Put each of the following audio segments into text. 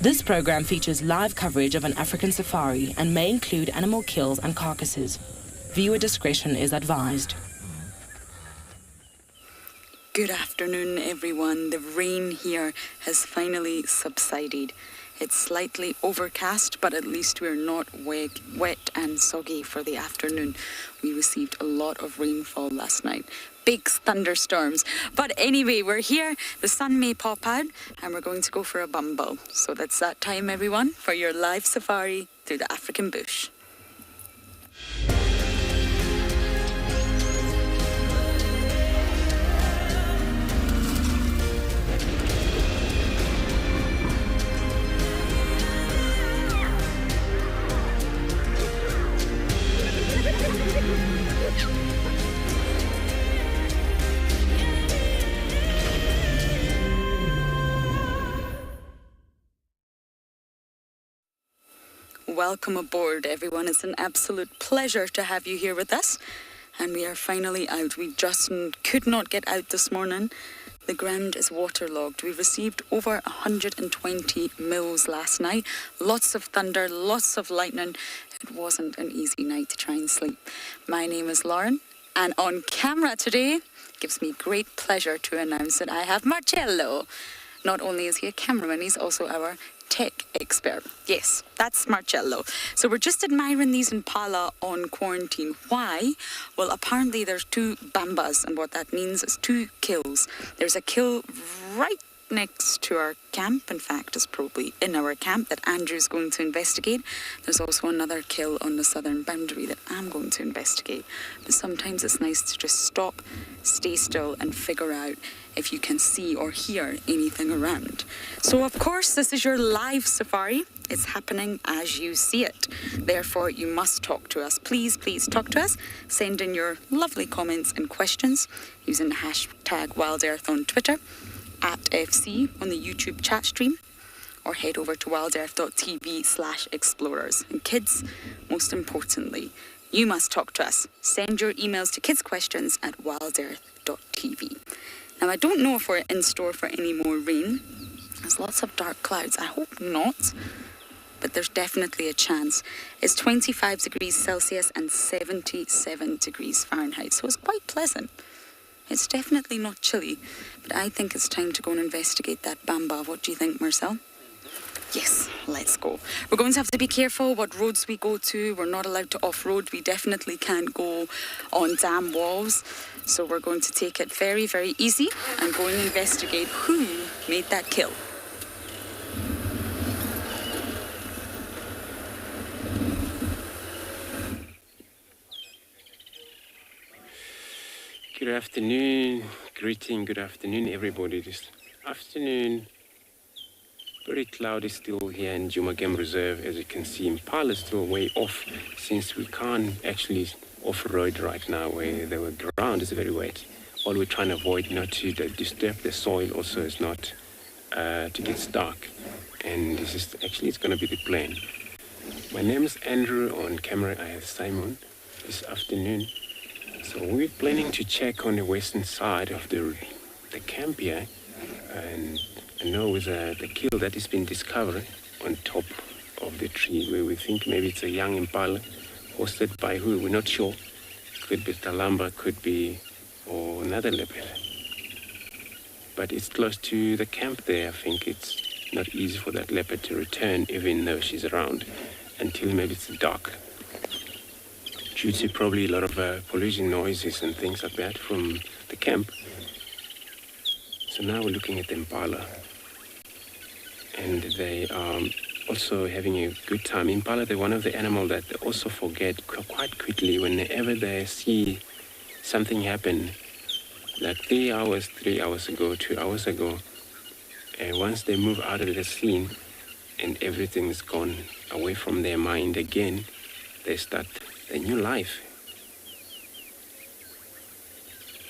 This program features live coverage of an African safari and may include animal kills and carcasses. Viewer discretion is advised. Good afternoon, everyone. The rain here has finally subsided. It's slightly overcast, but at least we're not wet and soggy for the afternoon. We received a lot of rainfall last night. Big thunderstorms. But anyway, we're here. The sun may pop out, and we're going to go for a bumble. So that's that time, everyone, for your live safari through the African bush. Welcome aboard, everyone. It's an absolute pleasure to have you here with us. And we are finally out. We just could not get out this morning. The ground is waterlogged. We received over 120 mils last night. Lots of thunder, lots of lightning. It wasn't an easy night to try and sleep. My name is Lauren, and on camera today, it gives me great pleasure to announce that I have Marcello. Not only is he a cameraman, he's also our tech expert. Yes, that's Marcello. So we're just admiring these impala on quarantine. Why? Well, apparently there's 2 bambas, and what that means is 2 kills. There's a kill right next to our camp. In fact, it's probably in our camp that Andrew's going to investigate. There's also another kill on the southern boundary that I'm going to investigate. But sometimes it's nice to just stop, stay still, and figure out if you can see or hear anything around. So of course, this is your live safari. It's happening as you see it. Therefore, you must talk to us. Please, please talk to us. Send in your lovely comments and questions using the hashtag WildEarth on Twitter, @FC on the YouTube chat stream, or head over to wildearth.tv/explorers. And kids, most importantly, you must talk to us. Send your emails to kidsquestions@wildearth.tv. Now, I don't know if we're in store for any more rain. There's lots of dark clouds. I hope not, but there's definitely a chance. It's 25 degrees Celsius and 77 degrees Fahrenheit, so it's quite pleasant. It's definitely not chilly, but I think it's time to go and investigate that bamba. What do you think, Marcel? Yes, let's go. We're going to have to be careful what roads we go to. We're not allowed to off-road. We definitely can't go on dam walls. So we're going to take it very, very easy and go and investigate who made that kill. Good afternoon, good afternoon everybody. This afternoon, very cloudy still here in Djuma Game Reserve. As you can see, impala is still way off, since we can't actually off-road right now where the ground is very wet. All we're trying to avoid not to disturb the soil also is not to get stuck. And this is actually, it's going to be the plan. My name is Andrew. On camera I have Simon this afternoon. So we're planning to check on the western side of the camp here, and I know with the kill that has been discovered on top of the tree, where we think maybe it's a young impala hosted by who, we're not sure. Could be Talamba, could be, or another leopard. But it's close to the camp there. I think it's not easy for that leopard to return, even though she's around, until maybe it's dark, due to probably a lot of pollution noises and things like that from the camp. So now we're looking at the impala, and they are also having a good time. Impala, they're one of the animals that they also forget quite quickly whenever they see something happen, like 3 hours ago, 2 hours ago. And once they move out of the scene and everything's gone away from their mind again, they start a new life.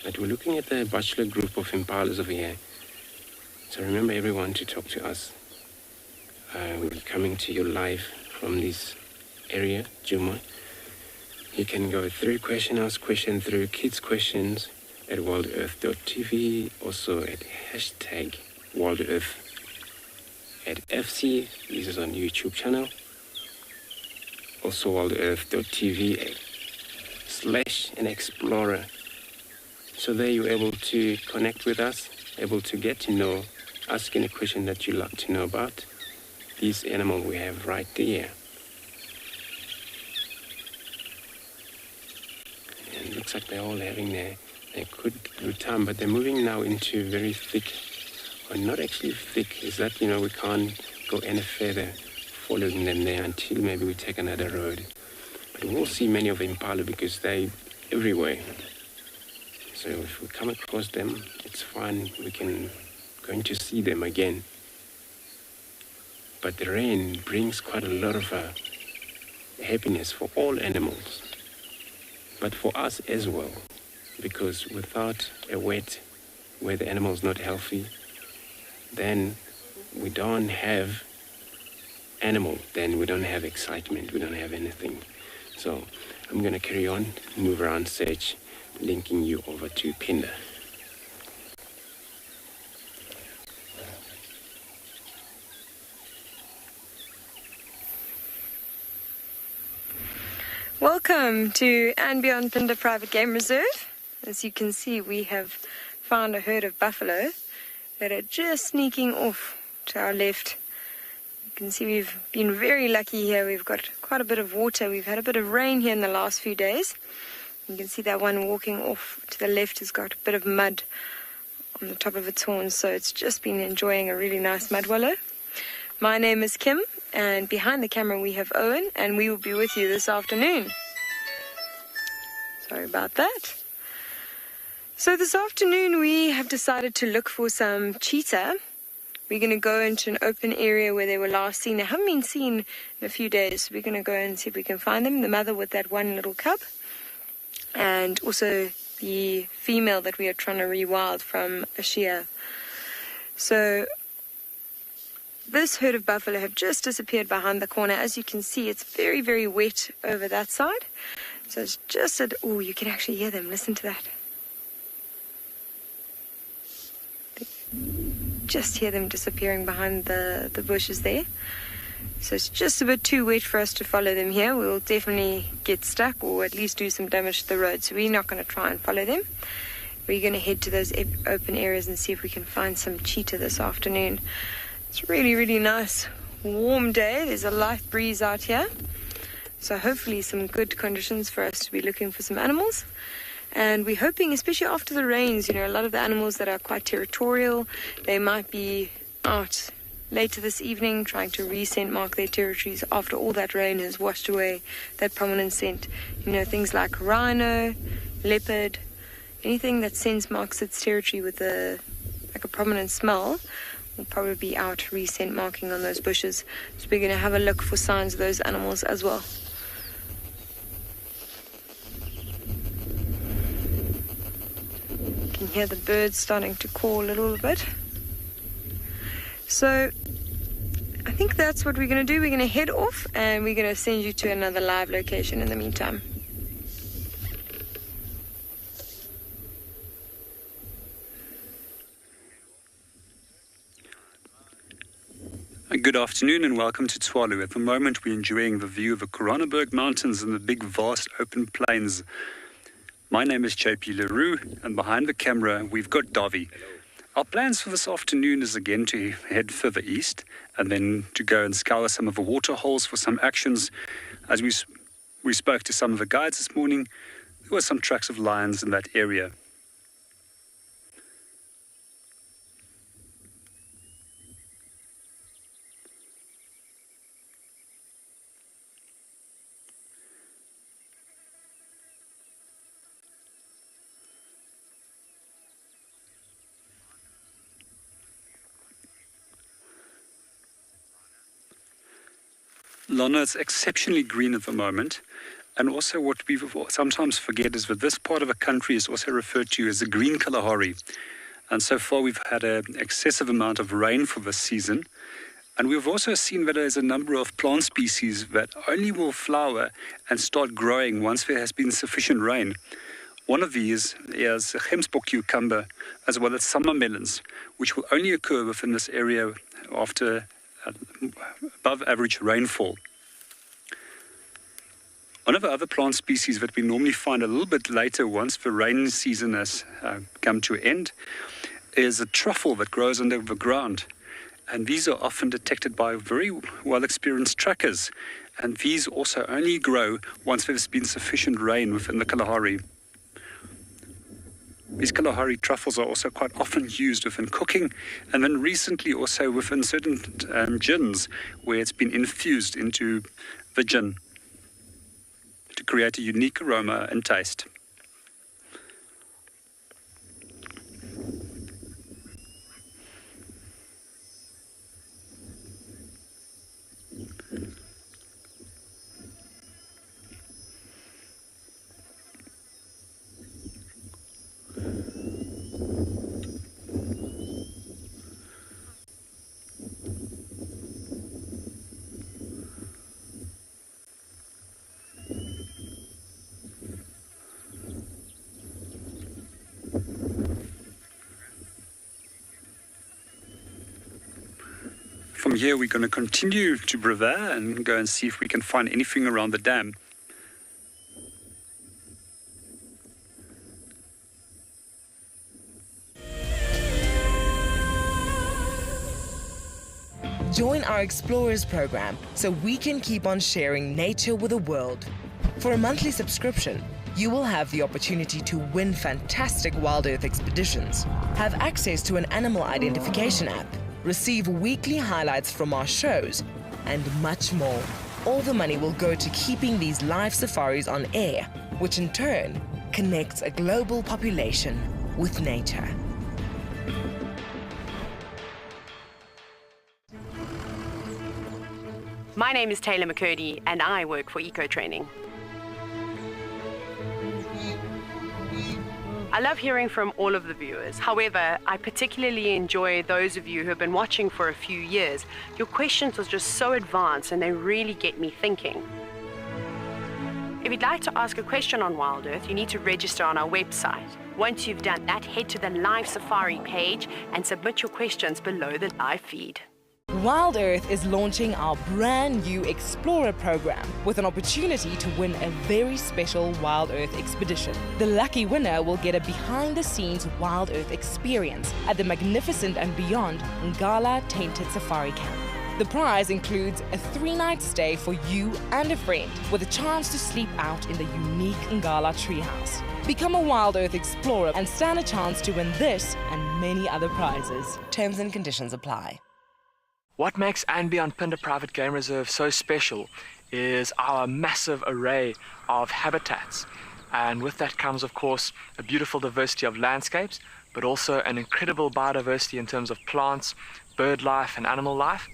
But we're looking at the bachelor group of impalas over here. So remember, everyone, to talk to us. We're coming to you live from this area, Djuma. You can go through question, ask question through kids questions at wildearth.tv, also at hashtag WildEarth. at FC. This is on YouTube channel. Also WildEarth.tv/an explorer. So there you're able to connect with us, able to get to know, ask any question that you'd like to know about this animal we have right there. And it looks like they're all having their good time, but they're moving now into very thick, or not actually thick, is that, we can't go any further following them there until maybe we take another road. But we'll see many of the impala because they're everywhere. So if we come across them, it's fine, we can going to see them again. But the rain brings quite a lot of happiness for all animals, but for us as well, because without a wet, where the animal's not healthy, then we don't have animal, then we don't have excitement, we don't have anything. So I'm going to carry on, move around, search, linking you over to Phinda. Welcome to andBeyond Phinda Private Game Reserve. As you can see, we have found a herd of buffalo that are just sneaking off to our left. You can see we've been very lucky here. We've got quite a bit of water. We've had a bit of rain here in the last few days. You can see that one walking off to the left has got a bit of mud on the top of its horns, so it's just been enjoying a really nice mud wallow. My name is Kim, and behind the camera we have Owen, and we will be with you this afternoon. Sorry about that. So this afternoon we have decided to look for some cheetah. We're going to go into an open area where they were last seen. They haven't been seen in a few days. We're going to go and see if we can find them. The mother with that one little cub, and also the female that we are trying to rewild from a shear. So this herd of buffalo have just disappeared behind the corner. As you can see, it's very, very wet over that side. So it's just oh, you can actually hear them. Listen to that. Just hear them disappearing behind the bushes there. So it's just a bit too wet for us to follow them here. We'll definitely get stuck, or at least do some damage to the road. So we're not going to try and follow them. We're going to head to those open areas and see if we can find some cheetah this afternoon. It's a really, really nice warm day. There's a light breeze out here. So hopefully some good conditions for us to be looking for some animals. And we're hoping, especially after the rains, a lot of the animals that are quite territorial, they might be out later this evening trying to re-scent mark their territories after all that rain has washed away that prominent scent. Things like rhino, leopard, anything that scent marks its territory with a prominent smell will probably be out re-scent marking on those bushes. So we're going to have a look for signs of those animals as well. You can hear the birds starting to call a little bit. So I think that's what we're going to do. We're going to head off and we're going to send you to another live location in the meantime. Good afternoon and welcome to Tswalu. At the moment we're enjoying the view of the Koranenberg Mountains and the big vast open plains. My name is JP Leroux and behind the camera we've got Davi. Our plans for this afternoon is again to head further east and then to go and scour some of the water holes for some actions. As we spoke to some of the guides this morning, there were some tracks of lions in that area. Lana, it's exceptionally green at the moment, and also what we sometimes forget is that this part of the country is also referred to as the Green Kalahari. And so far we've had an excessive amount of rain for this season, and we've also seen that there's a number of plant species that only will flower and start growing once there has been sufficient rain. One of these is a gemsbok cucumber, as well as summer melons, which will only occur within this area after above average rainfall. One of the other plant species that we normally find a little bit later once the rain season has come to an end is a truffle that grows under the ground. And these are often detected by very well-experienced trackers. And these also only grow once there's been sufficient rain within the Kalahari. These Kalahari truffles are also quite often used within cooking, and then recently also within certain gins where it's been infused into the gin to create a unique aroma and taste. From here, we're going to continue to Prrivate and go and see if we can find anything around the dam. Join our Explorers program so we can keep on sharing nature with the world. For a monthly subscription, you will have the opportunity to win fantastic WildEarth expeditions, have access to an animal identification app, receive weekly highlights from our shows, and much more. All the money will go to keeping these live safaris on air, which in turn connects a global population with nature. My name is Taylor McCurdy and I work for Eco Training. I love hearing from all of the viewers. However, I particularly enjoy those of you who have been watching for a few years. Your questions are just so advanced and they really get me thinking. If you'd like to ask a question on WildEarth, you need to register on our website. Once you've done that, head to the live safari page and submit your questions below the live feed. WildEarth is launching our brand new Explorer program with an opportunity to win a very special WildEarth expedition. The lucky winner will get a behind-the-scenes WildEarth experience at the magnificent and beyond Ngala Tainted Safari Camp. The prize includes a 3-night stay for you and a friend with a chance to sleep out in the unique Ngala treehouse. Become a WildEarth Explorer and stand a chance to win this and many other prizes. Terms and conditions apply. What makes andBeyond Phinda Private Game Reserve so special is our massive array of habitats. And with that comes, of course, a beautiful diversity of landscapes, but also an incredible biodiversity in terms of plants, bird life and animal life,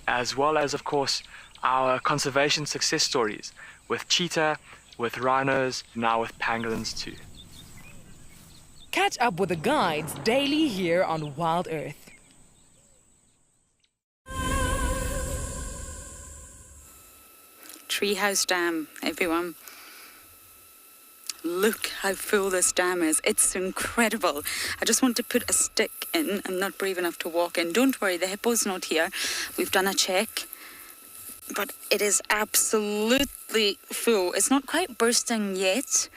as well as, of course, our conservation success stories with cheetah, with rhinos, now with pangolins too. Catch up with the guides daily here on WildEarth. Treehouse Dam, everyone. Look how full this dam is. It's incredible. I just want to put a stick in. I'm not brave enough to walk in. Don't worry, the hippo's not here. We've done a check. But it is absolutely full. It's not quite bursting yet,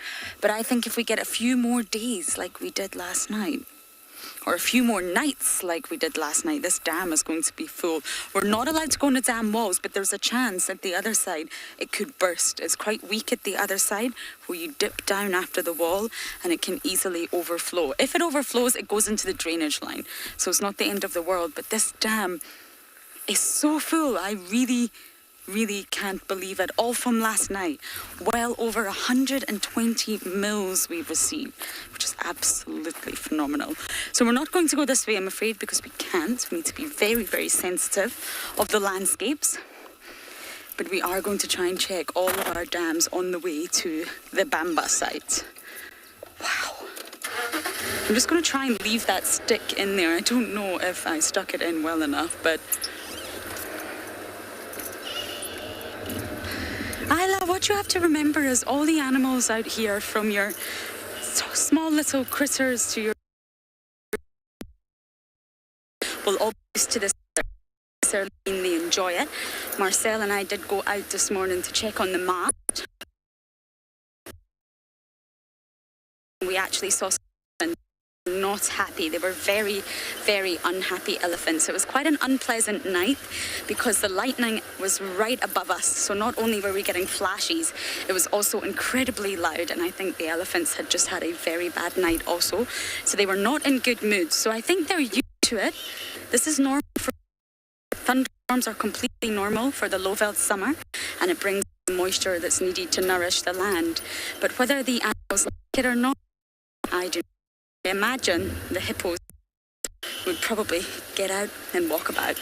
but I think if we get a few more days like we did last night, or a few more nights like we did last night, this dam is going to be full. We're not allowed to go on the dam walls, but there's a chance at the other side it could burst. It's quite weak at the other side where you dip down after the wall and it can easily overflow. If it overflows, it goes into the drainage line. So it's not the end of the world, but this dam is so full. I really can't believe it. All from last night. Well over 120 mils we've received, which is absolutely phenomenal. So we're not going to go this way, I'm afraid, because we can't. We need to be very, very sensitive of the landscapes. But we are going to try and check all of our dams on the way to the Bamba site. Wow. I'm just going to try and leave that stick in there. I don't know if I stuck it in well enough, but what you have to remember is all the animals out here, from your small little critters to your, will all be used to this necessarily mean they enjoy it. Marcel and I did go out this morning to check on the mast. We actually saw some not happy. They were very, very unhappy elephants. It was quite an unpleasant night because the lightning was right above us. So not only were we getting flashes, it was also incredibly loud. And I think the elephants had just had a very bad night also. So they were not in good moods. So I think they're used to it. This is normal for thunderstorms are completely normal for the low-veld summer, and it brings the moisture that's needed to nourish the land. But whether the animals like it or not, I do not. I imagine the hippos would probably get out and walk about.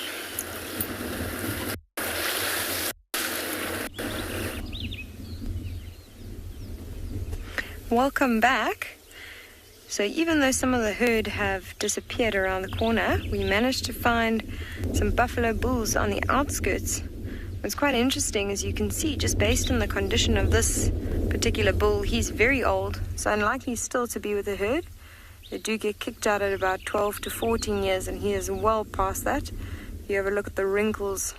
Welcome back. So even though some of the herd have disappeared around the corner, we managed to find some buffalo bulls on the outskirts. What's quite interesting is you can see, just based on the condition of this particular bull, he's very old, so unlikely still to be with the herd. They do get kicked out at about 12 to 14 years, and he is well past that. If you have a look at the wrinkles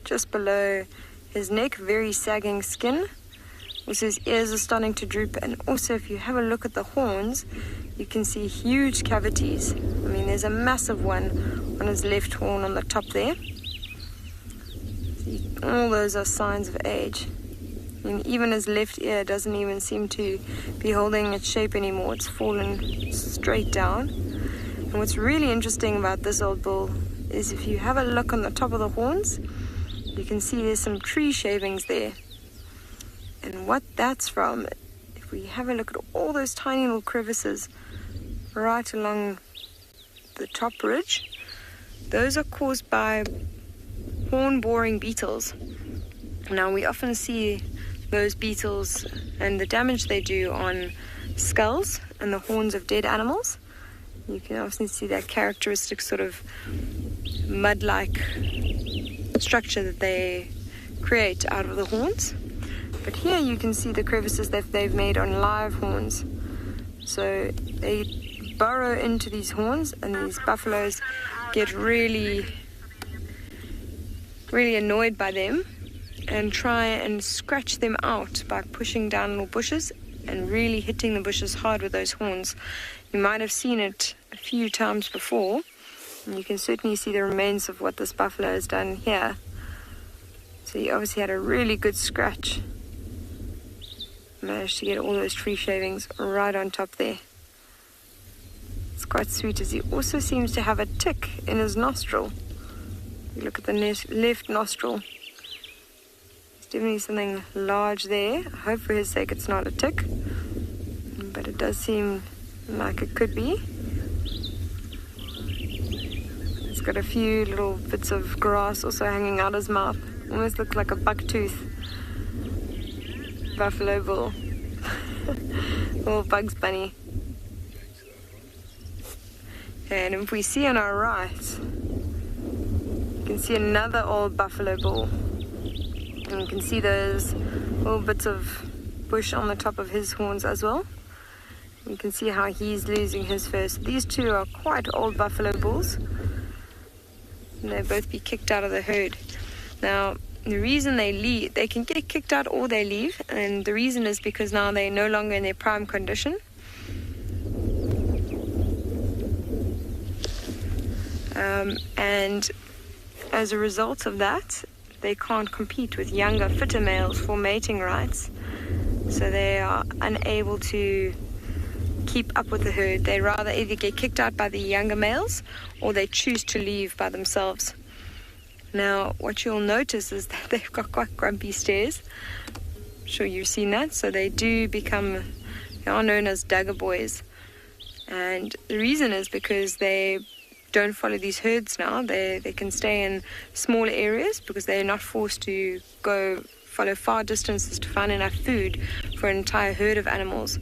just below his neck, very sagging skin. Also his ears are starting to droop, and also if you have a look at the horns, you can see huge cavities. I mean, there's a massive one on his left horn on the top there. See, all those are signs of age. And even his left ear doesn't even seem to be holding its shape anymore. It's fallen straight down. And what's really interesting about this old bull is if you have a look on the top of the horns, you can see there's some tree shavings there. And what that's from, if we have a look at all those tiny little crevices right along the top ridge, those are caused by horn-boring beetles. Now we often see those beetles and the damage they do on skulls and the horns of dead animals. You can often see that characteristic sort of mud-like structure that they create out of the horns. But here you can see the crevices that they've made on live horns. So they burrow into these horns, and these buffaloes get really annoyed by them and try and scratch them out by pushing down little bushes and really hitting the bushes hard with those horns. You might have seen it a few times before, and you can certainly see the remains of what this buffalo has done here. So he obviously had a really good scratch. Managed to get all those tree shavings right on top there. It's quite sweet, as he also seems to have a tick in his nostril. You look at the left nostril. Definitely something large there. I hope for his sake it's not a tick, but it does seem like it could be. It's got a few little bits of grass also hanging out his mouth. Almost looks like a bucktooth buffalo bull. Little Bugs Bunny. And if we see on our right, you can see another old buffalo bull. And you can see those little bits of bush on the top of his horns as well. You can see how he's losing his fur. So these two are quite old buffalo bulls. And they'll both be kicked out of the herd. Now, the reason they leave, they can get kicked out or they leave. And the reason is because now they're no longer in their prime condition. And as a result of that, they can't compete with younger, fitter males for mating rights. So they are unable to keep up with the herd. They rather either get kicked out by the younger males or they choose to leave by themselves. Now, what you'll notice is that they've got quite grumpy stares. I'm sure you've seen that. So they are known as dugger boys. And the reason is because they don't follow these herds now. They can stay in smaller areas because they're not forced to go follow far distances to find enough food for an entire herd of animals.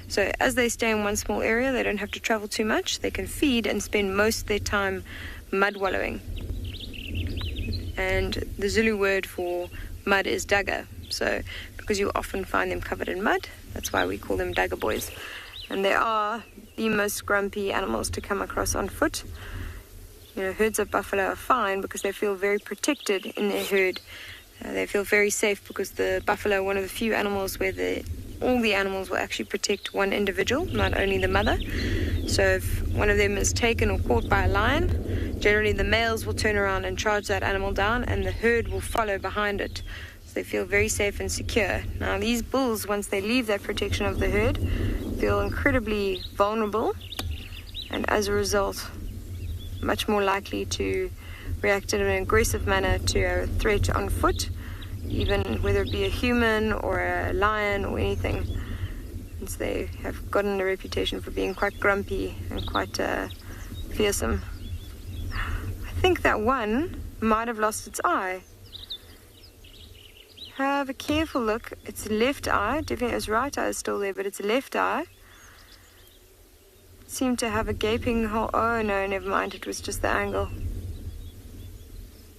So as they stay in one small area, they don't have to travel too much. They can feed and spend most of their time mud wallowing. And the Zulu word for mud is dugger. So because you often find them covered in mud, that's why we call them dugger boys. And they are the most grumpy animals to come across on foot. herds of buffalo are fine because they feel very protected in their herd. They feel very safe because the buffalo are one of the few animals where all the animals will actually protect one individual, not only the mother. So if one of them is taken or caught by a lion, generally the males will turn around and charge that animal down, and the herd will follow behind it. So they feel very safe and secure. Now these bulls, once they leave that protection of the herd, feel incredibly vulnerable, and as a result, much more likely to react in an aggressive manner to a threat on foot, even whether it be a human or a lion or anything. Since they have gotten a reputation for being quite grumpy and quite fearsome. I think that one might have lost its eye. Have a careful look. Its left eye, definitely its right eye is still there, but its left eye seemed to have a gaping hole. Oh no, never mind, it was just the angle.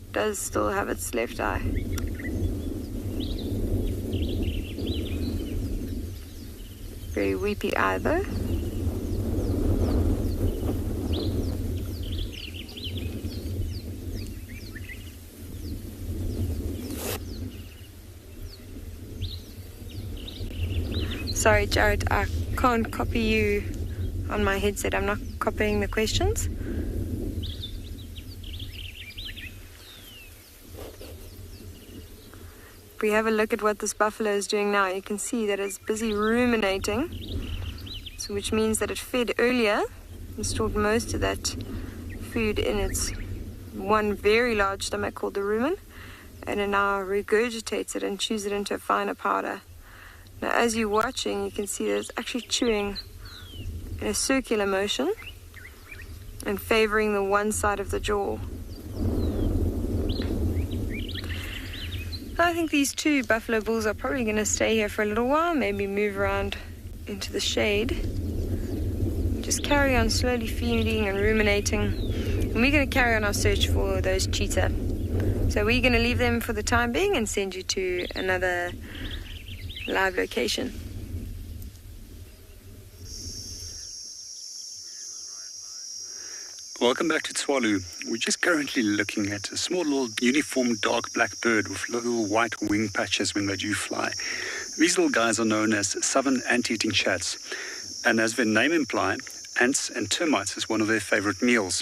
It does still have its left eye. Very weepy eye though. Sorry, Jared, I can't copy you on my headset. I'm not copying the questions. If we have a look at what this buffalo is doing now, you can see that it's busy ruminating, so which means that it fed earlier and stored most of that food in its one very large stomach called the rumen, and it now regurgitates it and chews it into a finer powder. Now as you're watching, you can see that it's actually chewing in a circular motion and favoring the one side of the jaw. I think these two buffalo bulls are probably going to stay here for a little while, maybe move around into the shade. Just carry on slowly feeding and ruminating. And we're going to carry on our search for those cheetah. So we're going to leave them for the time being and send you to another live location. Welcome back to Tswalu. We're just currently looking at a small little uniform dark black bird with little white wing patches when they do fly. These little guys are known as southern ant-eating chats, and as their name implies, ants and termites is one of their favorite meals.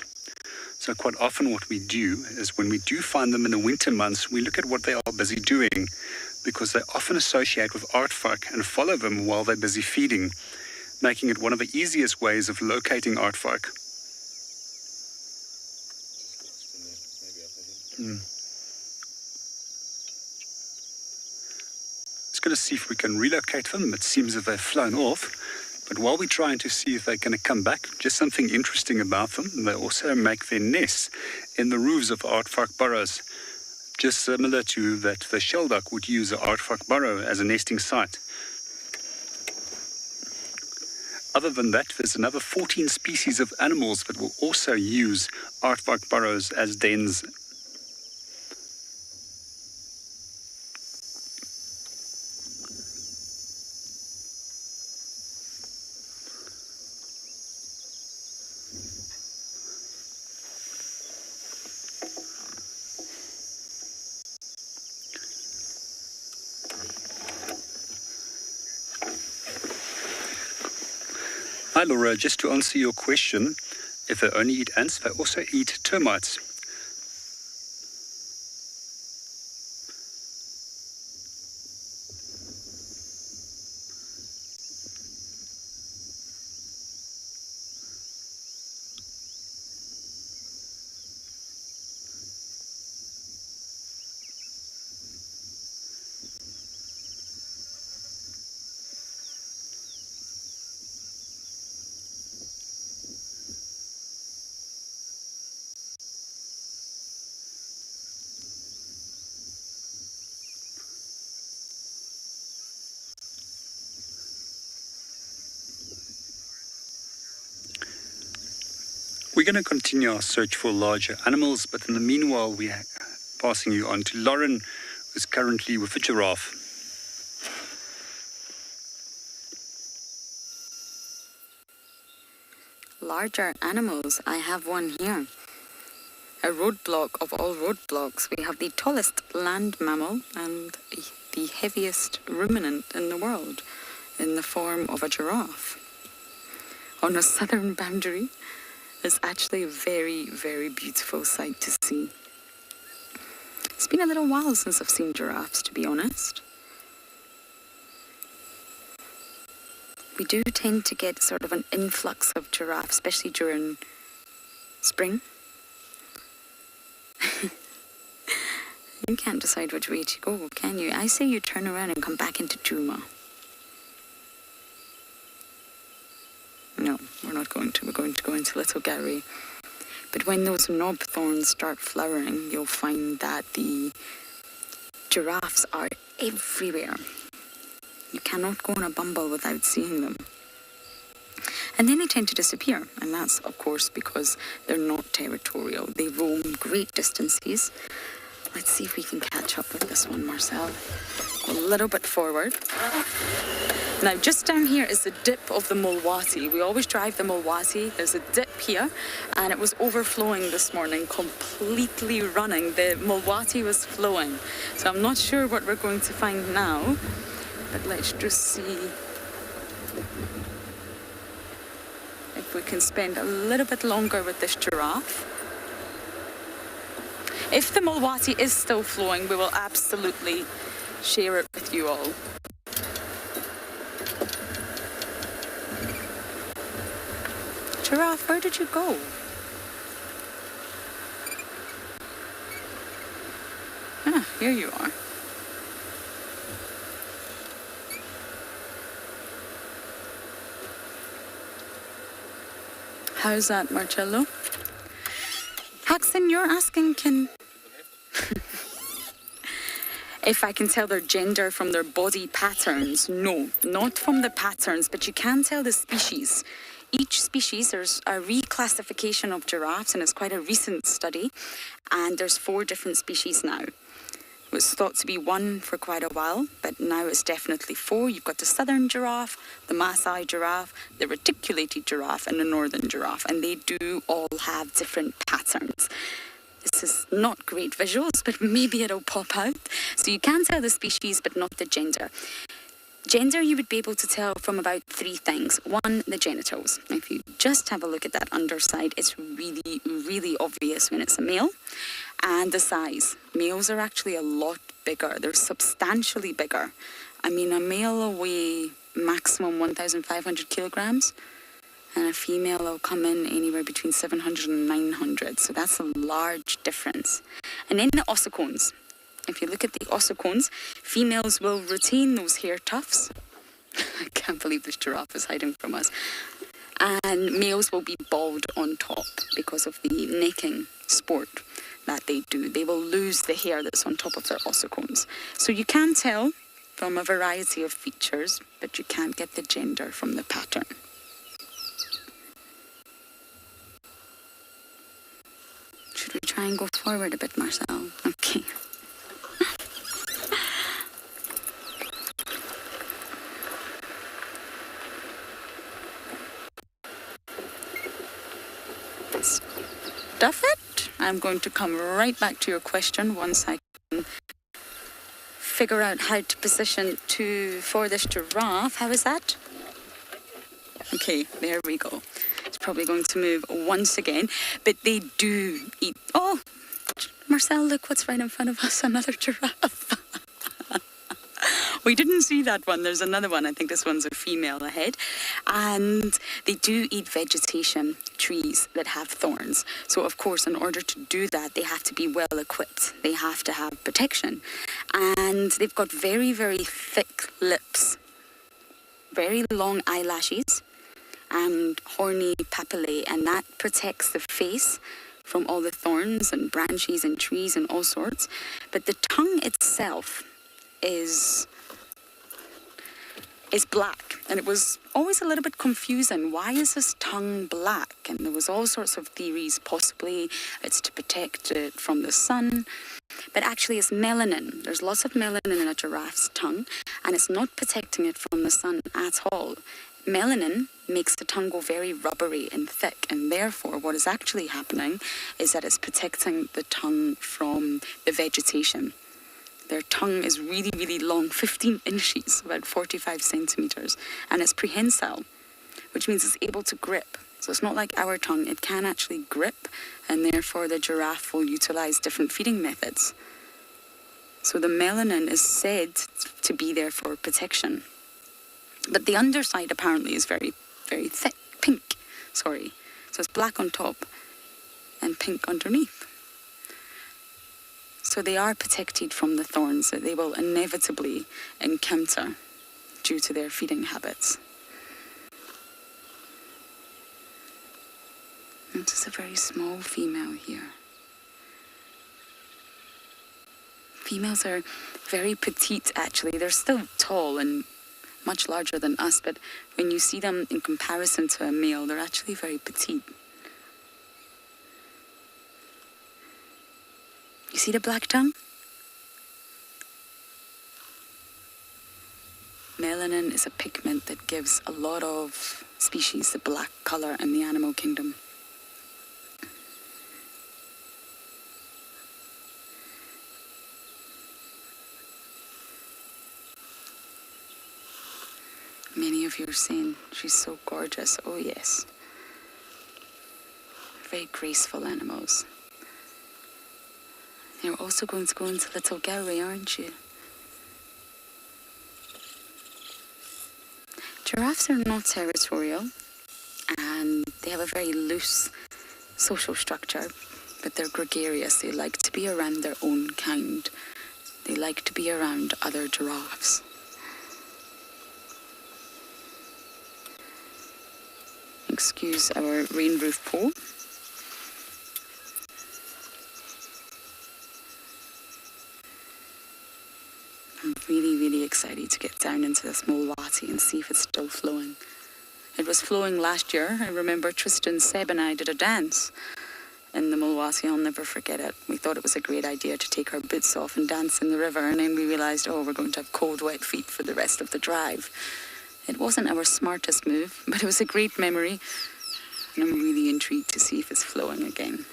So quite often what we do is when we do find them in the winter months, we look at what they are busy doing, because they often associate with aardvark and follow them while they're busy feeding, making it one of the easiest ways of locating aardvark. Just going to see if we can relocate them. It seems that they've flown off. But while we're trying to see if they're going to come back, just something interesting about them, they also make their nests in the roofs of aardvark burrows, just similar to that the shelduck would use an aardvark burrow as a nesting site. Other than that, there's another 14 species of animals that will also use aardvark burrows as dens. Hi Laura, just to answer your question, if they only eat ants, they also eat termites. We're going to continue our search for larger animals, but in the meanwhile, we are passing you on to Lauren, who's currently with a giraffe. Larger animals, I have one here. a roadblock of all roadblocks. We have the tallest land mammal and the heaviest ruminant in the world in the form of a giraffe. On a southern boundary, it's actually a very, very beautiful sight to see. It's been a little while since I've seen giraffes, to be honest. We do tend to get sort of an influx of giraffes, especially during spring. You can't decide which way to go, can you? I say you turn around and come back into Djuma. No, we're not going to. We're going to go into Little Gary. But when those knob thorns start flowering, you'll find that the giraffes are everywhere. You cannot go on a bumble without seeing them. And then they tend to disappear. And that's, of course, because they're not territorial. They roam great distances. Let's see if we can catch up with this one, Marcel. Go a little bit forward. Now, just down here is the dip of the Mulwati. We always drive the Mulwati. There's a dip here, and it was overflowing this morning, completely running. The Mulwati was flowing. So I'm not sure what we're going to find now, but let's just see if we can spend a little bit longer with this giraffe. If the Mulwati is still flowing, we will absolutely share it with you all. Giraffe, where did you go? Ah, here you are. How's that, Marcello? Haxon, you're asking, if I can tell their gender from their body patterns. No, not from the patterns, but you can tell the species. Each species, there's a reclassification of giraffes, and it's quite a recent study, and there's 4 different species now. It was thought to be 1 for quite a while, but now it's definitely 4. You've got the southern giraffe, the Maasai giraffe, the reticulated giraffe, and the northern giraffe, and they do all have different patterns. This is not great visuals, but maybe it'll pop out. So you can tell the species, but not the gender. Gender you would be able to tell from about 3 things. 1, the genitals. If you just have a look at that underside, it's really, really obvious when it's a male. And the size. Males are actually a lot bigger. They're substantially bigger. I mean, a male will weigh maximum 1,500 kilograms. And a female will come in anywhere between 700 and 900. So that's a large difference. And then the ossicones. If you look at the ossicones, females will retain those hair tufts. I can't believe this giraffe is hiding from us. And males will be bald on top because of the necking sport that they do. They will lose the hair that's on top of their ossicones. So you can tell from a variety of features, but you can't get the gender from the pattern. Should we try and go forward a bit, Marcel? Okay. Stuff it. I'm going to come right back to your question once I can figure out how to position for this giraffe. How is that? Okay, there we go. It's probably going to move once again, but they do eat. Oh, Marcel, look what's right in front of us, another giraffe. We didn't see that one. There's another one. I think this one's a female ahead. And they do eat vegetation, trees that have thorns. So, of course, in order to do that, they have to be well equipped. They have to have protection. And they've got very, very thick lips, very long eyelashes, and horny papillae. And that protects the face from all the thorns and branches and trees and all sorts. But the tongue itself is black, and it was always a little bit confusing. Why is his tongue black? And there was all sorts of theories. Possibly it's to protect it from the sun, but actually it's melanin. There's lots of melanin in a giraffe's tongue, and it's not protecting it from the sun at all. melanin makes the tongue go very rubbery and thick, and therefore what is actually happening is that it's protecting the tongue from the vegetation. Their tongue is really, really long, 15 inches, about 45 centimeters, and it's prehensile, which means it's able to grip. So it's not like our tongue, it can actually grip, and therefore the giraffe will utilize different feeding methods. So the melanin is said to be there for protection. But the underside apparently is very, very thick, pink. So it's black on top and pink underneath. So they are protected from the thorns that they will inevitably encounter due to their feeding habits. And this is a very small female here. Females are very petite actually. They're still tall and much larger than us, but when you see them in comparison to a male, they're actually very petite. You see the black tongue? Melanin is a pigment that gives a lot of species the black color in the animal kingdom. Many of you are saying she's so gorgeous. Oh yes. Very graceful animals. You're also going to go into Little Gallery, aren't you? Giraffes are not territorial, and they have a very loose social structure, but they're gregarious. They like to be around their own kind. They like to be around other giraffes. Excuse our rain roof pool. I'm really, really excited to get down into this Mulwati and see if it's still flowing. It was flowing last year. I remember Tristan, Seb and I did a dance in the Mulwati. I'll never forget it. We thought it was a great idea to take our boots off and dance in the river, and then we realised, oh, we're going to have cold, wet feet for the rest of the drive. It wasn't our smartest move, but it was a great memory, and I'm really intrigued to see if it's flowing again.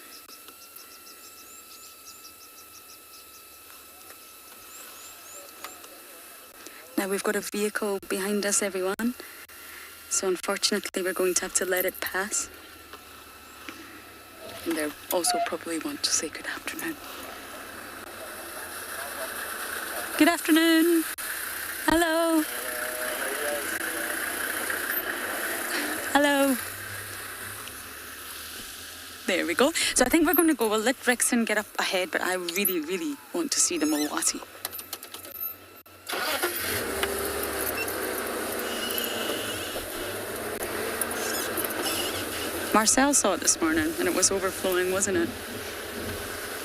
Now we've got a vehicle behind us, everyone, so unfortunately we're going to have to let it pass. And they also probably want to say good afternoon. Good afternoon. Hello. Hello. There we go. So I think we're going to go. We'll let Rexon get up ahead, but I really, really want to see the Mulwati. Marcel saw it this morning and it was overflowing, wasn't it?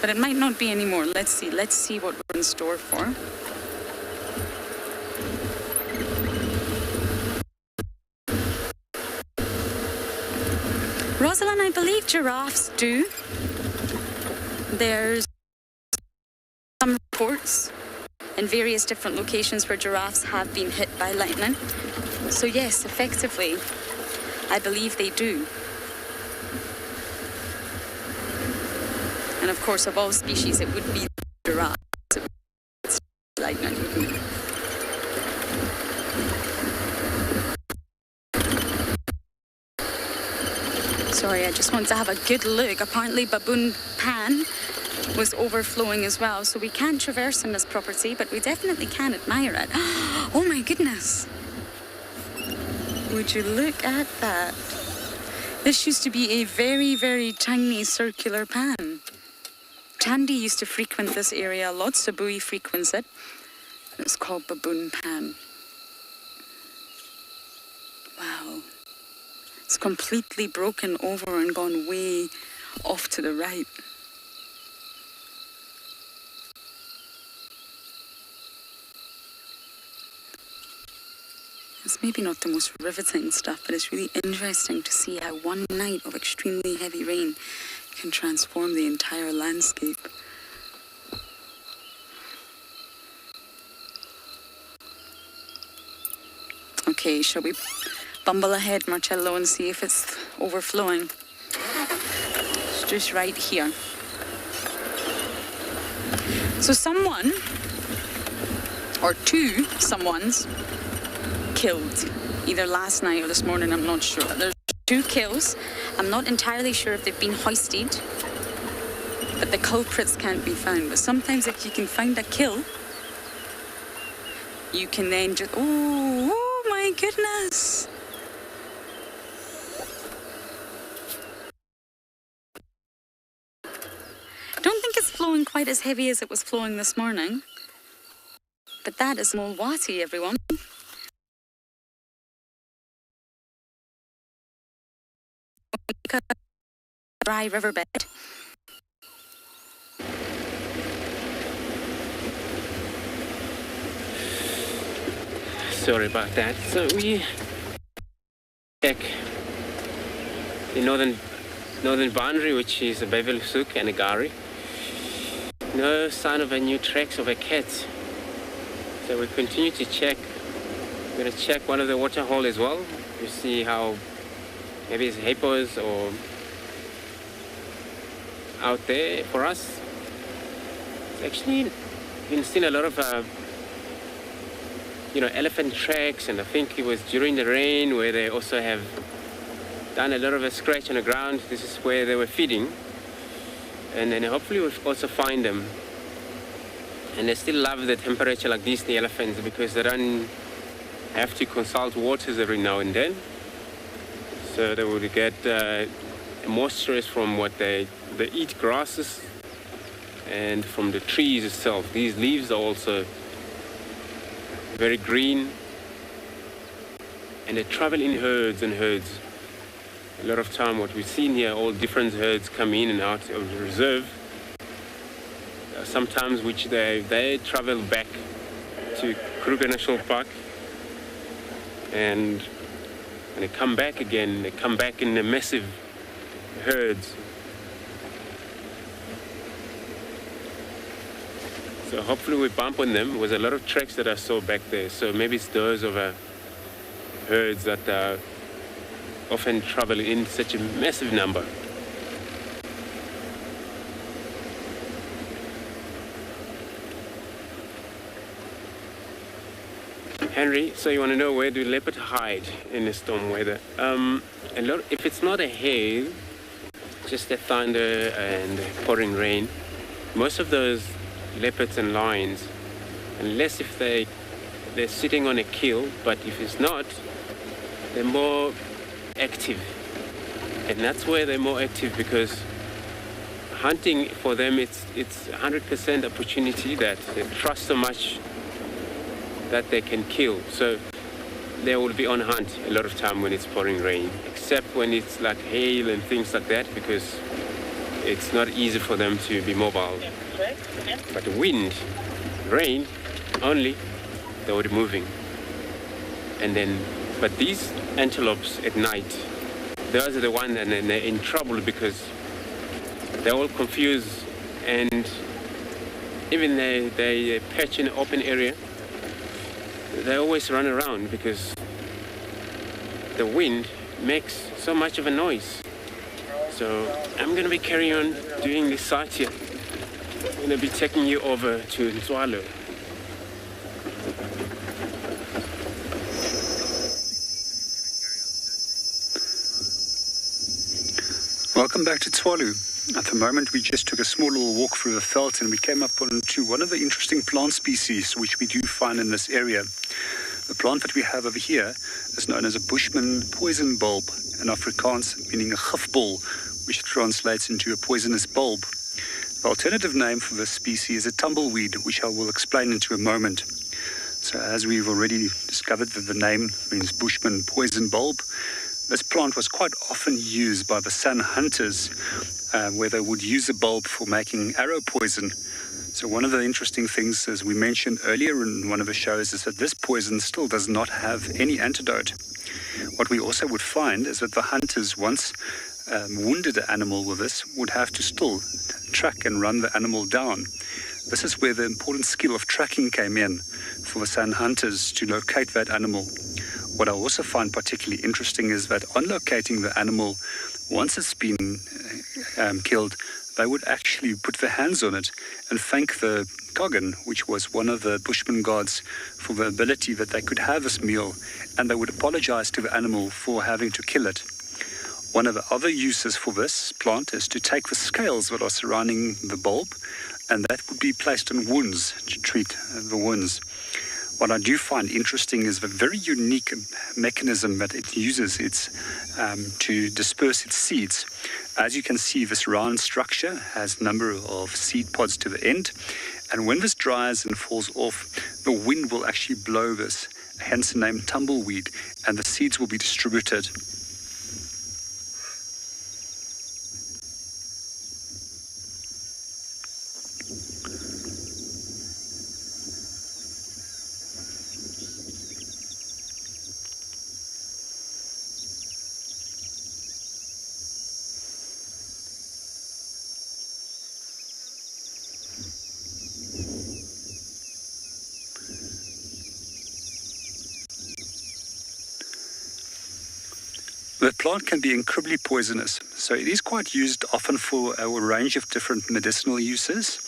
But it might not be anymore. Let's see what we're in store for. Rosalind, I believe giraffes do. There's some reports in various different locations where giraffes have been hit by lightning. So yes, effectively, I believe they do. And of course, of all species, it would be giraffes. It's lightning, wouldn't it? Sorry, I just want to have a good look. Apparently, Baboon Pan was overflowing as well, so we can't traverse in this property, but we definitely can admire it. Oh my goodness! Would you look at that? This used to be a very, very tiny circular pan. Tandy used to frequent this area a lot, Sabui frequents it. It's called Baboon Pan. Wow. It's completely broken over and gone way off to the right. It's maybe not the most riveting stuff, but it's really interesting to see how one night of extremely heavy rain can transform the entire landscape. Okay, shall we bumble ahead, Marcello, and see if it's overflowing. It's just right here. So someone, or two someones, killed either last night or this morning, I'm not sure. There's 2 kills. I'm not entirely sure if they've been hoisted, but the culprits can't be found. But sometimes if you can find a kill, you can then just, oh my goodness. Don't think it's flowing quite as heavy as it was flowing this morning. But that is Mulwati, everyone. Dry riverbed. Sorry about that. So we check the northern boundary, which is a Bevelusuk and a Gari. No sign of any new tracks of a cat. So we continue to check. We're going to check one of the water hole as well to see how maybe it's hippos or out there for us. It's actually been seen a lot of elephant tracks, and I think it was during the rain where they also have done a lot of a scratch on the ground. This is where they were feeding, and then hopefully we'll also find them. And they still love the temperature like these, the elephants, because they don't have to consult waters every now and then. So they would get moisture from what they eat grasses and from the trees itself. These leaves are also very green, and they travel in herds and herds. A lot of time what we've seen here, all different herds come in and out of the reserve. Sometimes which they travel back to Kruger National Park, and when they come back again, they come back in the massive herds. So hopefully we bump on them. There was a lot of tracks that I saw back there, so maybe it's those of herds that often travel in such a massive number. Henry, so you want to know where do leopard hide in the storm weather? If it's not a hail, just a thunder and pouring rain, most of those leopards and lions, unless if they're sitting on a kill, but if it's not, they're more active. And that's where they're more active, because hunting for them, it's 100% opportunity that they trust so much that they can kill. So they will be on hunt a lot of time when it's pouring rain, except when it's like hail and things like that, because it's not easy for them to be mobile. But wind, rain, only they would be moving. But these antelopes at night, those are the ones and they're in trouble, because they're all confused, and even they perch in an open area, they always run around because the wind makes so much of a noise. So I'm going to be carrying on doing this site here. I'm going to be taking you over to Tswalu. Welcome back to Tswalu. At the moment, we just took a small little walk through the veld, and we came up onto one of the interesting plant species which we do find in this area. The plant that we have over here is known as a Bushman poison bulb, in Afrikaans meaning a gifbol, which translates into a poisonous bulb. The alternative name for this species is a tumbleweed, which I will explain into a moment. So as we've already discovered that the name means Bushman poison bulb, this plant was quite often used by the San hunters, where they would use the bulb for making arrow poison. So one of the interesting things, as we mentioned earlier in one of the shows, is that this poison still does not have any antidote. What we also would find is that the hunters, once wounded an animal with this, would have to still track and run the animal down. This is where the important skill of tracking came in for the San hunters to locate that animal. What I also find particularly interesting is that on locating the animal, once it's been killed, they would actually put their hands on it and thank the Kogan, which was one of the Bushman gods, for the ability that they could have this meal, and they would apologize to the animal for having to kill it. One of the other uses for this plant is to take the scales that are surrounding the bulb, and that would be placed on wounds to treat the wounds. What I do find interesting is the very unique mechanism that it uses to disperse its seeds. As you can see, this round structure has a number of seed pods to the end, and when this dries and falls off, the wind will actually blow this, hence the name tumbleweed, and the seeds will be distributed. The plant can be incredibly poisonous, so it is quite used often for a range of different medicinal uses.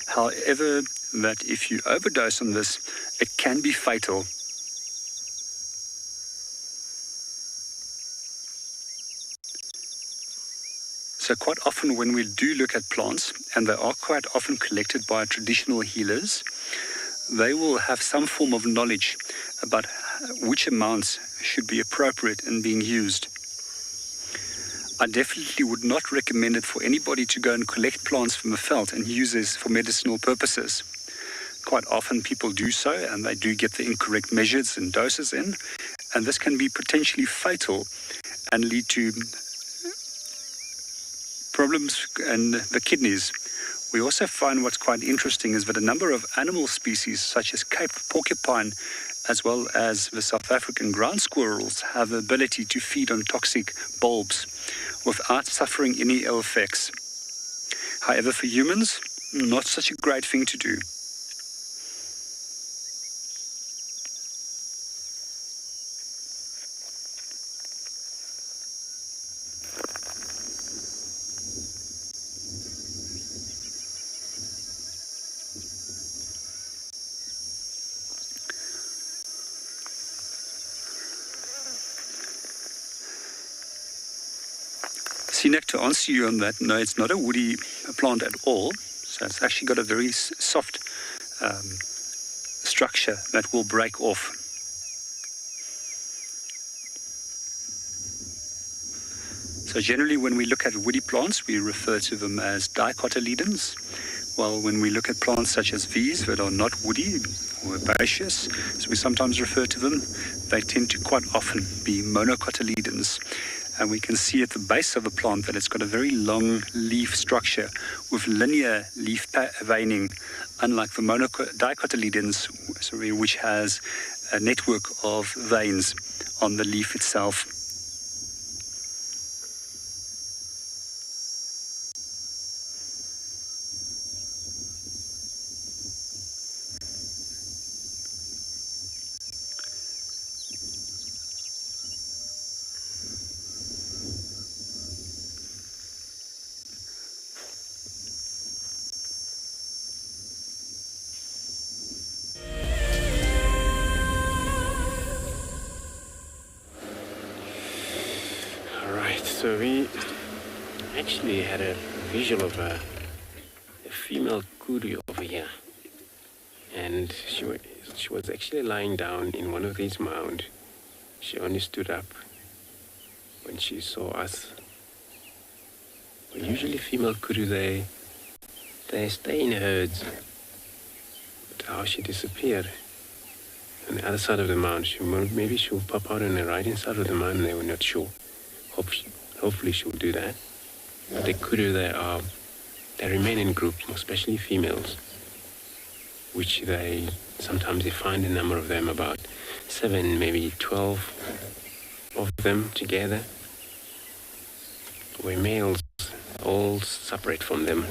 However, that if you overdose on this, it can be fatal. So quite often when we do look at plants, and they are quite often collected by traditional healers, they will have some form of knowledge about which amounts should be appropriate in being used. I definitely would not recommend it for anybody to go and collect plants from the veld and use this for medicinal purposes. Quite often people do so, and they do get the incorrect measures and doses in, and this can be potentially fatal and lead to problems in the kidneys. We also find what's quite interesting is that a number of animal species such as Cape porcupine as well as the South African ground squirrels have the ability to feed on toxic bulbs without suffering any ill effects. However, for humans, not such a great thing to do. Sinek, to answer you on that, no, it's not a woody plant at all. So it's actually got a very soft structure that will break off. So generally when we look at woody plants, we refer to them as dicotyledons. While when we look at plants such as these that are not woody or herbaceous, as we sometimes refer to them, they tend to quite often be monocotyledons. And we can see at the base of the plant that it's got a very long leaf structure with linear leaf veining, unlike the dicotyledons, which has a network of veins on the leaf itself. So we actually had a visual of a female Kudu over here, and she was actually lying down in one of these mounds. She only stood up when she saw us. But usually female Kudu, they stay in herds. But how she disappeared on the other side of the mound, maybe she'll pop out on the right hand side of the mound, and they were not sure. Hopefully she'll do that. But the Kudu, they remain in groups, especially females, which they sometimes find a number of them, about 7, maybe 12 of them together, where males all separate from them.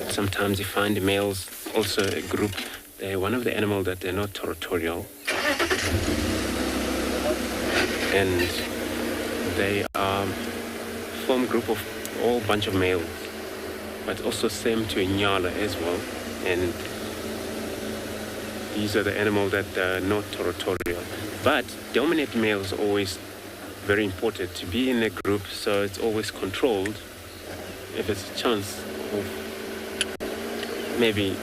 Sometimes you find the males also a group. They're one of the animals that they're not territorial. and they form a group of all bunch of males, but also same to a Ngala as well. And these are the animals that are not territorial. But dominant males are always very important to be in a group, so it's always controlled. If it's a chance of maybe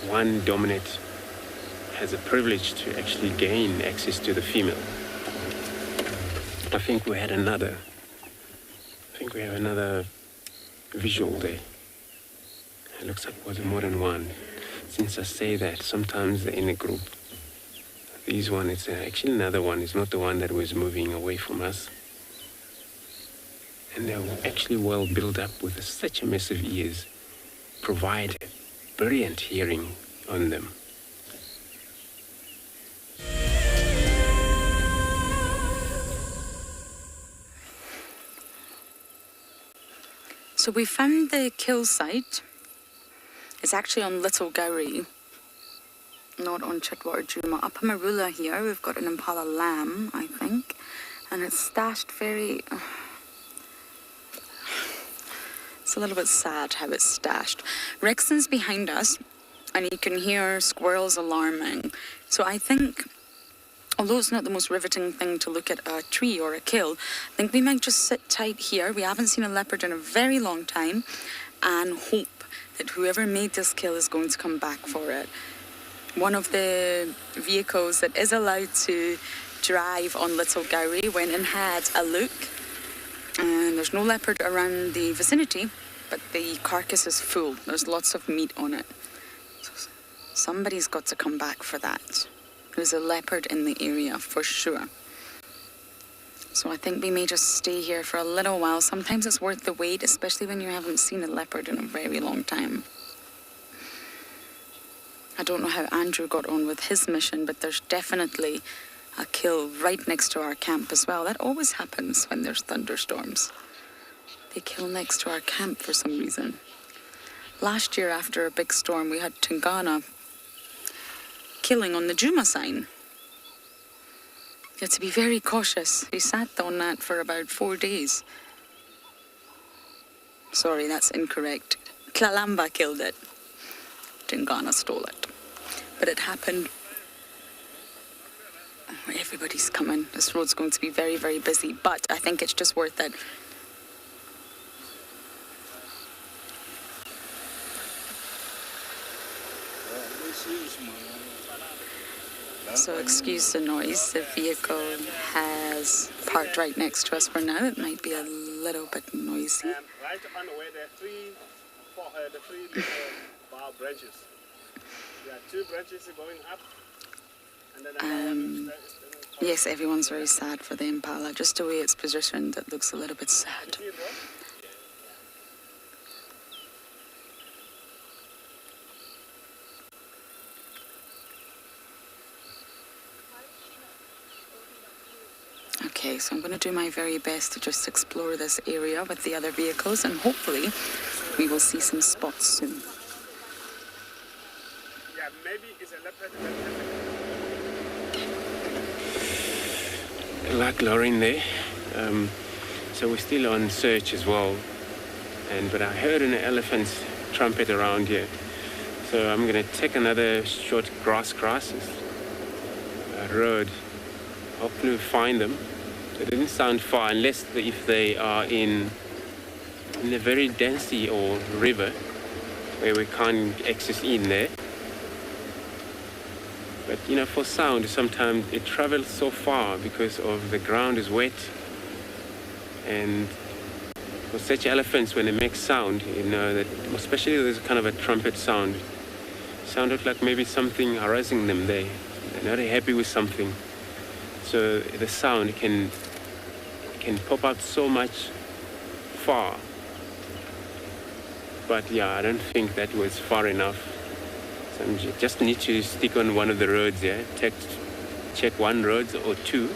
one dominant has a privilege to actually gain access to the female. I think we have another visual there. It looks like it was more than one. Since I say that, sometimes they're in a group. This one is actually another one. It's not the one that was moving away from us. And they're actually well built up with such a massive ears, provide brilliant hearing on them. So we found the kill site. It's actually on Little Gowrie, not on Chitwater Djuma. Up Amarula here, we've got an impala lamb, I think, and it's stashed very... It's a little bit sad how it's stashed. Rexon's behind us, and you can hear squirrels alarming. So I think, although it's not the most riveting thing to look at a tree or a kill, I think we might just sit tight here. We haven't seen a leopard in a very long time, and hope that whoever made this kill is going to come back for it. One of the vehicles that is allowed to drive on Little Gowrie went and had a look, and there's no leopard around the vicinity, but the carcass is full. There's lots of meat on it. So somebody's got to come back for that. There's a leopard in the area for sure. So I think we may just stay here for a little while. Sometimes it's worth the wait, especially when you haven't seen a leopard in a very long time. I don't know how Andrew got on with his mission, but there's definitely a kill right next to our camp as well. That always happens when there's thunderstorms. They kill next to our camp for some reason. Last year after a big storm, we had Tungana killing on the Djuma sign. You have to be very cautious. We sat on that for about 4 days. Sorry, that's incorrect. Tlalamba killed it. Tungana stole it. But it happened. Oh, everybody's coming. This road's going to be very, very busy. But I think it's just worth it. So excuse the noise. The vehicle has parked right next to us for now. It might be a little bit noisy. Right on the way, there are three bar branches. There are 2 branches going up. And then another one is yes, everyone's very sad for the impala. Just the way it's positioned, it looks a little bit sad. Okay, so I'm going to do my very best to just explore this area with the other vehicles, and hopefully we will see some spots soon. Yeah, maybe it's a leopard. Like Lauren there. So we're still on search as well. But I heard an elephant's trumpet around here. So I'm going to take another short grass road. Hopefully we'll find them. It didn't sound far unless if they are in a very density or river where we can't access in there. But you know, for sound, sometimes it travels so far because of the ground is wet. And for such elephants, when they make sound, you know, that especially there's kind of a trumpet sound, sounded like maybe something harassing them there. They're not happy with something. So the sound can pop out so much far. But yeah, I don't think that was far enough. So I just need to stick on one of the roads here. Check one road or 2.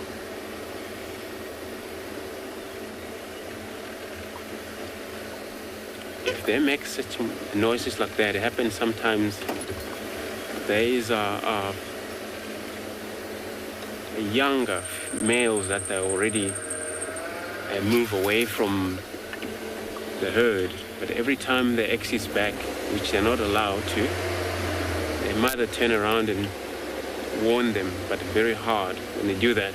If they make such noises like that, it happens sometimes. There is younger males that they already move away from the herd, but every time the exits back, which they're not allowed to, their mother turn around and warn them, but very hard when they do that.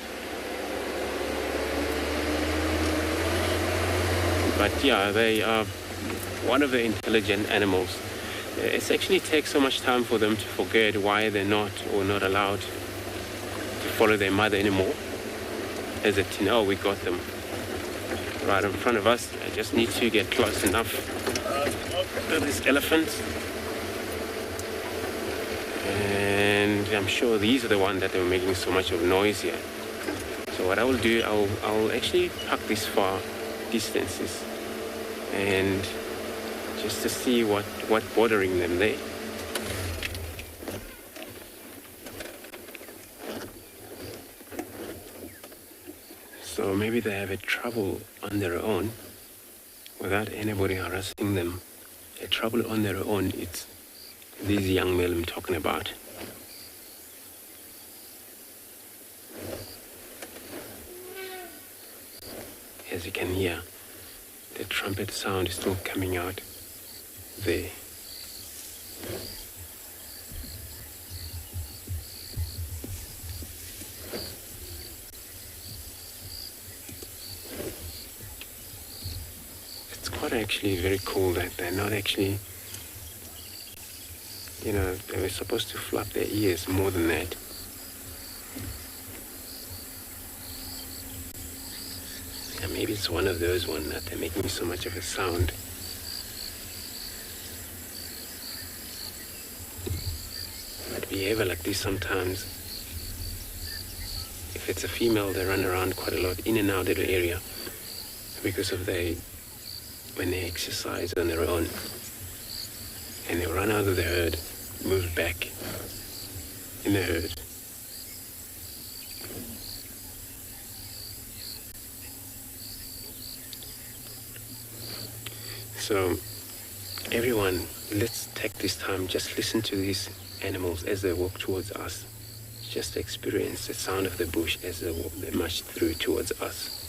But yeah, they are one of the intelligent animals. It actually takes so much time for them to forget why they're not allowed to follow their mother anymore. As a teen, oh, we got them right in front of us. I just need to get close enough to this elephant. And I'm sure these are the ones that are making so much of noise here. So what I will do, I'll actually park these far distances and just to see what's bothering them there. So maybe they have a trouble on their own without anybody harassing them. A trouble on their own, it's these young male I'm talking about. As you can hear, the trumpet sound is still coming out there. It's quite actually very cool that they're not actually, you know, they were supposed to flap their ears more than that. And maybe it's one of those ones that they're making so much of a sound. But behavior like this sometimes, if it's a female, they run around quite a lot in and out of the area because of when they exercise on their own and they run out of the herd, move back in the herd. So everyone, let's take this time, just listen to these animals as they walk towards us. Just experience the sound of the bush as they march through towards us.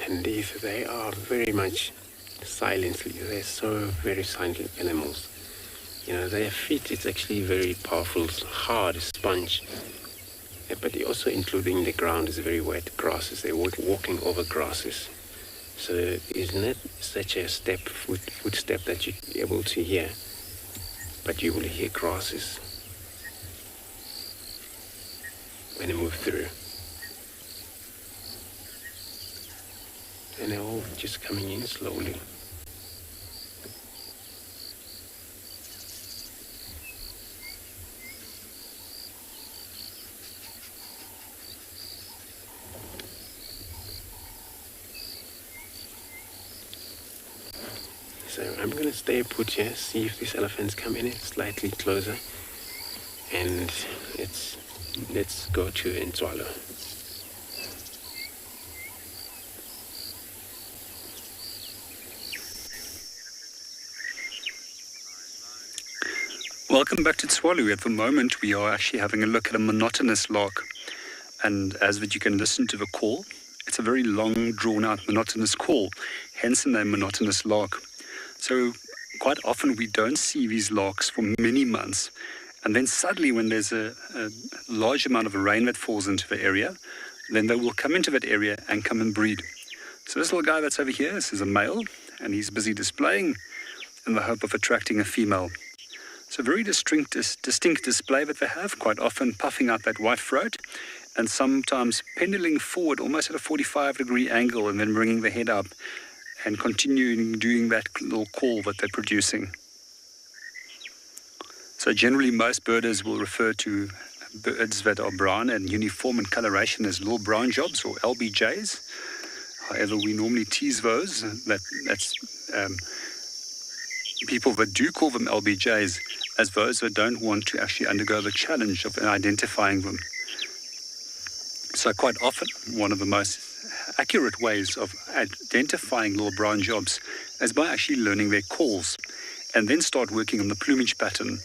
Indeed, they are very much silently. They're so very silent animals. You know, their feet is actually very powerful, hard sponge. But also including the ground is very wet, grasses. They're walking over grasses. So it's not such a footstep that you're able to hear, but you will hear grasses when they move through. And they're all just coming in slowly. So I'm going to stay put here, see if these elephants come in slightly closer. And let's go to Tswalu. Welcome back to Tswalu. At the moment, we are actually having a look at a monotonous lark. And as you can listen to the call, It's a very long, drawn-out, monotonous call, hence the name monotonous lark. So quite often we don't see these larks for many months. And then suddenly when there's a large amount of rain that falls into the area, then they will come into that area and come and breed. So this little guy that's over here, this is a male, and he's busy displaying in the hope of attracting a female. So very distinct display that they have, quite often puffing out that white throat, and sometimes pendulating forward almost at a 45-degree angle and then bringing the head up and continuing doing that little call that they're producing. So generally most birders will refer to birds that are brown and uniform in coloration as little brown jobs or LBJs. However, we normally tease those. That's people that do call them LBJs as those that don't want to actually undergo the challenge of identifying them. So quite often, one of the most accurate ways of identifying little brown jobs is by actually learning their calls and then start working on the plumage pattern.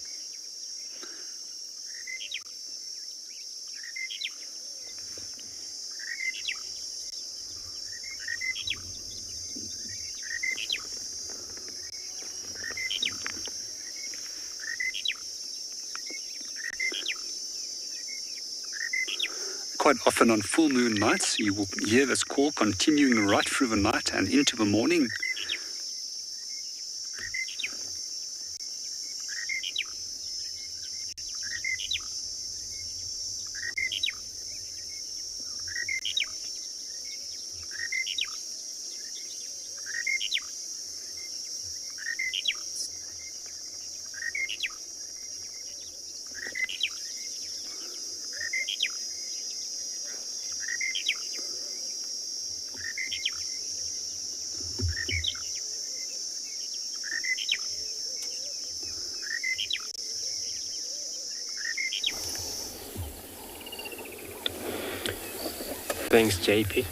Quite often on full moon nights, you will hear this call continuing right through the night and into the morning. Thanks, JP.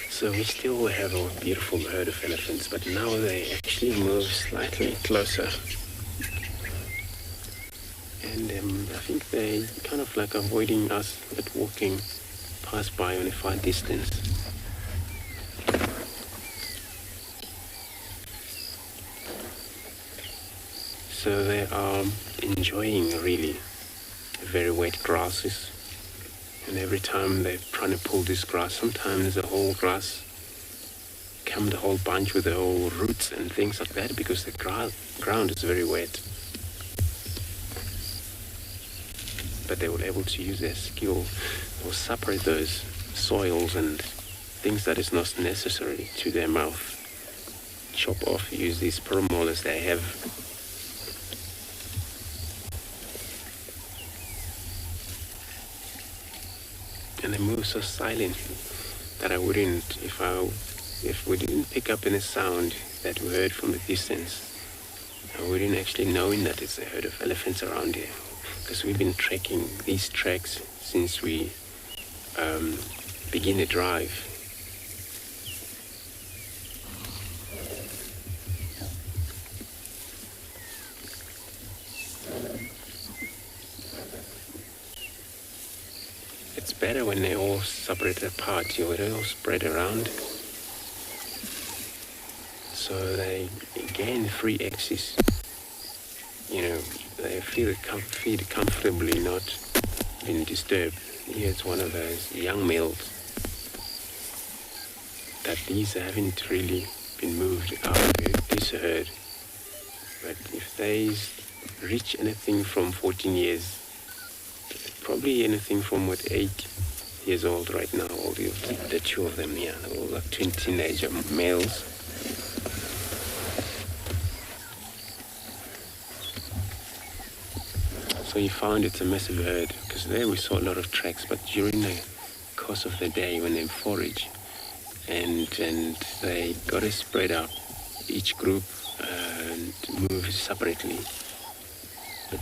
So we still have a beautiful herd of elephants, but now they actually move slightly closer. And I think they kind of like avoiding us, but walking past by on a far distance. So they are enjoying really very wet grasses. And every time they're trying to pull this grass, sometimes the whole grass come the whole bunch with the whole roots and things like that because the ground is very wet. But they were able to use their skill or separate those soils and things that is not necessary to their mouth. Chop off, use these premolars they have. And they move so silently that I wouldn't, if we didn't pick up any sound that we heard from the distance, I wouldn't actually knowing that it's a herd of elephants around here. Because we've been trekking these tracks since we began the drive. It's better when they all separate apart, they all spread around. So they gain free access. They feed comfortably, not being disturbed. Here it's one of those young males that these haven't really been moved out of this herd. But if they reach anything from 14 years, probably anything from 8 years old right now, all the two of them here, all like twin teenager males. So you found it's a massive herd, because there we saw a lot of tracks, but during the course of the day when they forage and they got to spread out each group and move separately. But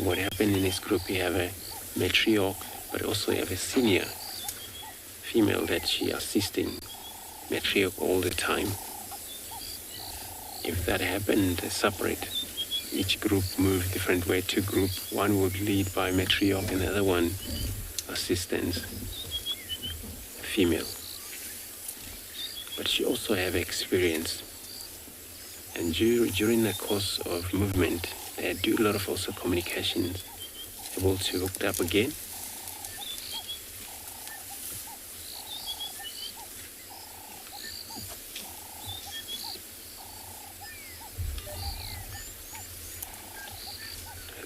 what happened in this group, you have a matriarch, but also you have a senior female that she assisting matriarch all the time. If that happened, separate. Each group moved different way. Two groups, one would lead by matriarch and the other one assistance, female. but she also have experience. And during the course of movement, they do a lot of also communications, able to hook up again.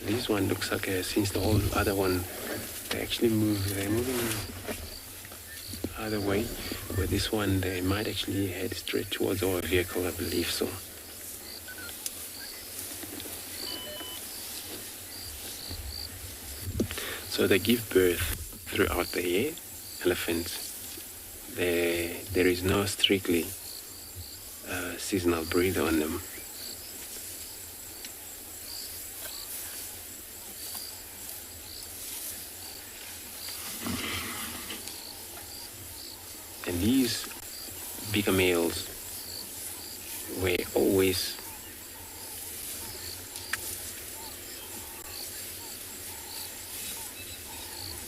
This one looks like since the whole other one, they're moving either way. But this one, they might actually head straight towards our vehicle, I believe so. So they give birth throughout the year, elephants. There is no strictly seasonal breed on them. And these bigger males were always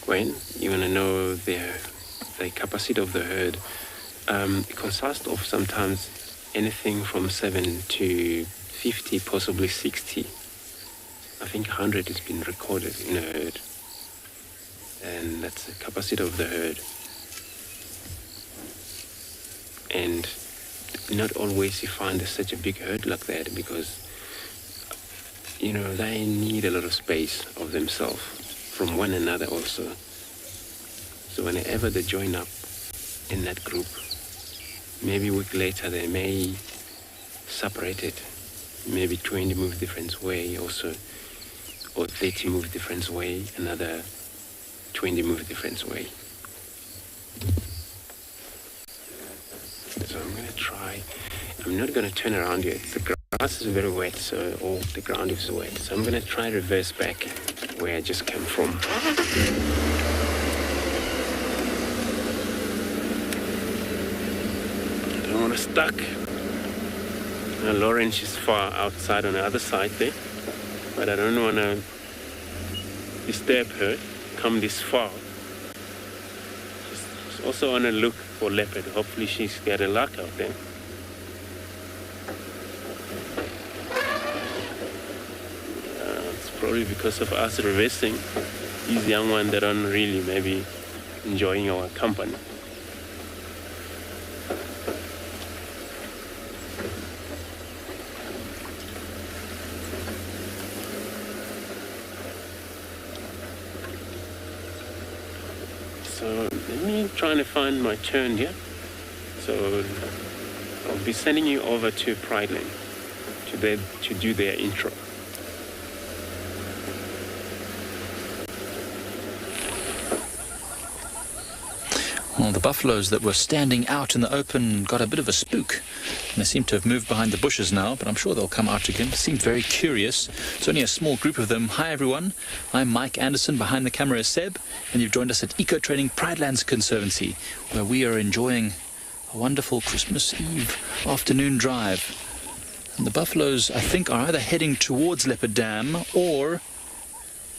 when you want to know the capacity of the herd, it consists of sometimes anything from 7 to 50, possibly 60. I think 100 has been recorded in a herd, and that's the capacity of the herd. And not always you find such a big herd like that, because they need a lot of space of themselves from one another also. So whenever they join up in that group, maybe a week later they may separate it. Maybe 20 move different way also, or 30 move different way, another 20 move different way. So I'm going to try. I'm not going to turn around yet. The grass is very wet, so all the ground is wet. So I'm going to try reverse back where I just came from. I don't want to stuck. Now Lawrence is far outside on the other side there, but I don't want to disturb her, come this far. She's also on a look for leopard. Hopefully she's got a luck out there. It's probably because of us reversing. These young ones that aren't really maybe enjoying our company. So let me try to find my turn here. So I'll be sending you over to Prrivate to do their intro. Well, the buffaloes that were standing out in the open got a bit of a spook. And they seem to have moved behind the bushes now, but I'm sure they'll come out again. Seem very curious. It's only a small group of them. Hi, everyone. I'm Mike Anderson. Behind the camera is Seb. And you've joined us at Eco Training Pridelands Conservancy, where we are enjoying a wonderful Christmas Eve afternoon drive. And the buffaloes, I think, are either heading towards Leopard Dam or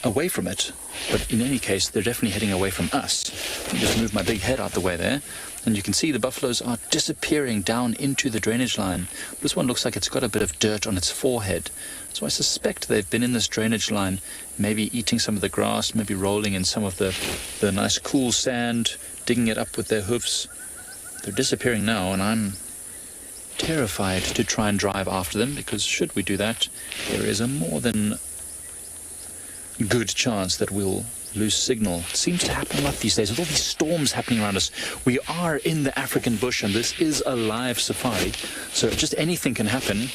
away from it. But in any case, they're definitely heading away from us. Let me just move my big head out the way there. And you can see the buffaloes are disappearing down into the drainage line. This one looks like it's got a bit of dirt on its forehead. So I suspect they've been in this drainage line, maybe eating some of the grass, maybe rolling in some of the nice cool sand, digging it up with their hoofs. They're disappearing now, and I'm terrified to try and drive after them, because should we do that, there is a more than good chance that we'll lose signal. It seems to happen a lot these days with all these storms happening around us. We are in the African bush, and this is a live safari, so just anything can happen.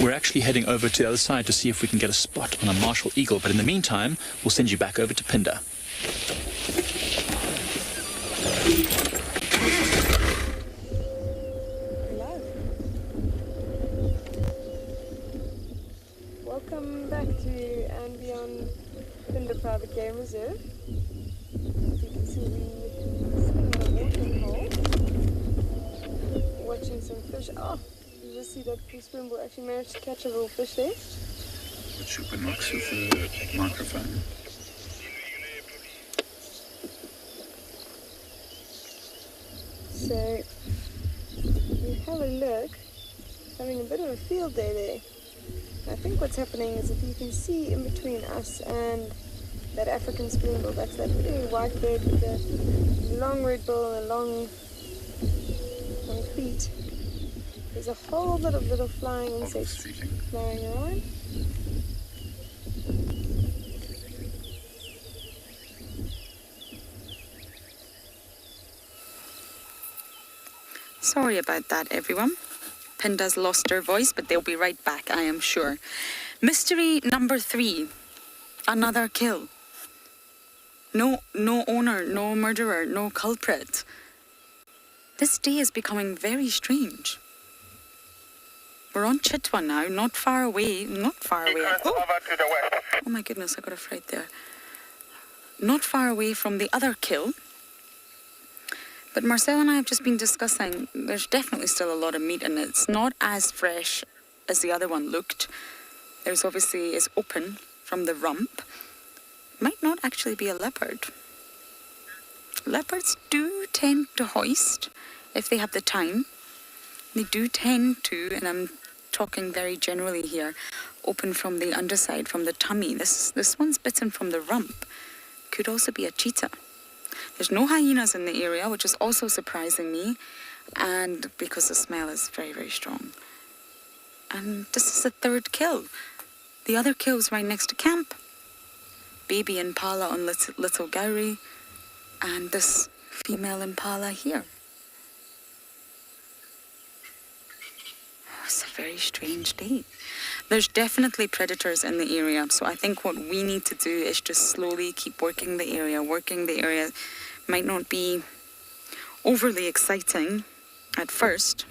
We're actually heading over to the other side to see if we can get a spot on a martial eagle, but in the meantime, we'll send you back over to Phinda. Welcome back to andBeyond Phinda Private Game Reserve. As you can see, we're sitting at a watering hole, watching some fish. Oh, you just see that spoon boy actually managed to catch a little fish there. Put your binocs with the microphone. So have a look. Having a bit of a field day there. I think what's happening is, if you can see in between us and that African spoonbill, that's that really white bird with the long red bill and the long feet. There's a whole lot of little flying insects flying around. Sorry about that, everyone. Phinda's lost her voice, but they'll be right back, I am sure. Mystery number 3. Another kill. No owner, no murderer, no culprit. This day is becoming very strange. We're on Chitwa now, not far away. Oh my goodness, I got a fright there. Not far away from the other kill. But Marcel and I have just been discussing, there's definitely still a lot of meat in it. It's not as fresh as the other one looked. There's obviously, it's open from the rump. Might not actually be a leopard. Leopards do tend to hoist if they have the time. They do tend to, and I'm talking very generally here, open from the underside, from the tummy. This one's bitten from the rump. Could also be a cheetah. There's no hyenas in the area, which is also surprising me, and because the smell is very, very strong. And this is the 3rd kill. The other kill's right next to camp. Baby impala on little Gowrie, and this female impala here. It's a very strange day. There's definitely predators in the area, so I think what we need to do is just slowly keep working the area. Working the area might not be overly exciting at first,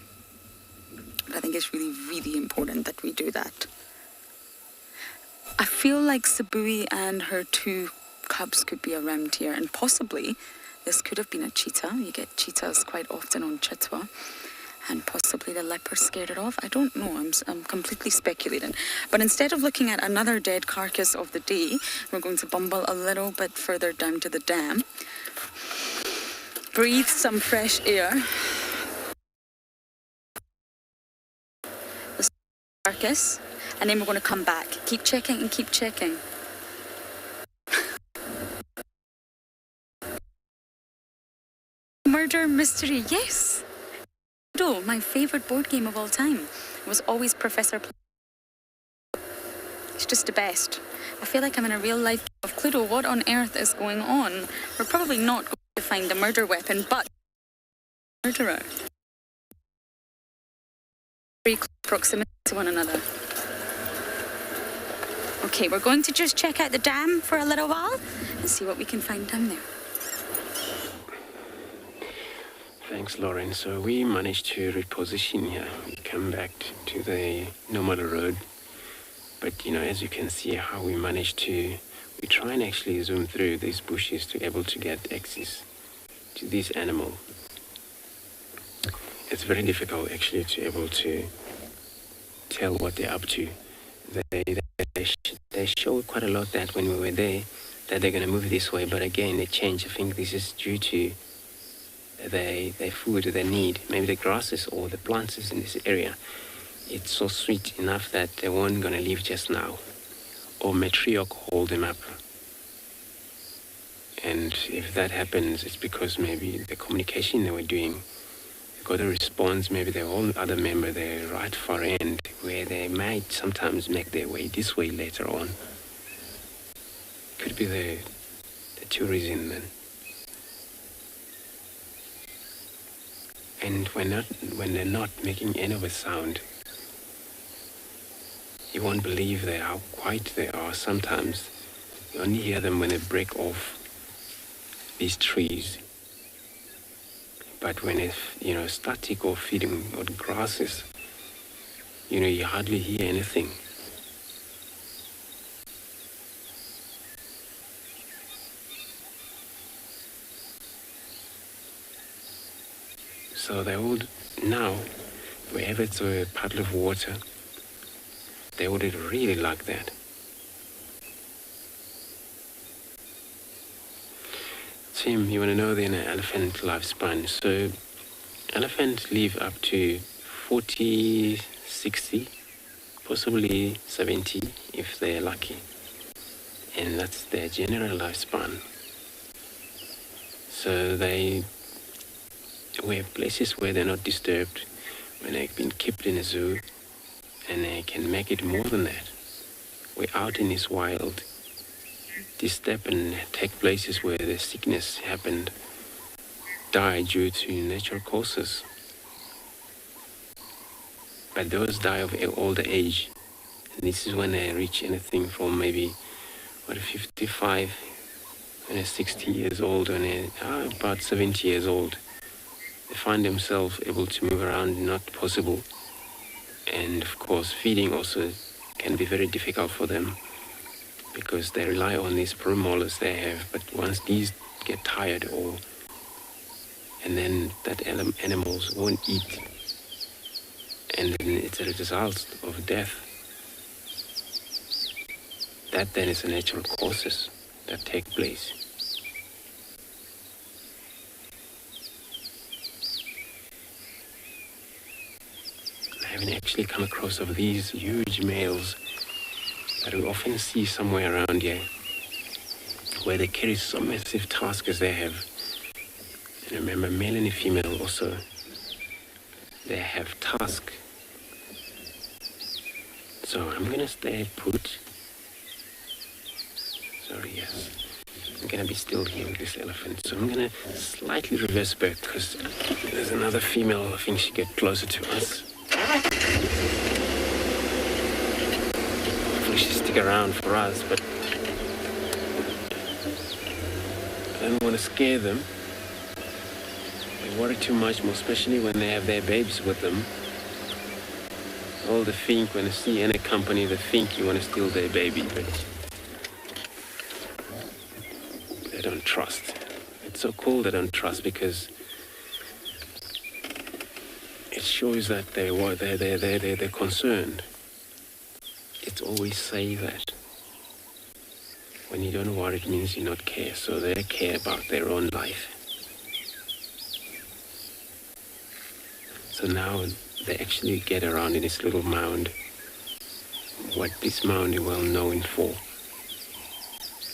but I think it's really, really important that we do that. I feel like Sabui and her 2 cubs could be around here, and possibly this could have been a cheetah. You get cheetahs quite often on Chitwa. And possibly the leopard scared it off. I don't know. I'm completely speculating. But instead of looking at another dead carcass of the day, we're going to bumble a little bit further down to the dam. Breathe some fresh air. The carcass. And then we're going to come back. Keep checking and keep checking. Murder mystery, yes. Kudu, my favorite board game of all time. It was always Professor It's just the best. I feel like I'm in a real life game of Cluedo. What on earth is going on? We're probably not going to find the murder weapon, but murderer. Very close proximity to one another. Okay, we're going to just check out the dam for a little while and see what we can find down there. Thanks, Lauren. So we managed to reposition here. We come back to the normal road. But, as you can see how we managed to, we try and actually zoom through these bushes to be able to get access to this animal. It's very difficult actually to be able to tell what they're up to. They showed quite a lot that when we were there, that they're going to move this way. But again, they changed. I think this is due to their food, their need. Maybe the grasses or the plants in this area. It's so sweet enough that they weren't going to leave just now. Or matriarch hold them up. And if that happens, it's because maybe the communication they were doing got a response. Maybe the whole other member, the right far end, where they might sometimes make their way this way later on. Could be the two reasons then. And when they're not making any of a sound, you won't believe how quiet they are. Sometimes you only hear them when they break off these trees. But when it's static or feeding on grasses, you hardly hear anything. So they would now, wherever it's a puddle of water, they would really like that. Tim, you want to know then an elephant lifespan? So elephants live up to 40, 60, possibly 70 if they're lucky. And that's their general lifespan. So they were places where they're not disturbed, when they've been kept in a zoo, and they can make it more than that. We're out in this wild. Disturb and take places where the sickness happened, die due to natural causes. But those die of older age. And this is when they reach anything from maybe 55, when they're 60 years old, when they're about 70 years old. They find themselves able to move around, not possible. And of course, feeding also can be very difficult for them, because they rely on these premolars they have. But once these get tired, and then that animals won't eat, and then it's a result of death. That then is the natural causes that take place. I haven't actually come across of these huge males that we often see somewhere around here, where they carry some massive tusks as they have. And remember, male and female also, they have tusks. So I'm gonna stay put. Sorry, yes. I'm gonna be still here with this elephant. So I'm gonna slightly reverse back, because there's another female. I think she get closer to us. Hopefully she stick around for us, but I don't want to scare them. They worry too much, more especially when they have their babes with them. All they think when they see any company, they think you want to steal their baby, but they don't trust. It's so cool they don't trust, because it shows that they're concerned. It's always say that. When you don't worry, it means you not care. So they care about their own life. So now they actually get around in this little mound. What this mound is well known for.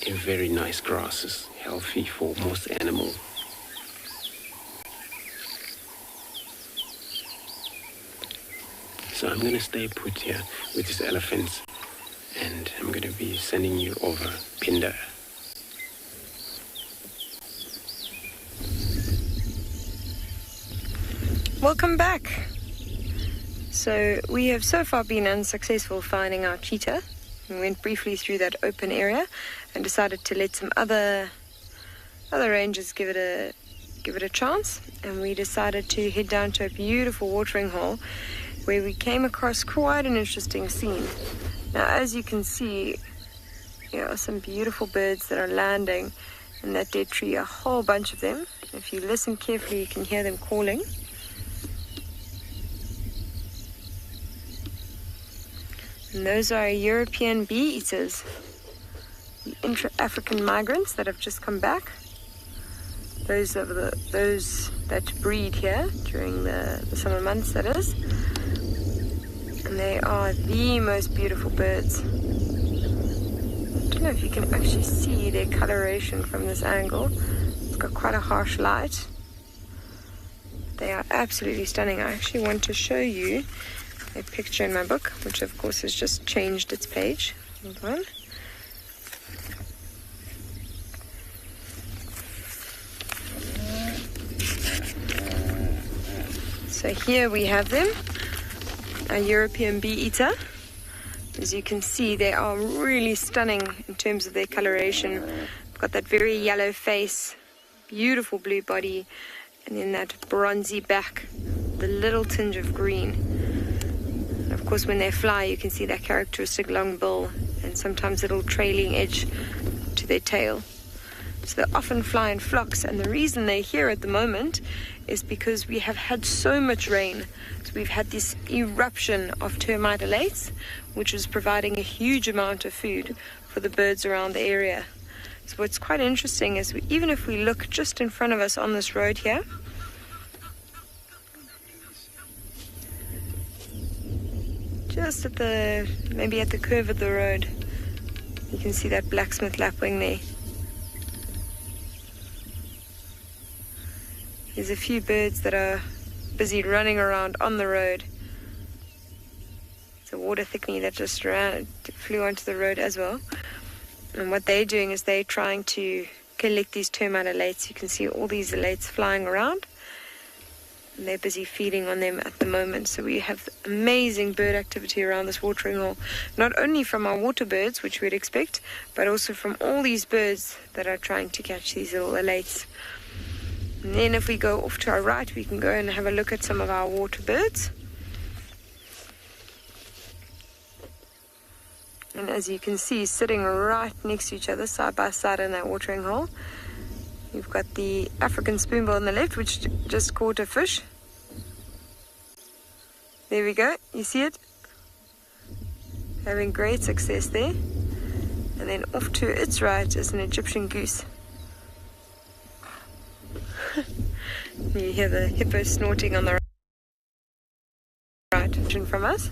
A very nice grasses, healthy for most animals. So I'm going to stay put here with these elephants, and I'm going to be sending you over Phinda. Welcome back. So we have so far been unsuccessful finding our cheetah. We went briefly through that open area and decided to let some other rangers give it a chance, and we decided to head down to a beautiful watering hole where we came across quite an interesting scene. Now, as you can see, there are some beautiful birds that are landing in that dead tree, a whole bunch of them. If you listen carefully, you can hear them calling. And those are European bee-eaters, the intra-African migrants that have just come back. Those are those that breed here during the summer months, that is. And they are the most beautiful birds. I don't know if you can actually see their coloration from this angle. It's got quite a harsh light. They are absolutely stunning. I actually want to show you a picture in my book, which of course has just changed its page. Hold on. So here we have them, a European bee-eater. As you can see, they are really stunning in terms of their coloration. Got that very yellow face, beautiful blue body, and then that bronzy back, the little tinge of green. And of course, when they fly, you can see that characteristic long bill and sometimes a little trailing edge to their tail. So they often fly in flocks, and the reason they're here at the moment is because we have had so much rain. So we've had this eruption of termite alates, which is providing a huge amount of food for the birds around the area. So what's quite interesting is even if we look just in front of us on this road here, just at maybe at the curve of the road. You can see that blacksmith lapwing there. There's a few birds that are busy running around on the road. It's a water thickener that just flew onto the road as well. And what they're doing is they're trying to collect these termite elates. You can see all these elates flying around. And they're busy feeding on them at the moment. So we have amazing bird activity around this watering hole. Not only from our water birds, which we'd expect, but also from all these birds that are trying to catch these little elates. And then if we go off to our right, we can go and have a look at some of our water birds. And as you can see, sitting right next to each other, side by side in that watering hole, you've got the African spoonbill on the left, which just caught a fish. There we go, you see it? Having great success there. And then off to its right is an Egyptian goose. You hear the hippo snorting on the right from us.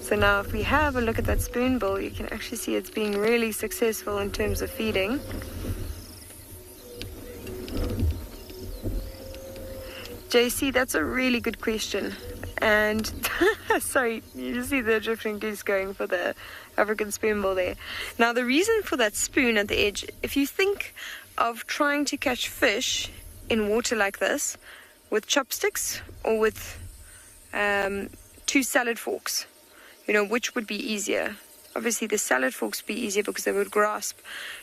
So now if we have a look at that spoonbill, you can actually see it's being really successful in terms of feeding. JC, that's a really good question. And sorry, you see the Egyptian goose going for the African spoonbill there. Now the reason for that spoon at the edge, if you think of trying to catch fish in water like this with chopsticks or with 2 salad forks, you know, which would be easier? Obviously the salad forks would be easier because they would grasp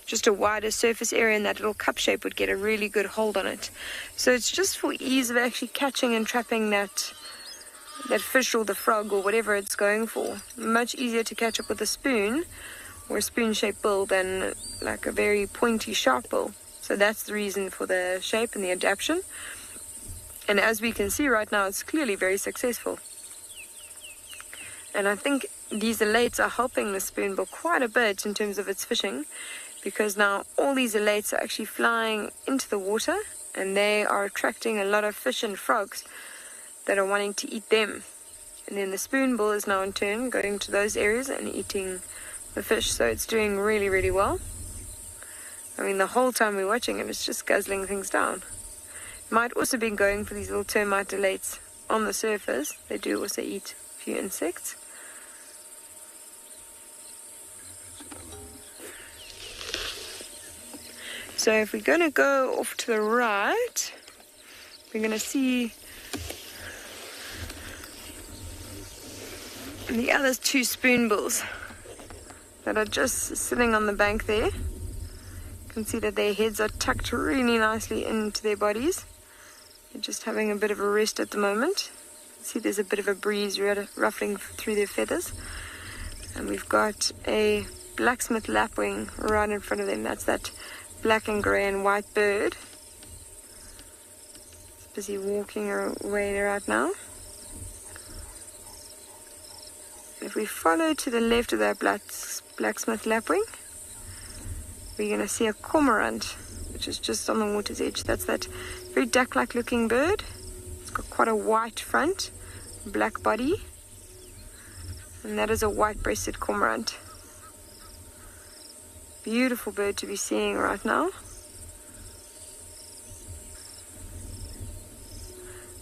just a wider surface area and that little cup shape would get a really good hold on it. So it's just for ease of actually catching and trapping that fish or the frog or whatever it's going for. Much easier to catch up with a spoon or a spoon-shaped bill than like a very pointy, sharp bill. So that's the reason for the shape and the adaptation. And as we can see right now, it's clearly very successful. And I think these elates are helping the spoonbill quite a bit in terms of its fishing, because now all these elates are actually flying into the water and they are attracting a lot of fish and frogs that are wanting to eat them. And then the spoonbill is now in turn going to those areas and eating the fish. So it's doing really, really well. I mean, the whole time we're watching it, it's just guzzling things down. It might also be going for these little termite elates on the surface. They do also eat a few insects. So if we're going to go off to the right, we're going to see the other 2 spoonbills that are just sitting on the bank there. You can see that their heads are tucked really nicely into their bodies. They're just having a bit of a rest at the moment. See, there's a bit of a breeze ruffling through their feathers. And we've got a blacksmith lapwing right in front of them. That's that black and grey and white bird. It's busy walking away right now. If we follow to the left of that blacksmith lapwing, we're going to see a cormorant, which is just on the water's edge. That's that very duck-like looking bird. It's got quite a white front, black body, and that is a white-breasted cormorant. Beautiful bird to be seeing right now.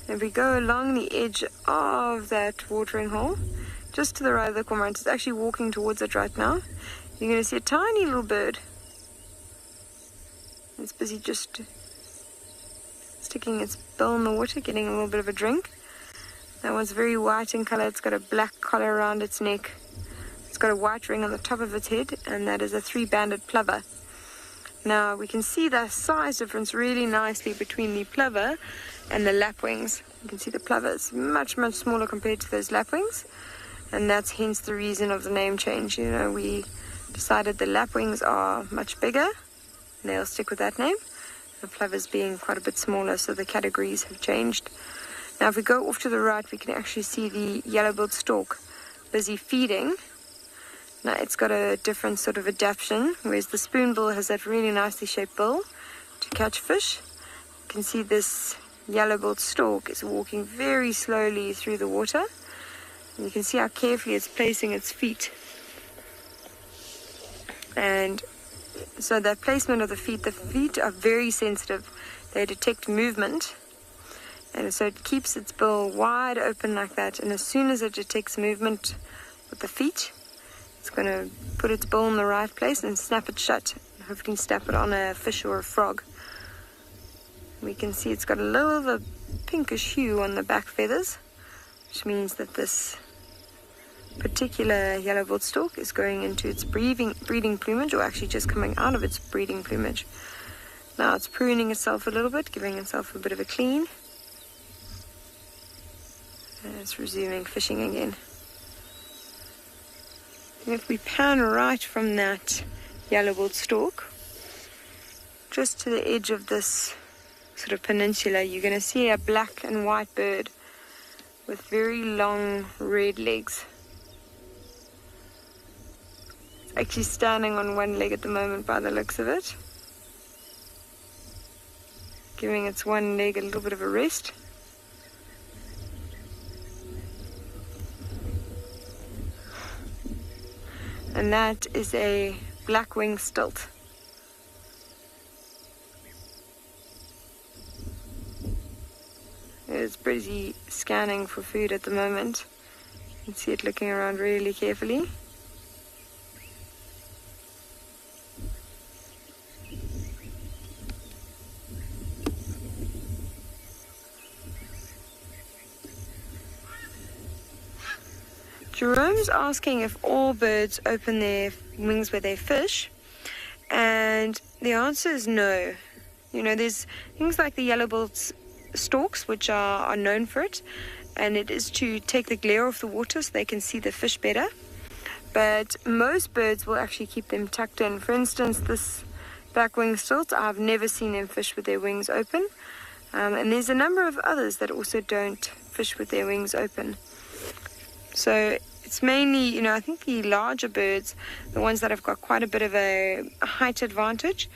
If we go along the edge of that watering hole, just to the right of the cormorant, it's actually walking towards it right now. You're going to see a tiny little bird. It's busy just sticking its bill in the water, getting a little bit of a drink. That one's very white in color. It's got a black collar around its neck. It's got a white ring on the top of its head, and that is a 3-banded plover. Now we can see the size difference really nicely between the plover and the lapwings. You can see the plover is much, much smaller compared to those lapwings, and that's hence the reason of the name change. You know, we decided the lapwings are much bigger, and they'll stick with that name. The plovers being quite a bit smaller, so the categories have changed. Now if we go off to the right, we can actually see the yellow-billed stork busy feeding. Now it's got a different sort of adaptation, whereas the spoonbill has that really nicely shaped bill to catch fish, can see this yellow-billed stork is walking very slowly through the water. And you can see how carefully it's placing its feet. And so the placement of the feet are very sensitive. They detect movement. And so it keeps its bill wide open like that. And as soon as it detects movement with the feet, it's going to put its bill in the right place and snap it shut. And hopefully snap it on a fish or a frog. We can see it's got a little of a pinkish hue on the back feathers, which means that this particular yellow-billed stork is going into its breeding plumage, or actually just coming out of its breeding plumage. Now it's pruning itself a little bit, giving itself a bit of a clean. And it's resuming fishing again. And if we pan right from that yellow-billed stork, just to the edge of this sort of peninsula, you're going to see a black and white bird with very long red legs. It's actually standing on one leg at the moment by the looks of it, giving its one leg a little bit of a rest. And that is a black-winged stilt. It's busy scanning for food at the moment. You can see it looking around really carefully. Jerome's asking if all birds open their wings where they fish, and the answer is no. You know, there's things like the yellow-billed storks, which are known for it, and it is to take the glare off the water so they can see the fish better. But most birds will actually keep them tucked in. For instance, this black-winged stilt, I've never seen them fish with their wings open. And there's a number of others that also don't fish with their wings open. So it's mainly, you know, I think the larger birds, the ones that have got quite a bit of a height advantage,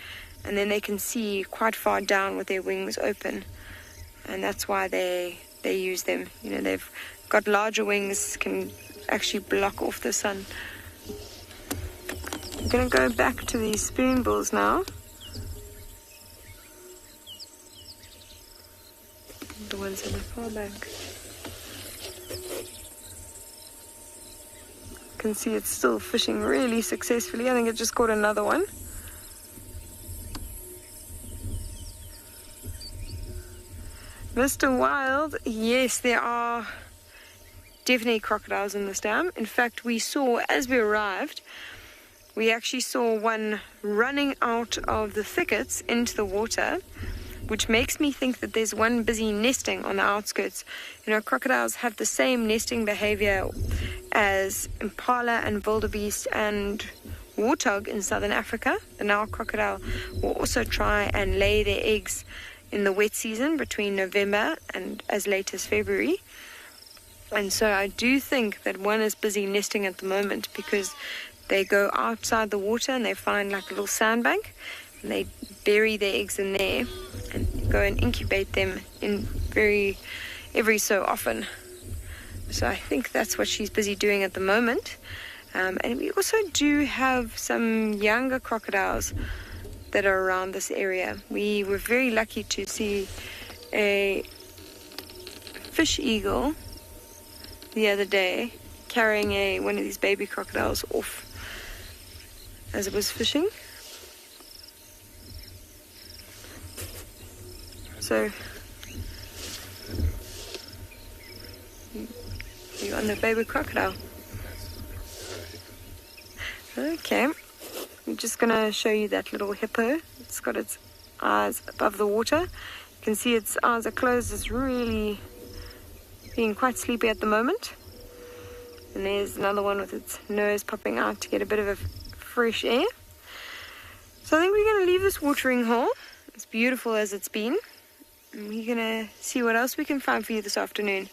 and then they can see quite far down with their wings open. And that's why they use them. You know, they've got larger wings, can actually block off the sun. I'm going to go back to these spoonbills now. The ones in the far back. You can see it's still fishing really successfully. I think it just caught another one. Mr. Wild, yes, there are definitely crocodiles in this dam. In fact, we saw, as we arrived, we actually saw one running out of the thickets into the water, which makes me think that there's one busy nesting on the outskirts. You know, crocodiles have the same nesting behavior as impala and wildebeest and warthog in southern Africa. The Nile crocodile will also try and lay their eggs in the wet season between November and as late as February. And so I do think that one is busy nesting at the moment, because they go outside the water and they find like a little sandbank and they bury their eggs in there and go and incubate them in every so often. So I think that's what she's busy doing at the moment. And we also do have some younger crocodiles that are around this area. We were very lucky to see a fish eagle the other day carrying one of these baby crocodiles off as it was fishing. So you're on the baby crocodile. Okay. I'm just going to show you that little hippo. It's got its eyes above the water. You can see its eyes are closed. It's really being quite sleepy at the moment. And there's another one with its nose popping out to get a bit of a fresh air. So I think we're going to leave this watering hole, as beautiful as it's been. And we're going to see what else we can find for you this afternoon.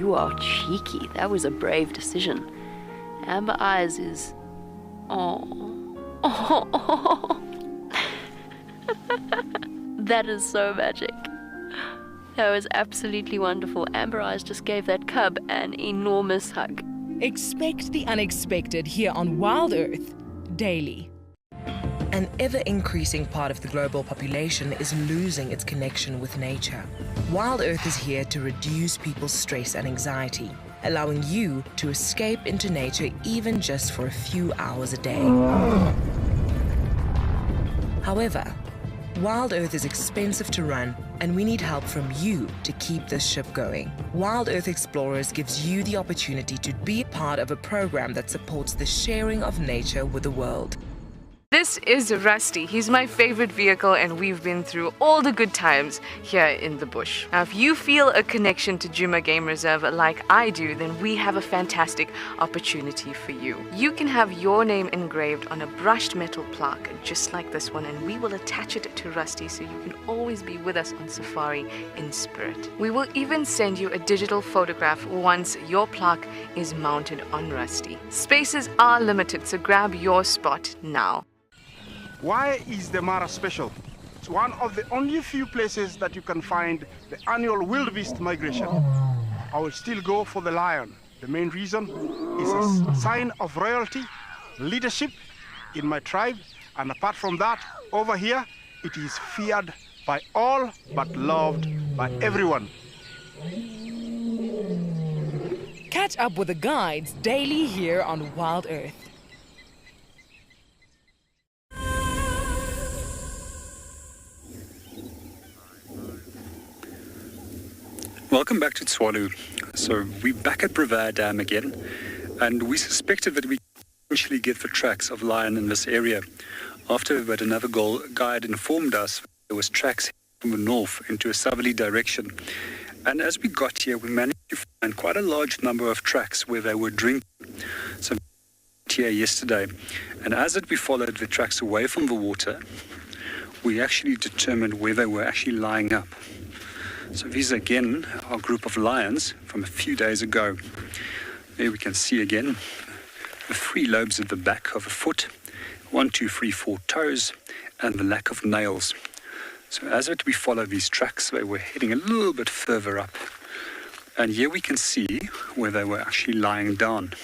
You are cheeky. That was a brave decision. Amber Eyes is... Oh. That is so magic. That was absolutely wonderful. Amber Eyes just gave that cub an enormous hug. Expect the unexpected here on WildEarth daily. An ever-increasing part of the global population is losing its connection with nature. WildEarth is here to reduce people's stress and anxiety, allowing you to escape into nature even just for a few hours a day. However, WildEarth is expensive to run, and we need help from you to keep this ship going. WildEarth Explorers gives you the opportunity to be part of a program that supports the sharing of nature with the world. This is Rusty. He's my favorite vehicle, and we've been through all the good times here in the bush. Now, if you feel a connection to Djuma Game Reserve like I do, then we have a fantastic opportunity for you. You can have your name engraved on a brushed metal plaque just like this one, and we will attach it to Rusty so you can always be with us on safari in spirit. We will even send you a digital photograph once your plaque is mounted on Rusty. Spaces are limited, so grab your spot now. Why is the Mara special? It's one of the only few places that you can find the annual wildebeest migration. I will still go for the lion. The main reason is a sign of royalty, leadership in my tribe, and apart from that, over here, it is feared by all but loved by everyone. Catch up with the guides daily here on WildEarth. Welcome back to Tswalu. So we're back at Prrivate Dam again, and we suspected that we could eventually get the tracks of lion in this area. After that, another guide informed us there was tracks from the north into a southerly direction. And as we got here, we managed to find quite a large number of tracks where they were drinking. So we were here yesterday, and as we followed the tracks away from the water, we actually determined where they were actually lying up. So these again are a group of lions from a few days ago. There we can see again the 3 lobes at the back of a foot, 1, 2, 3, 4 toes, and the lack of nails. So as we follow these tracks, they were heading a little bit further up. And here we can see where they were actually lying down.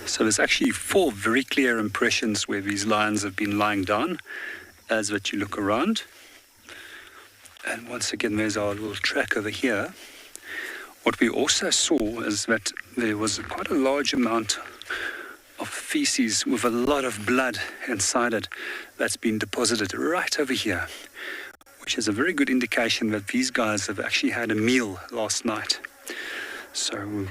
So there's actually 4 very clear impressions where these lions have been lying down as that you look around. And once again, there's our little track over here. What we also saw is that there was quite a large amount of feces with a lot of blood inside it that's been deposited right over here, which is a very good indication that these guys have actually had a meal last night. So,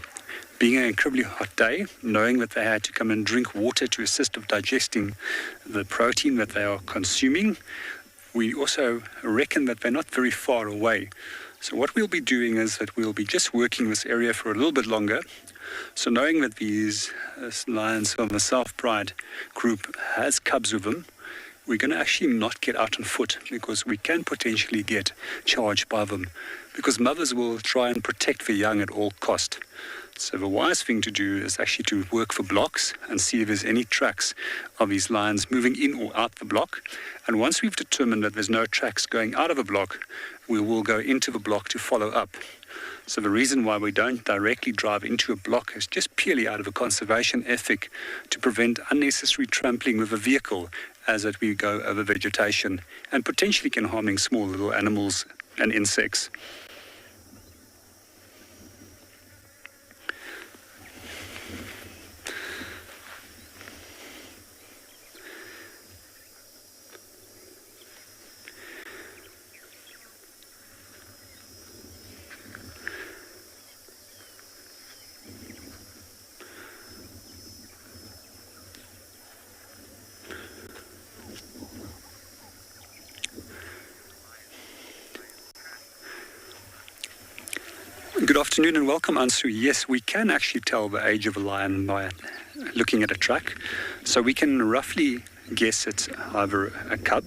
being an incredibly hot day, knowing that they had to come and drink water to assist with digesting the protein that they are consuming, we also reckon that they're not very far away. So what we'll be doing is that we'll be just working this area for a little bit longer. So knowing that these lions from the South Pride group has cubs with them, we're going to actually not get out on foot because we can potentially get charged by them, because mothers will try and protect the young at all cost. So the wise thing to do is actually to work for blocks and see if there's any tracks of these lions moving in or out the block. And once we've determined that there's no tracks going out of a block, we will go into the block to follow up. So the reason why we don't directly drive into a block is just purely out of a conservation ethic to prevent unnecessary trampling with a vehicle as that we go over vegetation and potentially can harming small little animals and insects. Good afternoon and welcome, Ansu. Yes, we can actually tell the age of a lion by looking at a track. So we can roughly guess it's either a cub,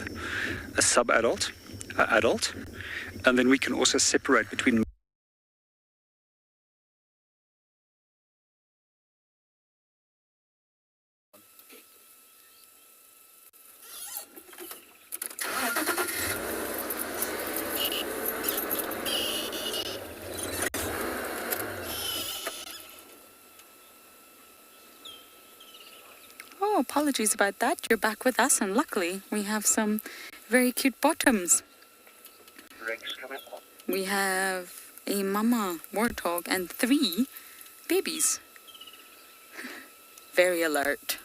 a sub-adult, an adult, and then we can also separate between Apologies about that. You're back with us, and luckily we have some very cute bottoms. We have a mama warthog and 3 babies. Very alert.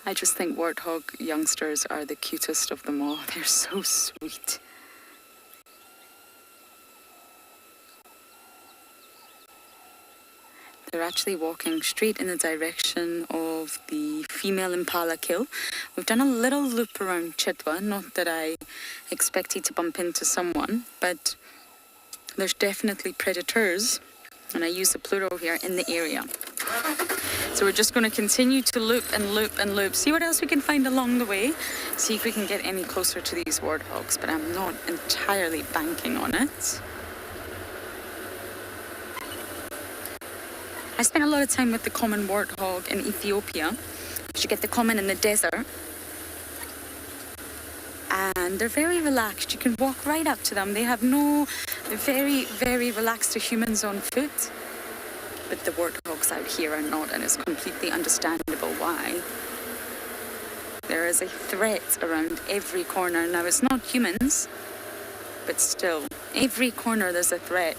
I just think warthog youngsters are the cutest of them all. They're so sweet. They're actually walking straight in the direction of the female impala kill. We've done a little loop around Chitwa, not that I expected to bump into someone, but there's definitely predators, and I use the plural here, in the area. So we're just going to continue to loop and loop and loop, see what else we can find along the way, see if we can get any closer to these warthogs, but I'm not entirely banking on it. I spent a lot of time with the common warthog in Ethiopia. You get the common in the desert. And they're very relaxed. You can walk right up to them. They have no, very, very relaxed to humans on foot. But the warthogs out here are not, and it's completely understandable why. There is a threat around every corner. Now, it's not humans, but still, every corner there's a threat.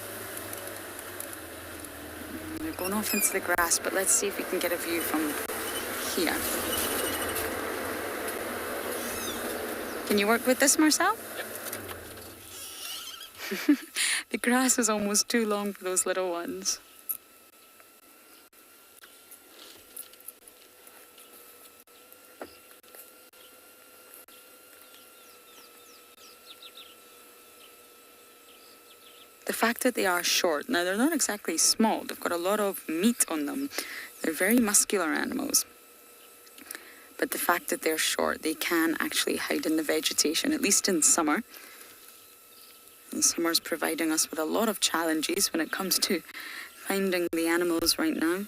They're going off into the grass, but let's see if we can get a view from here. Can you work with this, Marcel? Yep. The grass is almost too long for those little ones. The fact that they are short, now they're not exactly small, they've got a lot of meat on them. They're very muscular animals. But the fact that they're short, they can actually hide in the vegetation, at least in summer. And summer's providing us with a lot of challenges when it comes to finding the animals right now.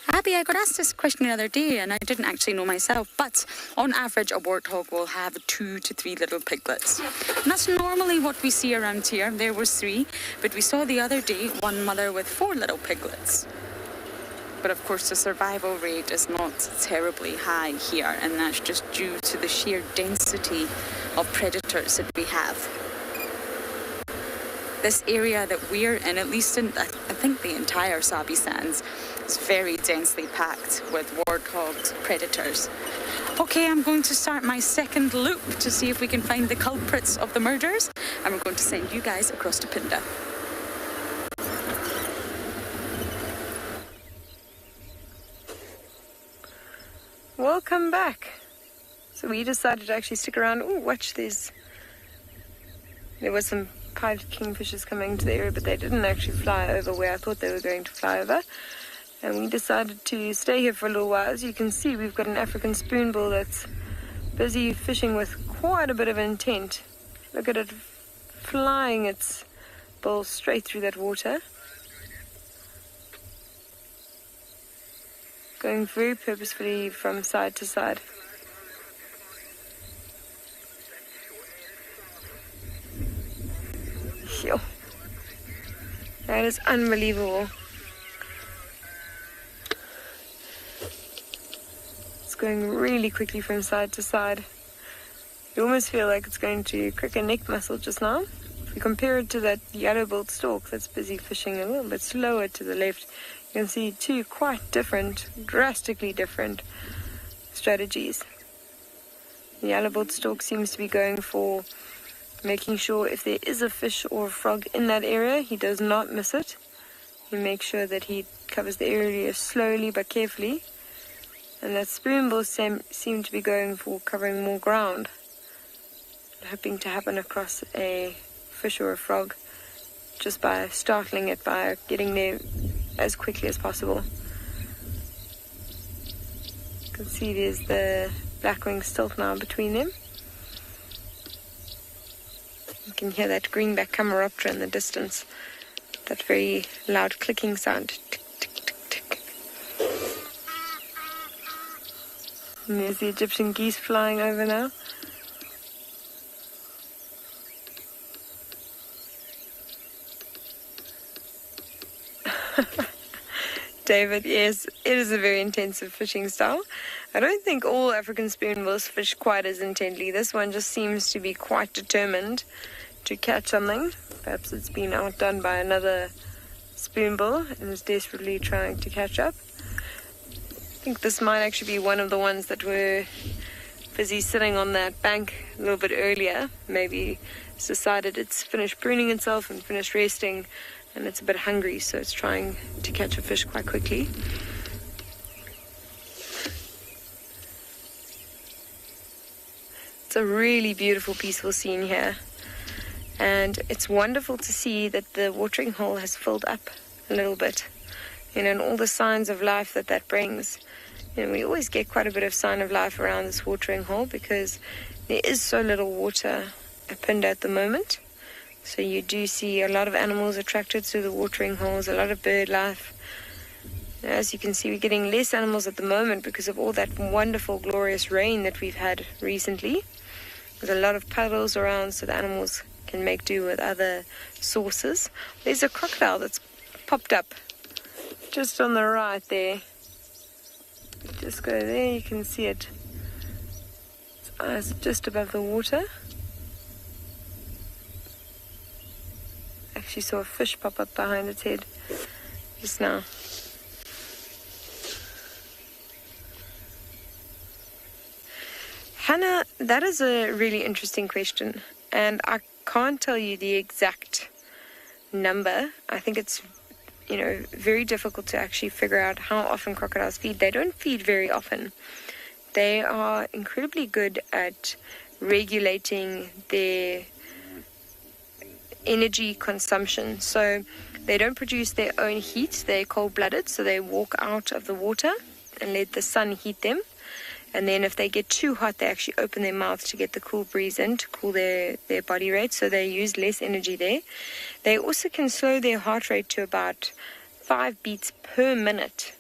Abby, I got asked this question the other day, and I didn't actually know myself, but on average, a warthog will have 2 to 3 little piglets. And that's normally what we see around here. There was 3, but we saw the other day one mother with 4 little piglets. But of course, the survival rate is not terribly high here, and that's just due to the sheer density of predators that we have. This area that we're in, at least in, I think the entire Sabi Sands, is very densely packed with warthog predators. Okay, I'm going to start my second loop to see if we can find the culprits of the murders, and we're going to send you guys across to Phinda. Welcome back. So we decided to actually stick around. Oh, watch this. There was some pied kingfishers coming to the area, but they didn't actually fly over where I thought they were going to fly over. And we decided to stay here for a little while. As you can see, we've got an African spoonbill that's busy fishing with quite a bit of intent. Look at it flying its bill straight through that water. Going very purposefully from side to side. Phew. That is unbelievable. Going really quickly from side to side. You almost feel like it's going to crick a neck muscle just now. If you compare it to that yellow-billed stork that's busy fishing a little bit slower to the left, you can see 2 quite different, drastically different strategies. The yellow-billed stork seems to be going for making sure if there is a fish or a frog in that area, he does not miss it. He makes sure that he covers the area slowly but carefully. And that spoonbill seem to be going for covering more ground. hoping to happen across a fish or a frog just by startling it, by getting there as quickly as possible. You can see there's the black-winged stilt now between them. You can hear that greenback Camaroptera in the distance, that very loud clicking sound. Tick, tick, tick, tick. And there's the Egyptian geese flying over now. David, yes, it is a very intensive fishing style. I don't think all African spoonbills fish quite as intently. This one just seems to be quite determined to catch something. Perhaps it's been outdone by another spoonbill and is desperately trying to catch up. I think this might actually be one of the ones that were busy sitting on that bank a little bit earlier. Maybe it's decided it's finished pruning itself and finished resting, and it's a bit hungry, so it's trying to catch a fish quite quickly. It's a really beautiful, peaceful scene here. And it's wonderful to see that the watering hole has filled up a little bit. And all the signs of life that brings. We always get quite a bit of sign of life around this watering hole because there is so little water at Phinda at the moment. So you do see a lot of animals attracted to the watering holes, a lot of bird life. As you can see, we're getting less animals at the moment because of all that wonderful, glorious rain that we've had recently. There's a lot of puddles around so the animals can make do with other sources. There's a crocodile that's popped up just on the right there. Just go there, you can see it. Its eyes just above the water. Actually saw a fish pop up behind its head just now. Hannah, that is a really interesting question, and I can't tell you the exact number. I think it's very difficult to actually figure out how often crocodiles feed. They don't feed very often. They are incredibly good at regulating their energy consumption. So they don't produce their own heat. They're cold-blooded, so they walk out of the water and let the sun heat them. And then if they get too hot, they actually open their mouths to get the cool breeze in, to cool their body rate, so they use less energy there. They also can slow their heart rate to about 5 beats per minute,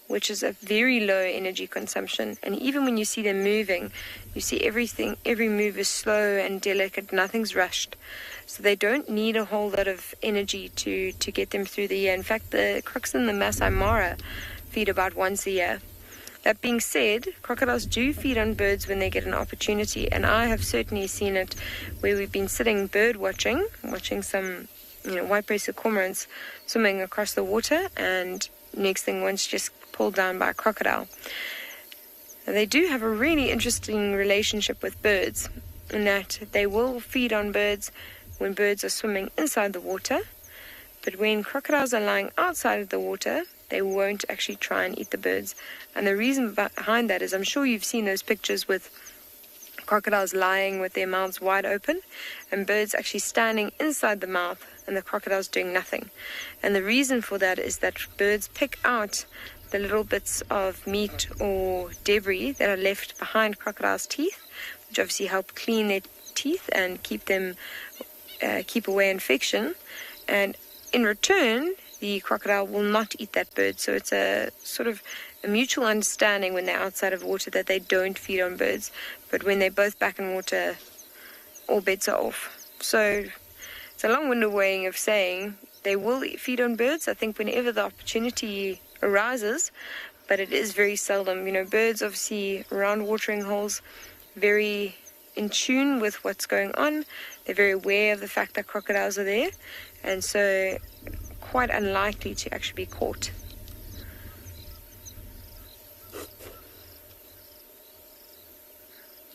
which is a very low energy consumption. And even when you see them moving, you see every move is slow and delicate, nothing's rushed. So they don't need a whole lot of energy to get them through the year. In fact, the crocs in the Masai Mara feed about once a year. That being said, crocodiles do feed on birds when they get an opportunity, and I have certainly seen it where we've been sitting bird watching some white-breasted cormorants swimming across the water, and next thing one's just pulled down by a crocodile. Now, they do have a really interesting relationship with birds in that they will feed on birds when birds are swimming inside the water, but when crocodiles are lying outside of the water, they won't actually try and eat the birds. And the reason behind that is, I'm sure you've seen those pictures with crocodiles lying with their mouths wide open and birds actually standing inside the mouth and the crocodiles doing nothing. And the reason for that is that birds pick out the little bits of meat or debris that are left behind crocodiles' teeth, which obviously help clean their teeth and keep away infection. And in return, the crocodile will not eat that bird. So it's a sort of a mutual understanding when they're outside of water that they don't feed on birds. But when they're both back in water, all bets are off. So it's a long-winded way of saying they will feed on birds, I think, whenever the opportunity arises. But it is very seldom. Birds obviously around watering holes, very in tune with what's going on. They're very aware of the fact that crocodiles are there. And so quite unlikely to actually be caught.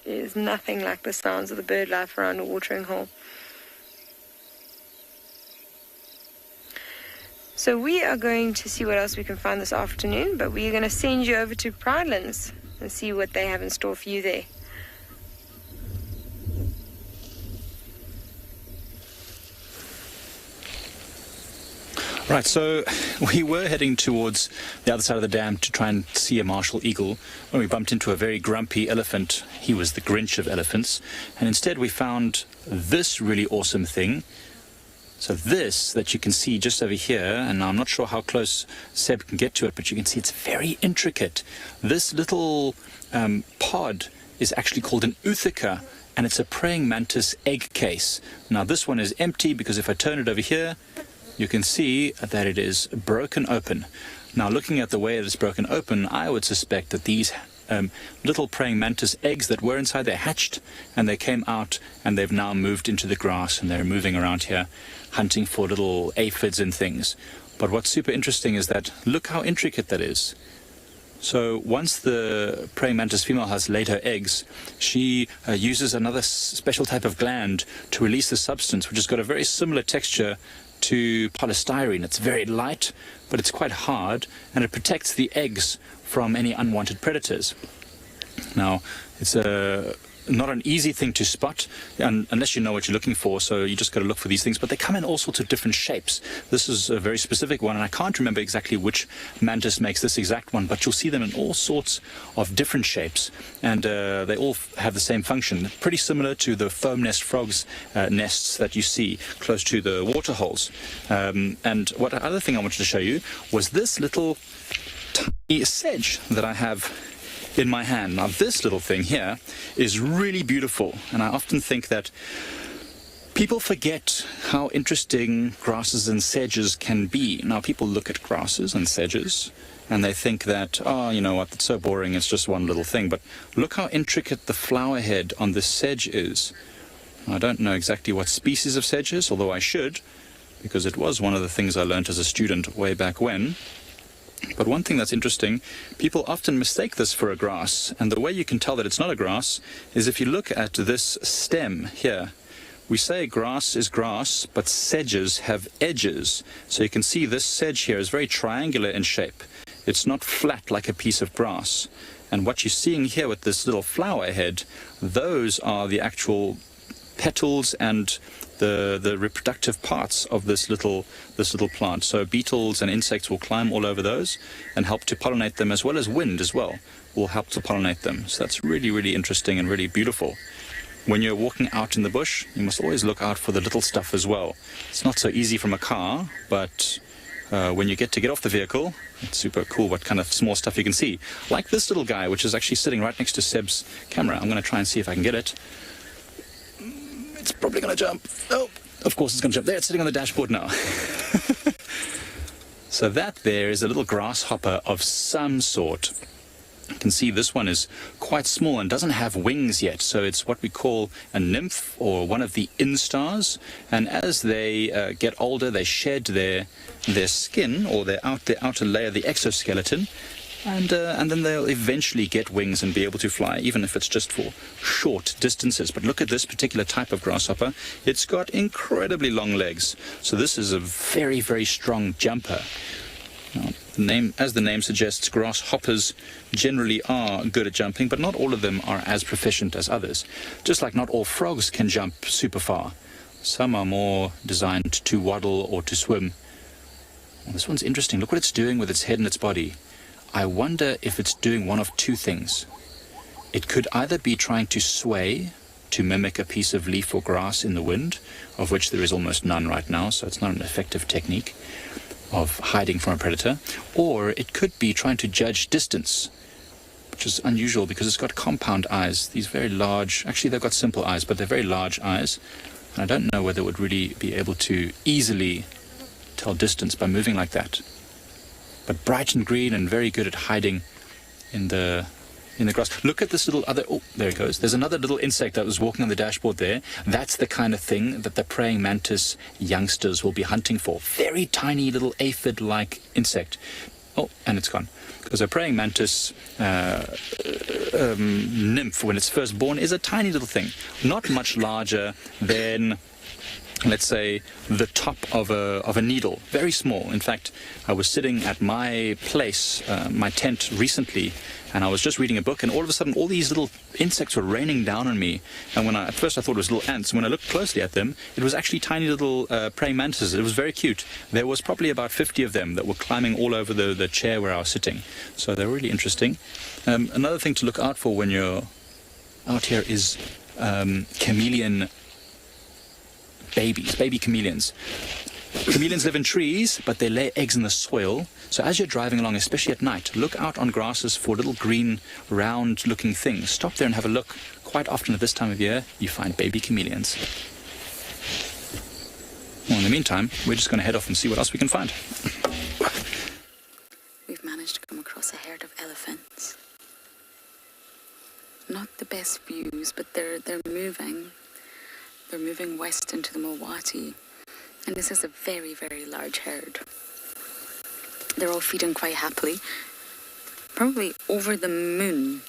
There's nothing like the sounds of the bird life around a watering hole. So we are going to see what else we can find this afternoon, but we're going to send you over to Pridelands and see what they have in store for you there. Right, so we were heading towards the other side of the dam to try and see a martial eagle when we bumped into a very grumpy elephant. He was the Grinch of elephants. And instead we found this really awesome thing. So this that you can see just over here, and I'm not sure how close Seb can get to it, but you can see it's very intricate. This little pod is actually called an Uthaka, and it's a praying mantis egg case. Now this one is empty because if I turn it over here, you can see that it is broken open. Now looking at the way it is broken open, I would suspect that these little praying mantis eggs that were inside, they hatched and they came out and they've now moved into the grass and they're moving around here hunting for little aphids and things. But what's super interesting is that look how intricate that is. So once the praying mantis female has laid her eggs, she uses another special type of gland to release the substance, which has got a very similar texture to polystyrene. It's very light, but it's quite hard, and it protects the eggs from any unwanted predators. Now, it's not an easy thing to spot unless you know what you're looking for, so you just got to look for these things, but they come in all sorts of different shapes. This is a very specific one, and I can't remember exactly which mantis makes this exact one, but you'll see them in all sorts of different shapes, and they all have the same function, pretty similar to the foam nest frogs nests that you see close to the water holes. And what other thing I wanted to show you was this little tiny sedge that I have in my hand. Now this little thing here is really beautiful, and I often think that people forget how interesting grasses and sedges can be. Now people look at grasses and sedges and they think that, oh, you know what, it's so boring, it's just one little thing. But look how intricate the flower head on this sedge is. I don't know exactly what species of sedge is, although I should, because it was one of the things I learned as a student way back when. But one thing that's interesting, people often mistake this for a grass, and the way you can tell that it's not a grass is if you look at this stem here. We say grass is grass, but sedges have edges. So you can see this sedge here is very triangular in shape. It's not flat like a piece of grass. And what you're seeing here with this little flower head, those are the actual petals and the reproductive parts of this little plant. So beetles and insects will climb all over those and help to pollinate them, as well as wind as well will help to pollinate them. So that's really, really interesting and really beautiful. When you're walking out in the bush, you must always look out for the little stuff as well. It's not so easy from a car, but when you get off the vehicle, it's super cool what kind of small stuff you can see. Like this little guy, which is actually sitting right next to Seb's camera. I'm going to try and see if I can get it. It's probably going to jump. Oh, of course it's going to jump. There, it's sitting on the dashboard now. So that there is a little grasshopper of some sort. You can see this one is quite small and doesn't have wings yet, so it's what we call a nymph, or one of the instars. And as they get older, they shed their skin, or their outer layer, the exoskeleton, and then they'll eventually get wings and be able to fly, even if it's just for short distances. But look at this particular type of grasshopper. It's got incredibly long legs, so this is a very, very strong jumper. Now, as the name suggests, grasshoppers generally are good at jumping, but not all of them are as proficient as others. Just like not all frogs can jump super far. Some are more designed to waddle or to swim. Well, this one's interesting. Look what it's doing with its head and its body. I wonder if it's doing one of two things. It could either be trying to sway to mimic a piece of leaf or grass in the wind, of which there is almost none right now, so it's not an effective technique of hiding from a predator, or it could be trying to judge distance, which is unusual because it's got compound eyes, these very large, actually they've got simple eyes, but they're very large eyes, and I don't know whether it would really be able to easily tell distance by moving like that. But bright and green and very good at hiding in the grass. Look at this little other, oh, there it goes. There's another little insect that was walking on the dashboard there. That's the kind of thing that the praying mantis youngsters will be hunting for. Very tiny little aphid-like insect. Oh, and it's gone. Because a praying mantis nymph, when it's first born, is a tiny little thing. Not much larger than let's say, the top of a needle, very small. In fact, I was sitting at my place, my tent recently, and I was just reading a book, and all of a sudden all these little insects were raining down on me. And at first I thought it was little ants, and when I looked closely at them, it was actually tiny little praying mantises. It was very cute. There was probably about 50 of them that were climbing all over the chair where I was sitting. So they're really interesting. Another thing to look out for when you're out here is chameleon baby chameleons. Chameleons live in trees, but they lay eggs in the soil. So as you're driving along, especially at night, look out on grasses for little green, round-looking things. Stop there and have a look. Quite often at this time of year, you find baby chameleons. Well, in the meantime, we're just going to head off and see what else we can find. We've managed to come across a herd of elephants. Not the best views, but they're moving. They're moving west into the Mawati. And this is a very, very large herd. They're all feeding quite happily. Probably over the moon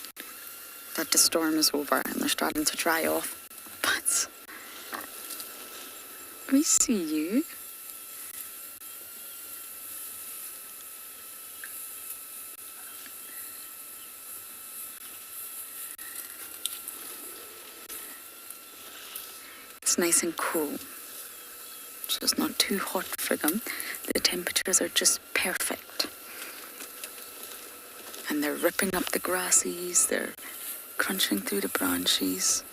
that the storm is over and they're starting to dry off. But we see you. It's nice and cool. So it's not too hot for them. The temperatures are just perfect. And they're ripping up the grasses, they're crunching through the branches.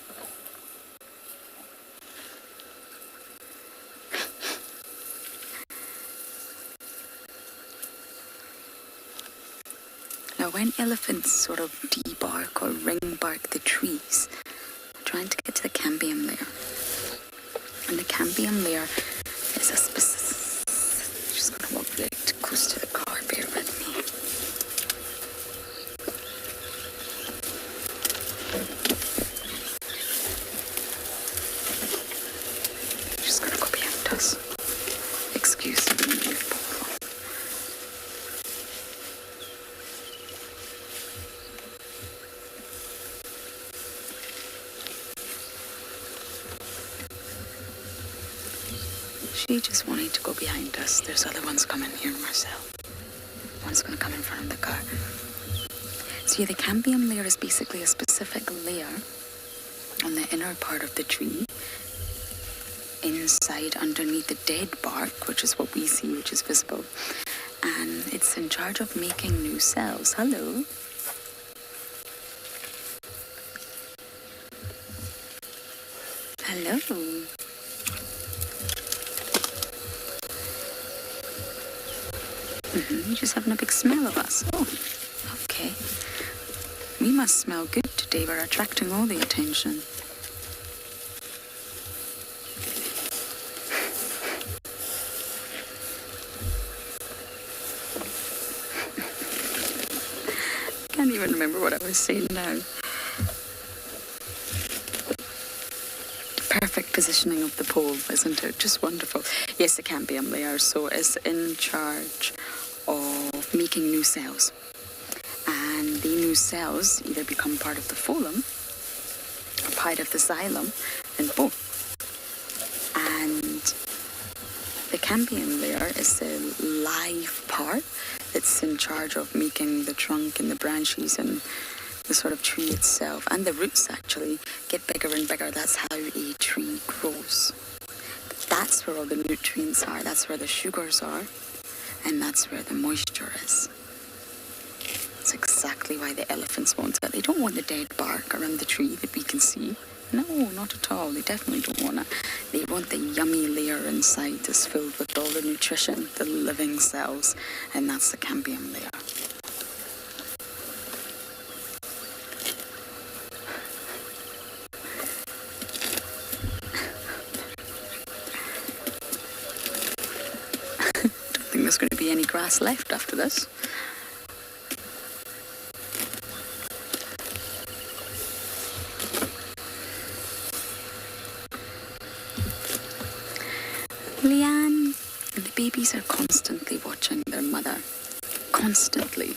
Now when elephants sort of debark or ring bark the trees, they're trying to get to the cambium layer. And the cambium layer is a specific... I'm just going to walk really close to the car, bear with me. Just going to go behind us. Excuse me. She just wanted to go behind us. There's other ones coming here, Marcel. One's going to come in front of the car. So yeah, the cambium layer is basically a specific layer on the inner part of the tree, inside, underneath the dead bark, which is what we see, which is visible. And it's in charge of making new cells. Hello. Hello. You're just having a big smell of us. Oh, okay. We must smell good today. We're attracting all the attention. Can't even remember what I was saying now. Perfect positioning of the pole, isn't it? Just wonderful. Yes, the cambium layer so is in charge of making new cells. And the new cells either become part of the phloem or part of the xylem, and both. And the cambium layer is the live part that's in charge of making the trunk and the branches and the sort of tree itself. And the roots actually get bigger and bigger. That's how a tree grows. That's where all the nutrients are. That's where the sugars are. And that's where the moisture is. That's exactly why the elephants want it. They don't want the dead bark around the tree that we can see. No, not at all. They definitely don't want it. They want the yummy layer inside that's filled with all the nutrition, the living cells, and that's the cambium layer. There's going to be any grass left after this. Leanne, the babies are constantly watching their mother. Constantly.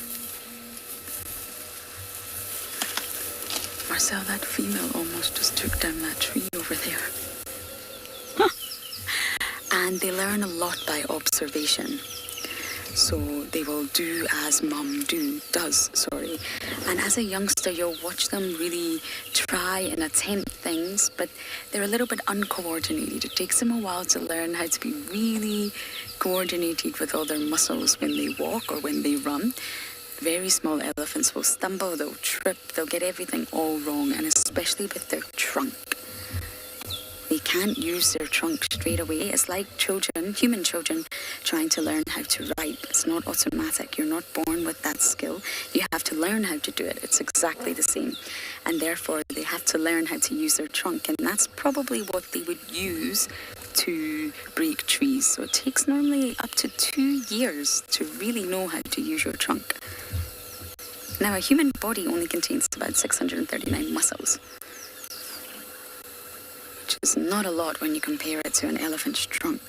Marcel, that female almost just took down that tree over there. Huh. And they learn a lot by observation. So they will do as mum does. And as a youngster, you'll watch them really try and attempt things, but they're a little bit uncoordinated. It takes them a while to learn how to be really coordinated with all their muscles when they walk or when they run. Very small elephants will stumble, they'll trip, they'll get everything all wrong, and especially with their trunk. They can't use their trunk straight away. It's like children, human children, trying to learn how to write. It's not automatic. You're not born with that skill. You have to learn how to do it. It's exactly the same. And therefore, they have to learn how to use their trunk. And that's probably what they would use to break trees. So it takes normally up to 2 years to really know how to use your trunk. Now, a human body only contains about 639 muscles. Which is not a lot when you compare it to an elephant's trunk.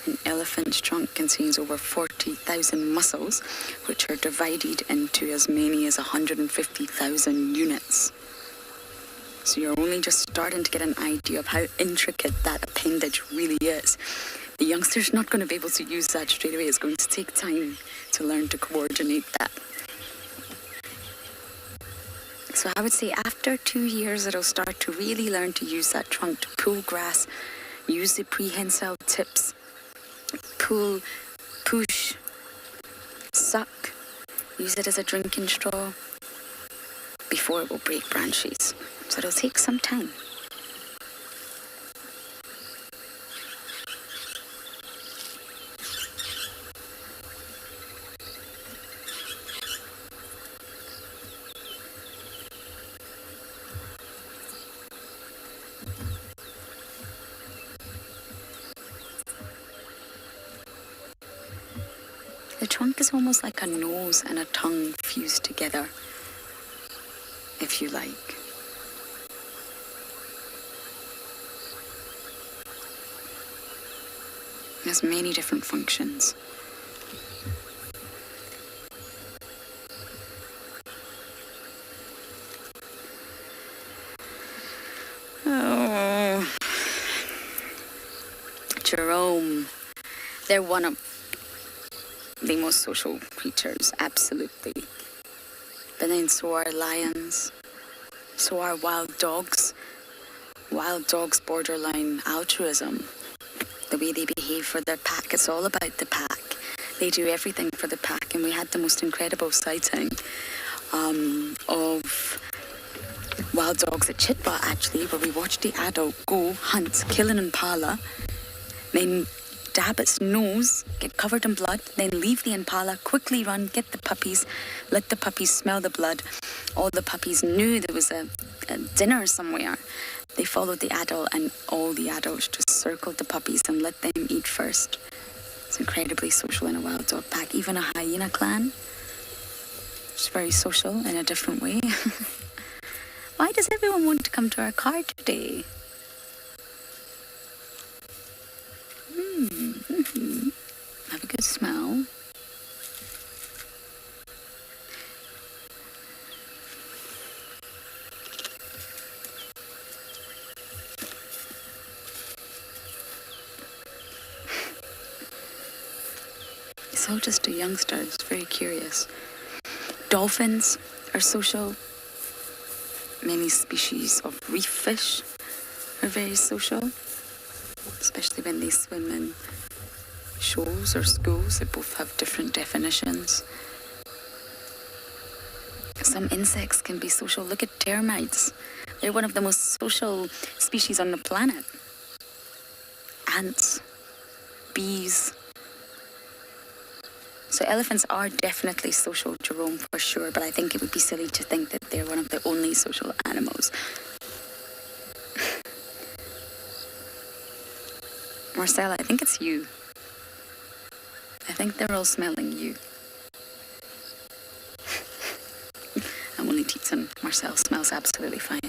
An elephant's trunk contains over 40,000 muscles, which are divided into as many as 150,000 units. So you're only just starting to get an idea of how intricate that appendage really is. The youngster's not going to be able to use that straight away. It's going to take time to learn to coordinate that. So I would say after 2 years, it'll start to really learn to use that trunk to pull grass, use the prehensile tips, pull, push, suck, use it as a drinking straw before it will break branches. So it'll take some time. The trunk is almost like a nose and a tongue fused together, if you like. It has many different functions. Oh, Jerome, they're one of the most social creatures, absolutely. But then so are lions, so are wild dogs. Wild dogs borderline altruism. The way they behave for their pack, it's all about the pack. They do everything for the pack, and we had the most incredible sighting of wild dogs at Chitwa, actually, where we watched the adult go hunt, kill an impala, then dab its nose, get covered in blood, then leave the impala, quickly run, get the puppies, let the puppies smell the blood. All the puppies knew there was a dinner somewhere. They followed the adult, and all the adults just circled the puppies and let them eat first. It's incredibly social in a wild dog pack. Even a hyena clan, it's very social in a different way. Why does everyone want to come to our car today? Have a good smell. It's all just a youngster. It's very curious. Dolphins are social. Many species of reef fish are very social, especially when they swim in shoals or schools. They both have different definitions. Some insects can be social. Look at termites. They're one of the most social species on the planet. Ants, bees. So elephants are definitely social, Jerome, for sure, but I think it would be silly to think that they're one of the only social animals. Marcella, I think it's you. I think they're all smelling you. I'm only teasing. Marcel smells absolutely fine.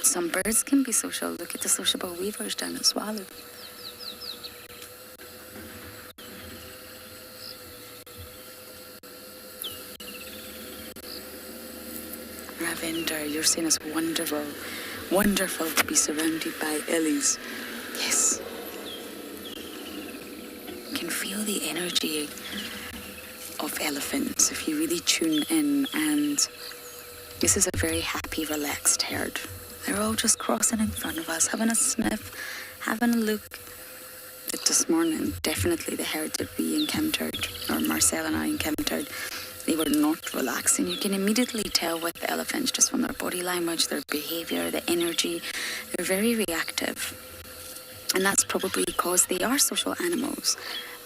Some birds can be social. Look at the sociable weavers down at Tswalu. lavender. You're saying it's wonderful. Wonderful to be surrounded by ellies. Yes. You can feel the energy of elephants if you really tune in, and this is a very happy, relaxed herd. They're all just crossing in front of us, having a sniff, having a look. But this morning, definitely the herd that we encountered, or Marcel and I encountered, they were not relaxing. You can immediately tell with the elephants just from their body language, their behaviour, the energy. They're very reactive. And that's probably because they are social animals.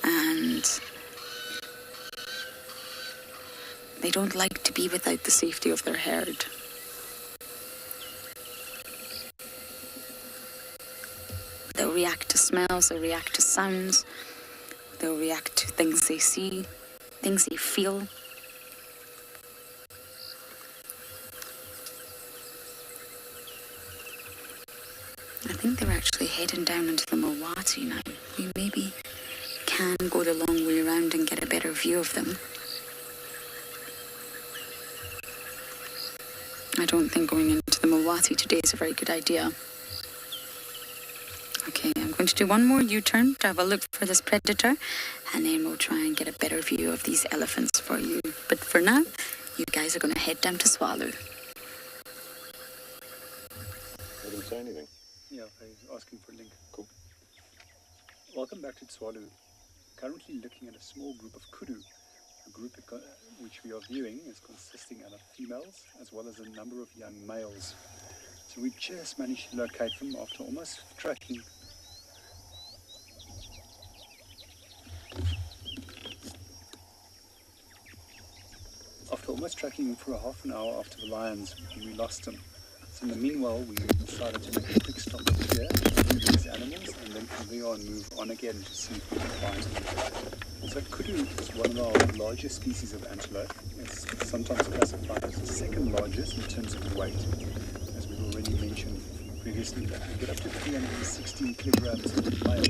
And they don't like to be without the safety of their herd. They'll react to smells, they'll react to sounds, they'll react to things they see, things they feel. I think they're actually heading down into the Mawati now. We maybe can go the long way around and get a better view of them. I don't think going into the Mawati today is a very good idea. Okay, I'm going to do one more U-turn to have a look for this predator, and then we'll try and get a better view of these elephants for you. But for now, you guys are going to head down to Tswalu. They didn't say anything. Yeah, they're asking for a link. Cool. Welcome back to Tswalu. Currently looking at a small group of Kudu. A group which we are viewing is consisting of females as well as a number of young males. So we've just managed to locate them after almost tracking. After almost tracking them for a half an hour after the lions, we lost them. So in the meanwhile, we decided to make a quick stop up here, view these animals, and then from there on move on again to see if we can find them. So Kudu is one of our largest species of antelope. It's sometimes classified as the second largest in terms of weight. As we've already mentioned previously, that we get up to 316 kilograms of males.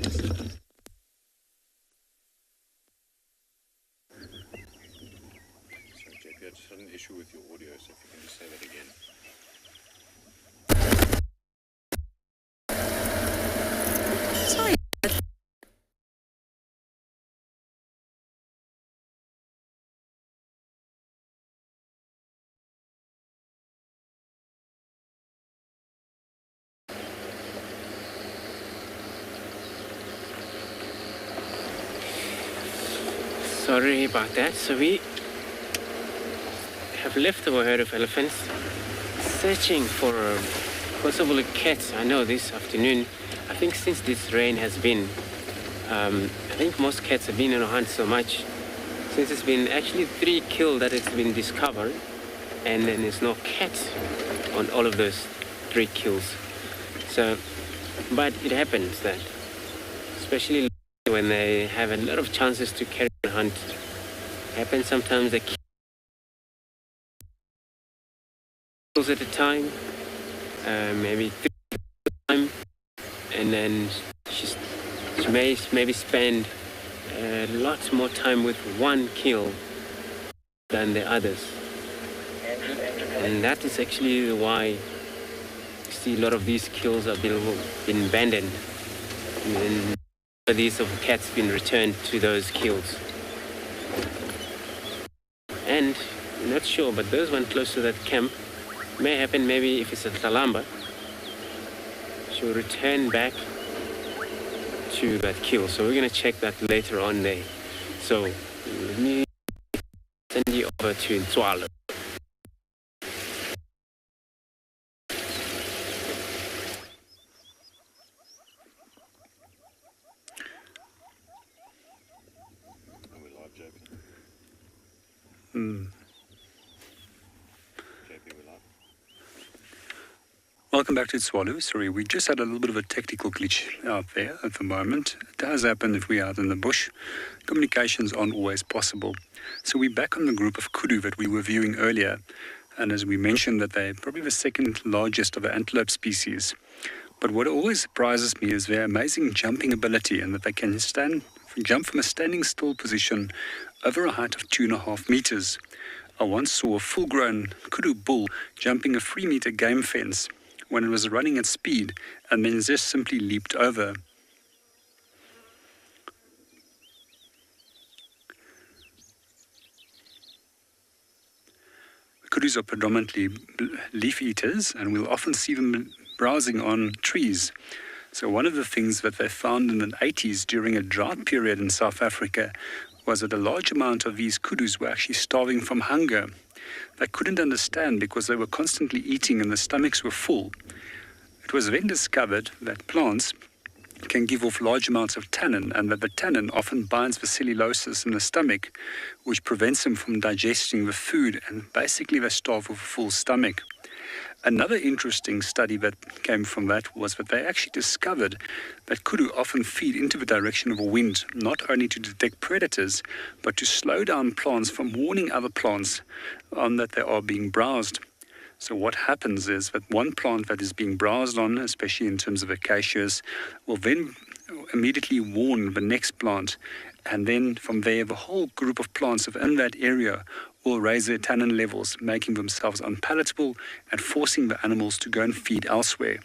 Sorry, JP, I just had an issue with your audio, so if you can just say that again. Sorry. Sorry about that. So we have left our herd of elephants searching for possible cats. I know this afternoon, I think since this rain has been, I think most cats have been on a hunt so much. Since it's been actually 3 killed that it's been discovered, and then there's no cats on all of those 3 kills. So, but it happens that, especially when they have a lot of chances to carry on a hunt, it happens sometimes they kill at a time, maybe 3 at a time, and then she may maybe spend a lot more time with one kill than the others. And that is actually why you see a lot of these kills have been abandoned. And these of cats been returned to those kills. And I'm not sure, but those one close to that camp may happen maybe if it's a Talamba. She'll return back to that kill. So we're going to check that later on there. So let me send you over to Tswalu. Welcome back to Tswalu. Sorry, we just had a little bit of a technical glitch out there at the moment. It does happen if we're out in the bush. Communications aren't always possible. So we're back on the group of Kudu that we were viewing earlier. And as we mentioned, that they're probably the second largest of the antelope species. But what always surprises me is their amazing jumping ability, and that they can jump from a standing still position over a height of 2.5 meters. I once saw a full-grown Kudu bull jumping a 3-meter game fence when it was running at speed and then just simply leaped over. Kudus are predominantly leaf eaters, and we'll often see them browsing on trees. So one of the things that they found in the 80s during a drought period in South Africa was that a large amount of these kudus were actually starving from hunger. They couldn't understand because they were constantly eating and the stomachs were full. It was then discovered that plants can give off large amounts of tannin, and that the tannin often binds the cellulosis in the stomach, which prevents them from digesting the food, and basically they starve with a full stomach. Another interesting study that came from that was that they actually discovered that kudu often feed into the direction of a wind, not only to detect predators, but to slow down plants from warning other plants that they are being browsed. So what happens is that one plant that is being browsed on, especially in terms of acacias, will then immediately warn the next plant, and then from there the whole group of plants within that area will raise their tannin levels, making themselves unpalatable and forcing the animals to go and feed elsewhere.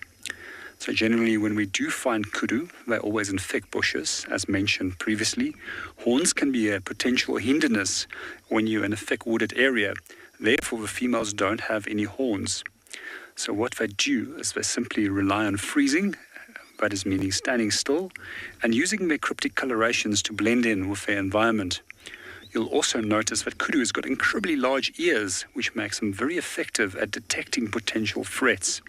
So generally when we do find kudu, they always infect bushes, as mentioned previously. Horns can be a potential hindrance when you're in a thick wooded area. Therefore the females don't have any horns. So what they do is they simply rely on freezing, that is meaning standing still, and using their cryptic colorations to blend in with their environment. You'll also notice that kudu has got incredibly large ears, which makes them very effective at detecting potential threats.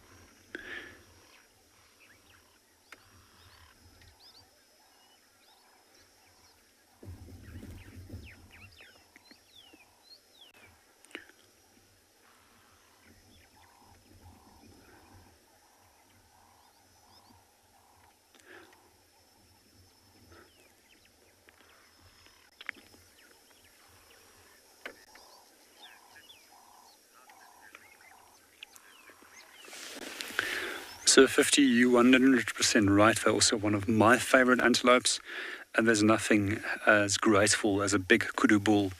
So 50, you 100% right. They're also one of my favorite antelopes, and there's nothing as graceful as a big kudu bull,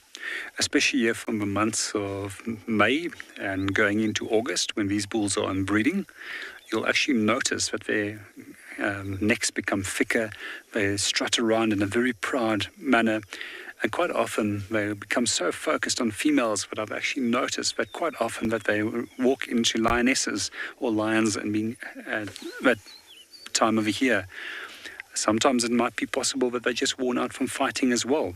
especially here from the months of May and going into August when these bulls are inbreeding. You'll actually notice that their necks become thicker, they strut around in a very proud manner, and quite often they become so focused on females that I've actually noticed that quite often that they walk into lionesses or lions and being at that time of the year. Sometimes it might be possible that they're just worn out from fighting as well.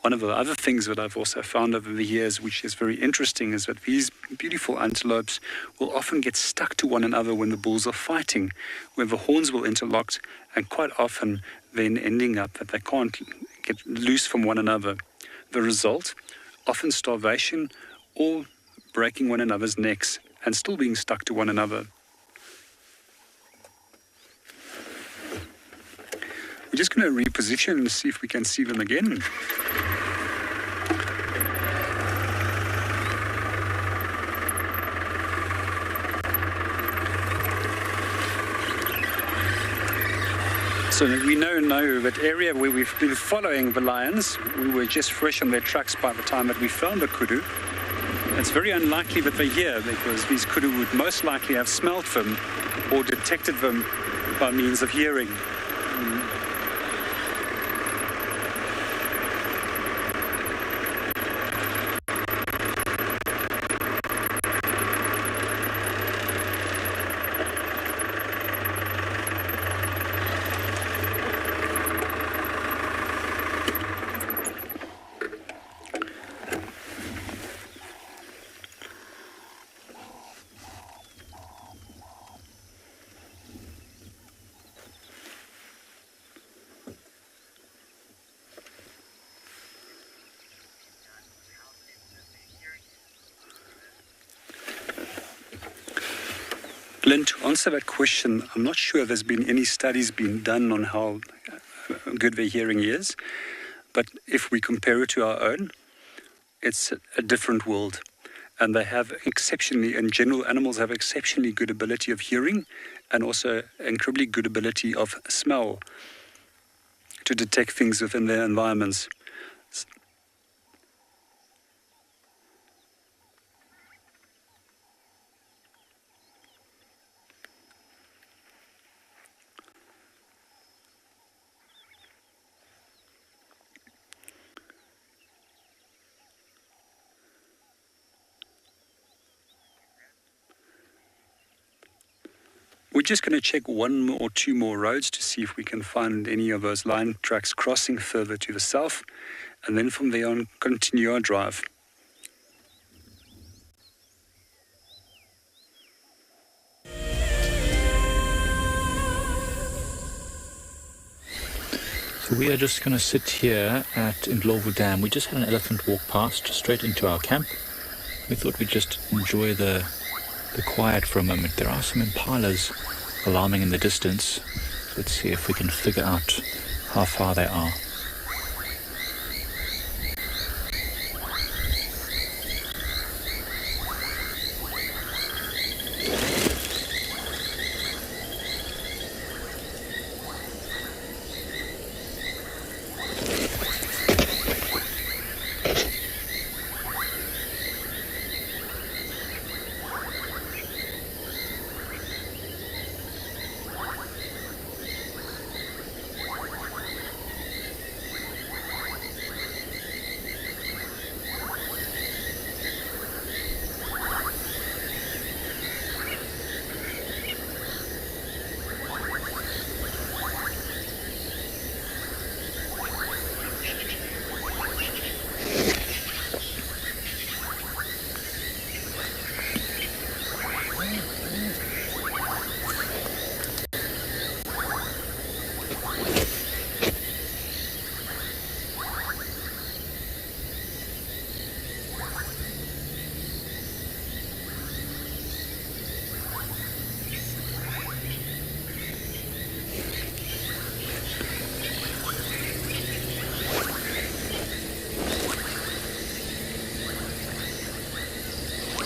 One of the other things that I've also found over the years, which is very interesting, is that these beautiful antelopes will often get stuck to one another when the bulls are fighting, where the horns will interlock, and quite often then ending up that they can't get loose from one another. The result, often starvation or breaking one another's necks and still being stuck to one another. We're just going to reposition and see if we can see them again. So we know that area where we've been following the lions, we were just fresh on their tracks by the time that we found the kudu. It's very unlikely that they're here because these kudu would most likely have smelled them or detected them by means of hearing. Glenn, to answer that question, I'm not sure there's been any studies being done on how good their hearing is, but if we compare it to our own, it's a different world. And they have exceptionally, in general, animals have exceptionally good ability of hearing and also incredibly good ability of smell to detect things within their environments. We're just going to check one or two more roads to see if we can find any of those line tracks crossing further to the south, and then from there on continue our drive. So we are just going to sit here at Ndlovu Dam. We just had an elephant walk past straight into our camp. We thought we'd just enjoy the quiet for a moment. There are some impalas alarming in the distance. Let's see if we can figure out how far they are.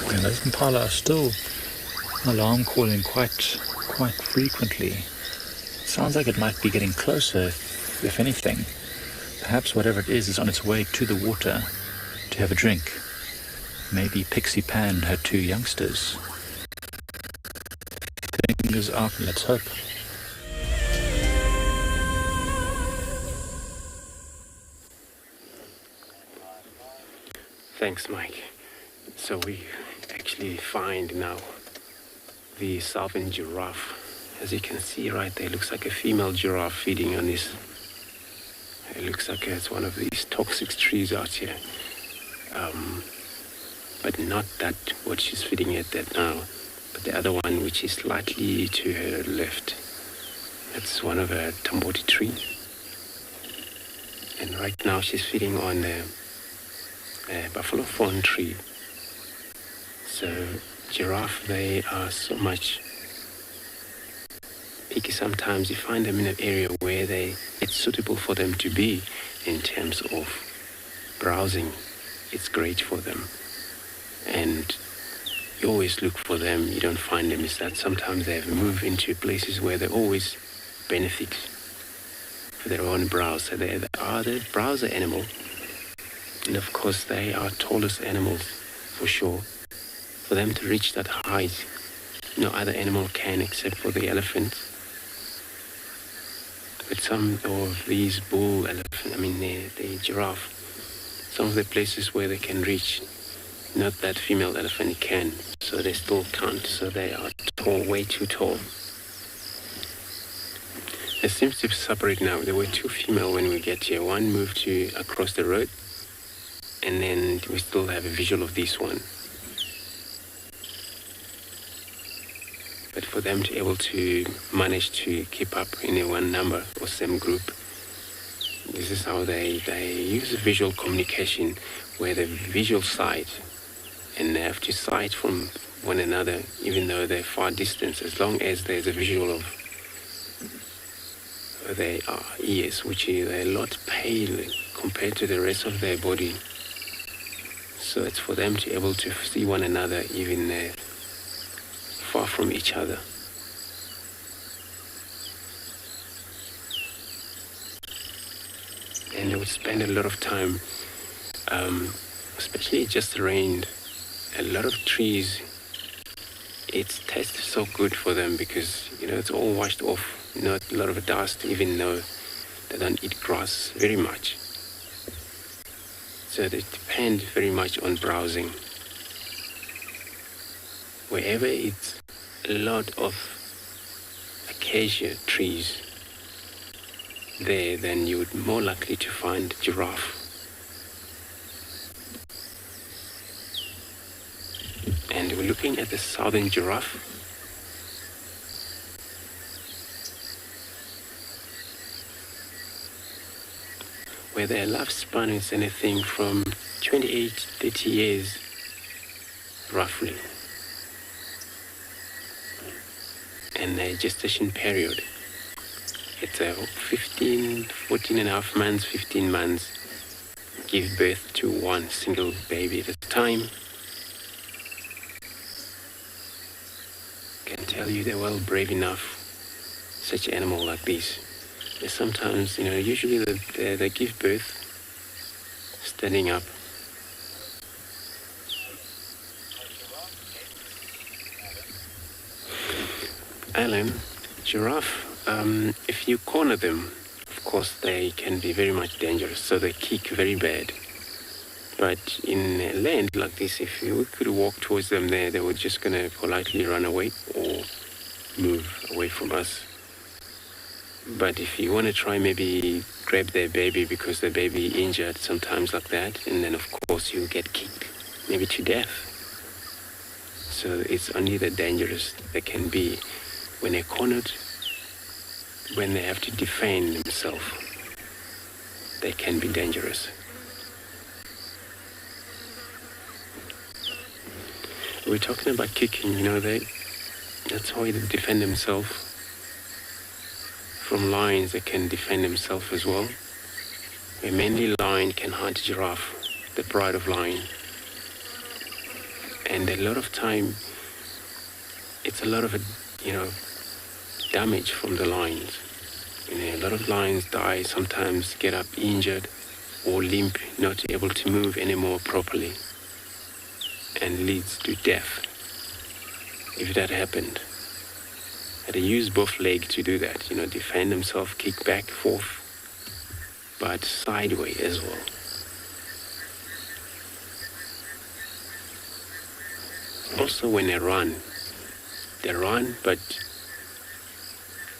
And those impala are still alarm calling quite frequently. Sounds like it might be getting closer, if anything. Perhaps whatever it is on its way to the water to have a drink. Maybe Pixie Pan and her two youngsters. Fingers up, let's hope. Thanks, Mike. So we actually find now the southern giraffe. As you can see right there, it looks like a female giraffe feeding on this. It looks like it's one of these toxic trees out here. But not that what she's feeding at that now, but the other one which is slightly to her left. That's one of her tamboti trees. And right now she's feeding on a buffalo thorn tree. So giraffe, they are so much picky. Sometimes you find them in an area where it's suitable for them to be in terms of browsing. It's great for them. And you always look for them. You don't find them. It's that sometimes they move into places where they always benefit for their own browse. So they are the browser animal. And of course they are tallest animals for sure. For them to reach that height, no other animal can except for the elephant. But some of these bull elephant, the giraffe, some of the places where they can reach, not that female elephant can, so they still can't, so they are tall, way too tall. It seems to separate now. There were two female when we get here. One moved to across the road, and then we still have a visual of this one. But for them to be able to manage to keep up in a one number or same group, this is how they use visual communication, where they visual sight, and they have to sight from one another, even though they're far distance, as long as there's a visual of their ears, which is a lot pale compared to the rest of their body. So it's for them to be able to see one another, even far from each other. And they would spend a lot of time, especially it just rained, a lot of trees, it tastes so good for them because, it's all washed off, not a lot of dust, even though they don't eat grass very much. So they depend very much on browsing. Wherever it's a lot of acacia trees there, then you would more likely to find giraffe. And we're looking at the southern giraffe. Where their lifespan is anything from 28-30 years, roughly. And their gestation period, it's 14 and a half months, 15 months, give birth to one single baby at a time. Can tell you they're well brave enough, such animal like this. They sometimes, usually they give birth standing up. Alan, giraffe, if you corner them, of course they can be very much dangerous, so they kick very bad. But in a land like this, if you could walk towards them there, they were just going to politely run away or move away from us. But if you want to try, maybe grab their baby because the baby injured sometimes like that, and then of course you'll get kicked, maybe to death. So it's only the dangerous they can be when they're cornered, when they have to defend themselves. They can be dangerous. We're talking about kicking, that's how they defend themselves. From lions, they can defend themselves as well. A manly lion can hunt giraffe, the pride of lion. And a lot of time, it's a lot of, damage from the lions. A lot of lions die, sometimes get up injured or limp, not able to move anymore properly, and leads to death if that happened. They use both legs to do that, defend themselves, kick back, forth, but sideways as well. Also when they run, but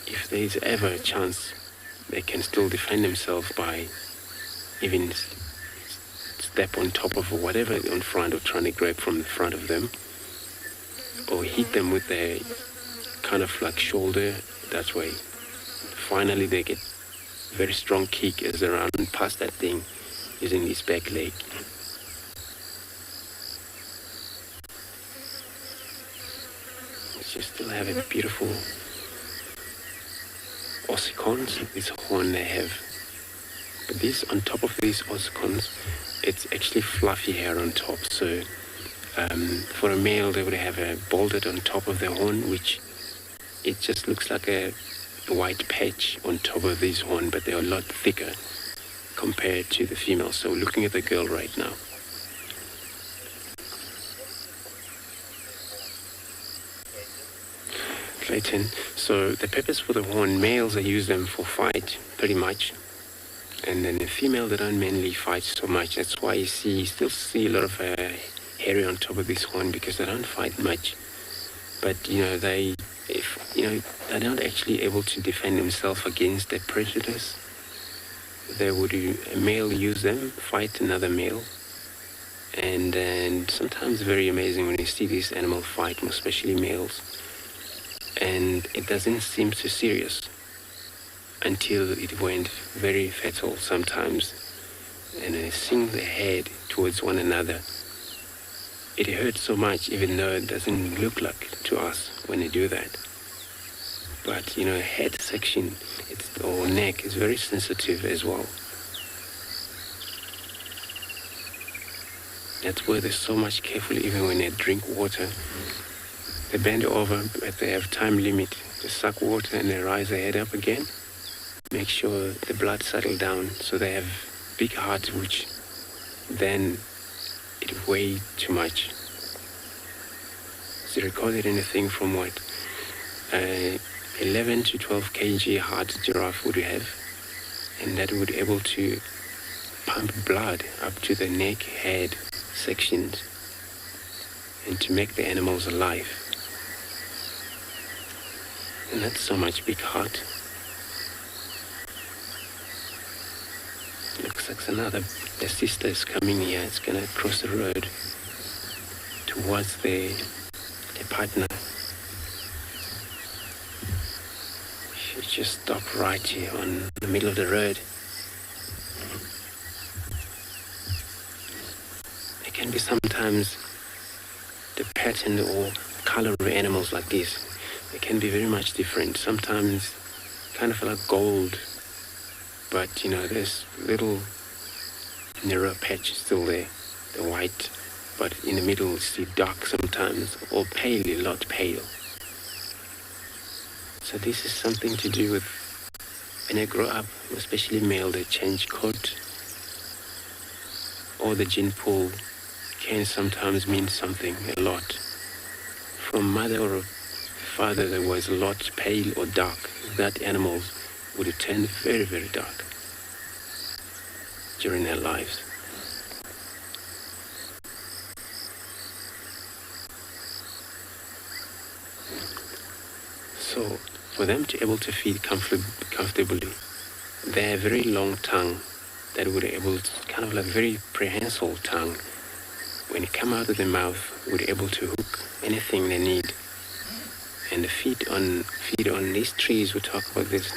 if there's ever a chance, they can still defend themselves by even step on top of whatever in front or trying to grab from the front of them, or hit them with their kind of like shoulder that way. Finally they get very strong kick as they run past that thing using his back leg. You still have a beautiful ossicons, this horn they have. But this, on top of these ossicons, it's actually fluffy hair on top. So for a male they would have a balded on top of the horn, which it just looks like a white patch on top of this horn, but they're a lot thicker compared to the female. So we're looking at the girl right now. Clayton, so the purpose for the horn, males they use them for fight pretty much, and then the female they don't mainly fight so much. That's why you still see a lot of hairy on top of this horn, because they don't fight much. But they're not actually able to defend themselves against their predators. A male use them, fight another male, and sometimes very amazing when you see these animals fight, especially males. And it doesn't seem so serious until it went very fatal sometimes, and they sink their head towards one another. It hurts so much, even though it doesn't look like to us when they do that. But head section, or neck, is very sensitive as well. That's where they're so much careful, even when they drink water. They bend over, but they have time limit. They suck water and they rise their head up again. Make sure the blood settles down, so they have big hearts, which then it weighs too much. So recorded anything from 11 to 12 kg heart giraffe would have, and that would be able to pump blood up to the neck, head sections, and to make the animals alive. And not so much big heart. Looks like the sister is coming here. It's gonna cross the road towards their partner. She just stopped right here on the middle of the road. It can be sometimes the pattern or color of animals like this. They can be very much different. Sometimes kind of like gold, but you know, there's little narrow patch still there, the white, but in the middle you see dark sometimes, or pale, a lot pale. So this is something to do with when they grow up, especially male, they change coat, or the gene pool can sometimes mean something, a lot. From mother or father that was a lot pale or dark, that animal would have turned very, very dark during their lives. So for them to be able to feed comfortably, they have a very long tongue that would be able to, kind of like very prehensile tongue. When it come out of the mouth, would be able to hook anything they need. And the feed on these trees, we talk about this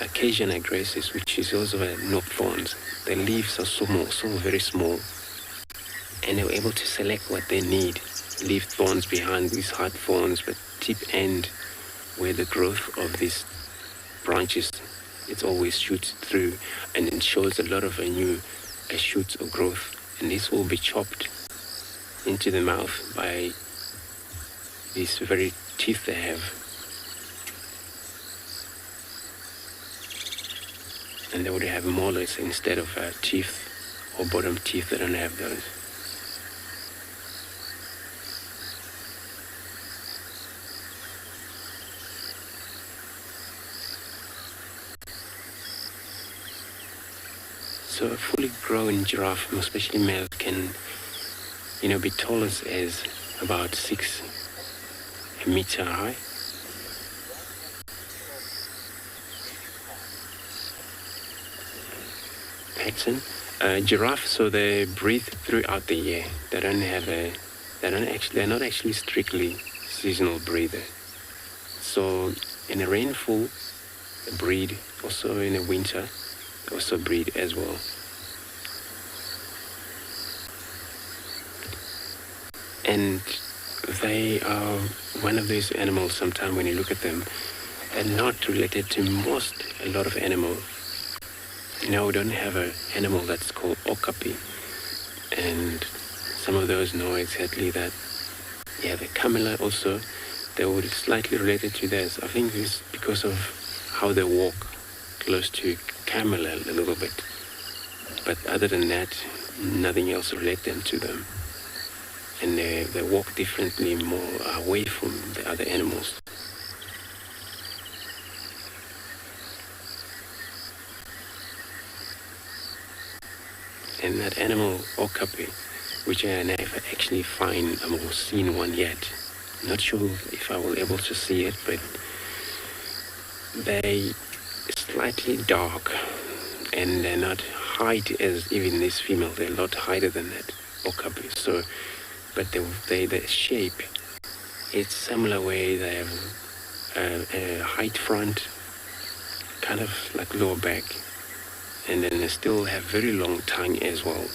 Acacia grasses, which is also a knot thorns. The leaves are small, so very small, and they're able to select what they need. Leave thorns behind these hard thorns, but tip end where the growth of these branches, it always shoots through, and it shows a lot of new shoots of growth, and this will be chopped into the mouth by these very teeth they have. And they would have molars instead of teeth or bottom teeth. They don't have those. So a fully grown giraffe, especially male, can, be tall as about 6 meters high. Pattern. Giraffe, so they breathe throughout the year. They're not actually strictly seasonal breather. So in the rainfall, they breed. Also in the winter, they also breed as well. And they are one of those animals, sometimes when you look at them, they're not related to a lot of animals. We don't have an animal that's called okapi, and some of those know exactly that. Yeah, the camela also, they would slightly related to this. I think it's because of how they walk close to camela a little bit. But other than that, nothing else relates them to them. And they walk differently, more away from the other animals. And that animal, okapi, which I never actually find or seen one yet. Not sure if I will able to see it, but they slightly dark, and they're not height as even this female. They're a lot higher than that okapi. So, but the shape, it's similar way. They have a height front, kind of like lower back. And then they still have very long tongue as well.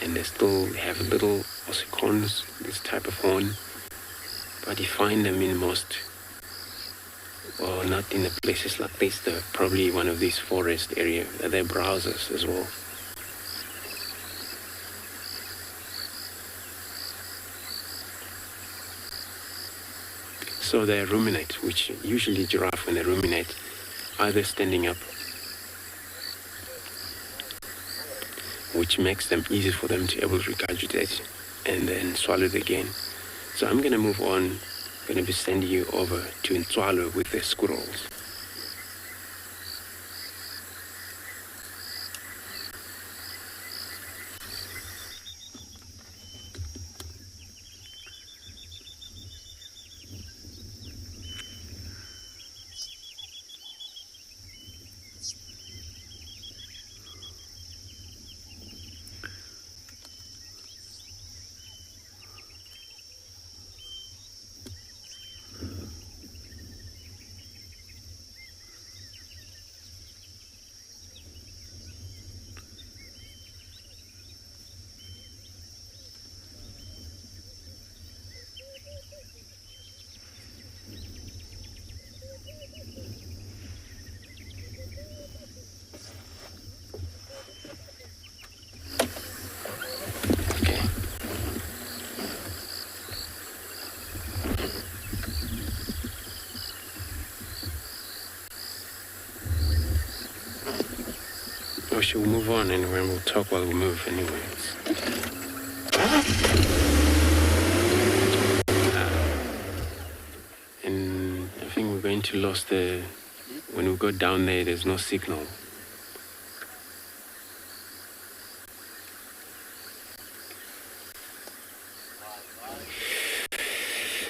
And they still have little ossicons, this type of horn. But you find them in most, or not in the places like this, they're probably one of these forest areas. They're browsers as well. So they ruminate, which usually giraffe when they ruminate, either standing up, which makes them easy for them to able to regurgitate and then swallow it again. So I'm going to move on. I'm going to be sending you over to Tswalu with the squirrels. Or should we move on anyway and we'll talk while we move anyway? And I think we're going to lose the... When we go down there, there's no signal.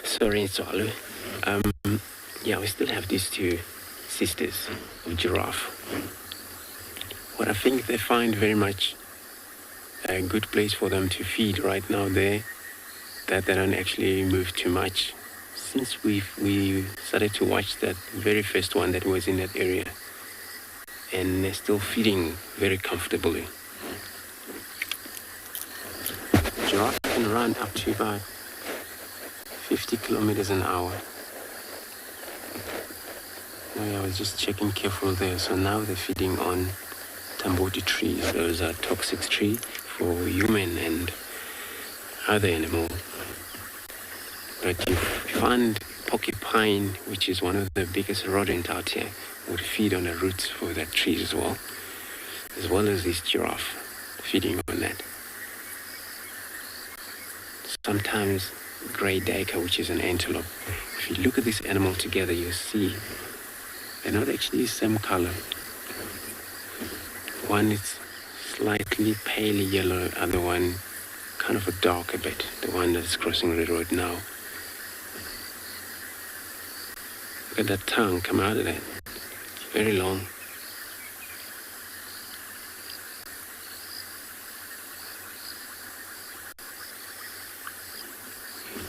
Sorry, Tswalu. Yeah, we still have these two sisters of giraffe. What I think they find very much a good place for them to feed right now there, that they don't actually move too much. Since we started to watch that very first one that was in that area, and they're still feeding very comfortably. Giraffe can run up to about 50 kilometers an hour. Oh yeah, I was just checking careful there. So now they're feeding on tamboti trees. Those are toxic trees for human and other animal. But you find porcupine, which is one of the biggest rodent out here, would feed on the roots for that tree as well as this giraffe feeding on that. Sometimes grey duiker, which is an antelope. If you look at this animal together, you'll see they're not actually the same color. One is slightly pale yellow, other one kind of a dark a bit, the one that's crossing the road now. Look at that tongue come out of that. It's very long.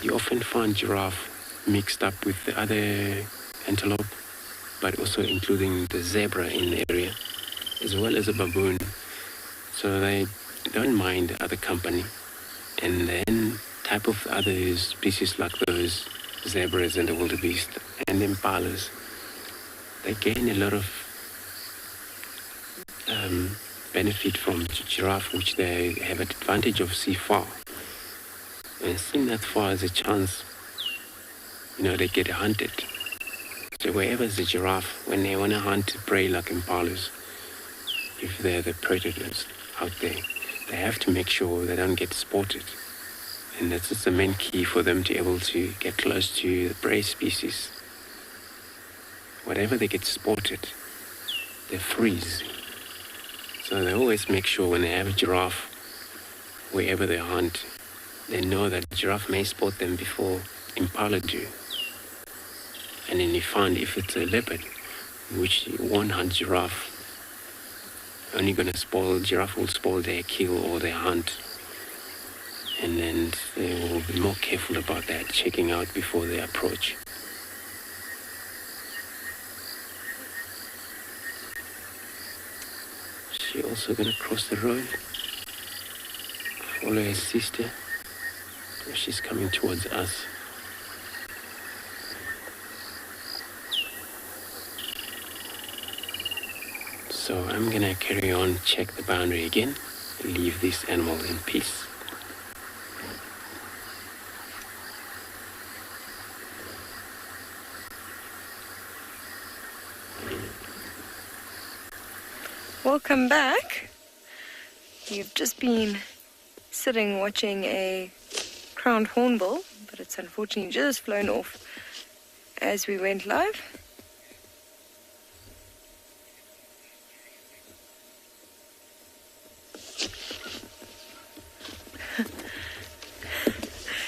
You often find giraffe mixed up with the other antelope, but also including the zebra in the area, as well as a baboon. So they don't mind other company. And then type of other species like those zebras and the wildebeest and impalas, they gain a lot of benefit from giraffe, which they have an advantage of see far. And seeing that far as a chance, they get hunted. So wherever there's a giraffe, when they want to hunt prey like impalas, if they're the predators out there, they have to make sure they don't get spotted. And that's just the main key for them to be able to get close to the prey species. Whatever they get spotted, they freeze. So they always make sure when they have a giraffe, wherever they hunt, they know that giraffe may spot them before impala do. And then you find if it's a leopard, which won't hunt giraffe, only gonna giraffe will spoil their kill or their hunt. And then they will be more careful about that, checking out before they approach. She also gonna cross the road, follow her sister. She's coming towards us. So I'm gonna carry on, check the boundary again, leave this animal in peace. Welcome back. You've just been sitting watching a crowned hornbill, but it's unfortunately just flown off as we went live.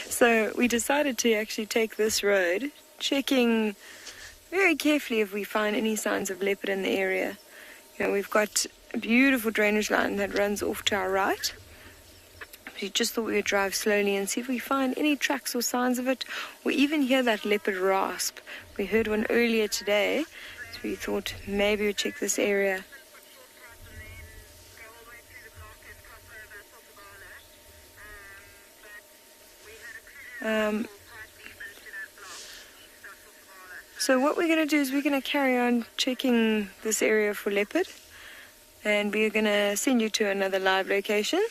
So we decided to actually take this road, checking very carefully if we find any signs of leopard in the area. We've got a beautiful drainage line that runs off to our right. We just thought we would drive slowly and see if we find any tracks or signs of it, or even hear that leopard rasp. We heard one earlier today, so we thought maybe we'd check this area. So what we're going to do is we're going to carry on checking this area for leopard, and we're going to send you to another live location.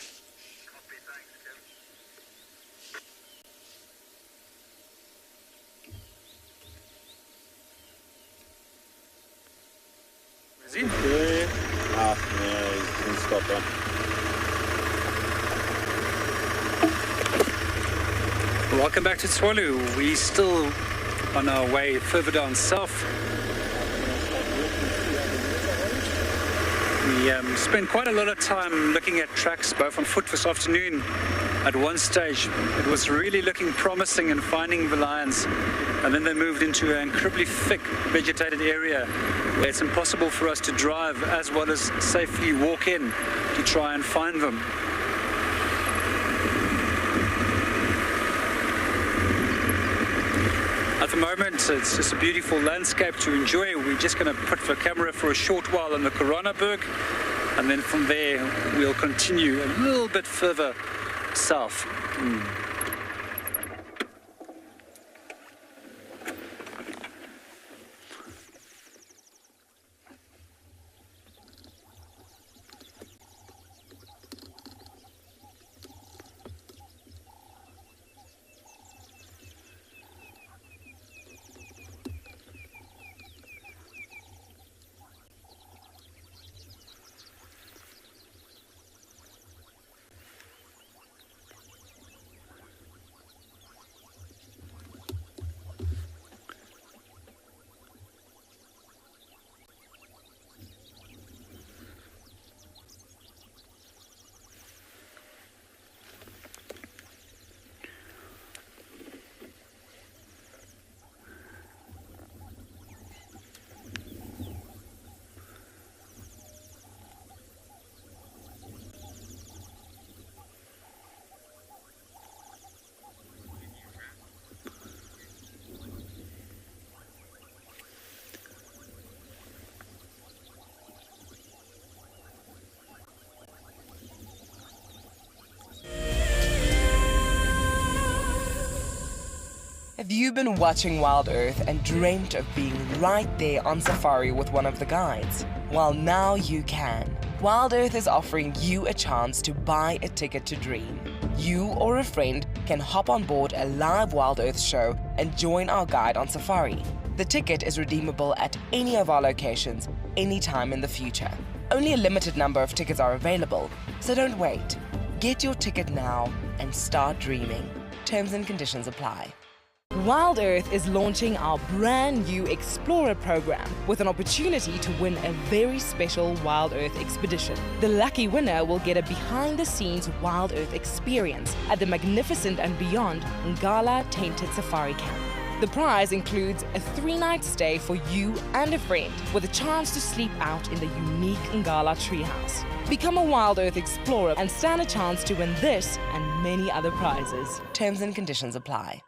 Ah, yeah, he's going to stop that. Welcome back to Tswalu. We're still on our way further down south. We spent quite a lot of time looking at tracks, both on foot this afternoon. At one stage, it was really looking promising and finding the lions. And then they moved into an incredibly thick vegetated area where it's impossible for us to drive as well as safely walk in to try and find them. At the moment, it's just a beautiful landscape to enjoy. We're just going to put the camera for a short while on the Coronaberg, and then from there we'll continue a little bit further south. Have you been watching WildEarth and dreamt of being right there on safari with one of the guides? Well, now you can. WildEarth is offering you a chance to buy a ticket to dream. You or a friend can hop on board a live WildEarth show and join our guide on safari. The ticket is redeemable at any of our locations, anytime in the future. Only a limited number of tickets are available, so don't wait. Get your ticket now and start dreaming. Terms and conditions apply. WildEarth is launching our brand new Explorer program with an opportunity to win a very special WildEarth expedition. The lucky winner will get a behind-the-scenes WildEarth experience at the magnificent and beyond Ngala Tainted Safari Camp. The prize includes a 3-night stay for you and a friend with a chance to sleep out in the unique Ngala treehouse. Become a WildEarth explorer and stand a chance to win this and many other prizes. Terms and conditions apply.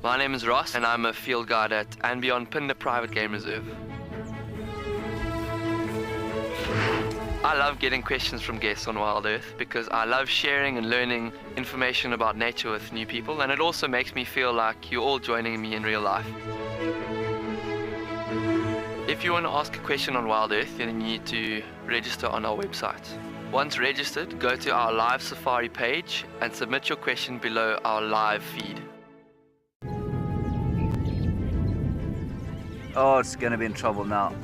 My name is Ross and I'm a field guide at andBeyond Phinda Private Game Reserve. I love getting questions from guests on WildEarth because I love sharing and learning information about nature with new people, and it also makes me feel like you're all joining me in real life. If you want to ask a question on WildEarth, then you need to register on our website. Once registered, go to our live safari page and submit your question below our live feed. Oh, it's going to be in trouble now.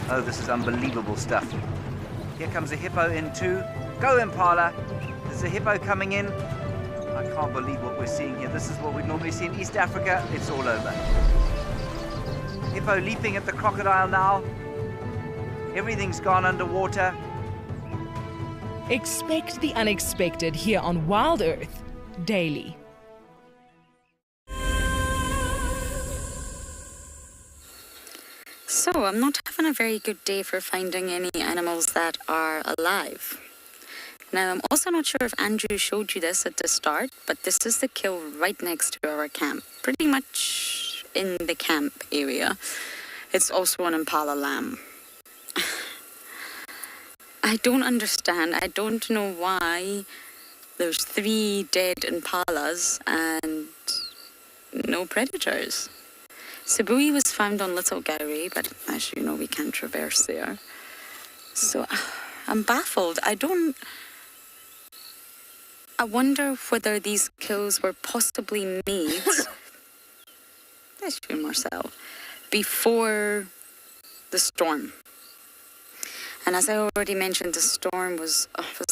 Oh, this is unbelievable stuff. Here comes a hippo in too. Go, Impala. There's a hippo coming in. I can't believe what we're seeing here. This is what we normally see in East Africa. It's all over. Hippo leaping at the crocodile now. Everything's gone underwater. Expect the unexpected here on WildEarth daily. So, I'm not having a very good day for finding any animals that are alive. Now, I'm also not sure if Andrew showed you this at the start, but this is the kill right next to our camp, pretty much in the camp area. It's also an impala lamb. I don't understand. I don't know why there's 3 dead impalas and no predators. Sabi was found on Little Gowrie, but as you know, we can't traverse there. So I'm baffled. I wonder whether these kills were possibly made, that's you, Marcel, before the storm. And as I already mentioned, the storm was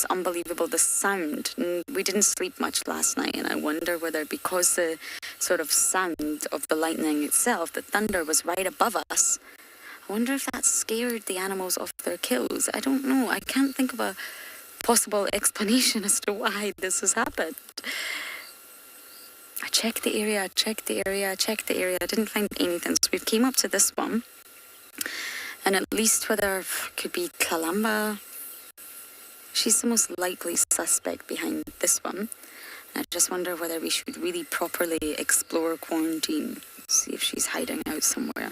unbelievable. The sound, we didn't sleep much last night, and I wonder whether because the sort of sound of the lightning itself, the thunder was right above us, I wonder if that scared the animals off their kills. I don't know. I can't think of a possible explanation as to why this has happened. I checked the area, I didn't find anything. So we've came up to this one. And at least whether it could be Kalamba, she's the most likely suspect behind this one. And I just wonder whether we should really properly explore quarantine, see if she's hiding out somewhere.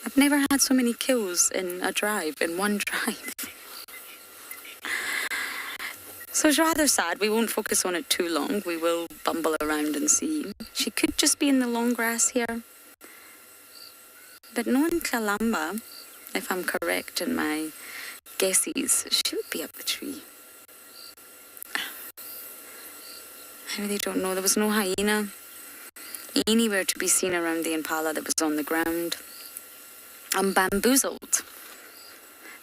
I've never had so many kills in one drive. So it's rather sad. We won't focus on it too long. We will bumble around and see. She could just be in the long grass here. But knowing Kalamba, if I'm correct in my guesses, she would be up the tree. I really don't know. There was no hyena anywhere to be seen around the impala that was on the ground. I'm bamboozled.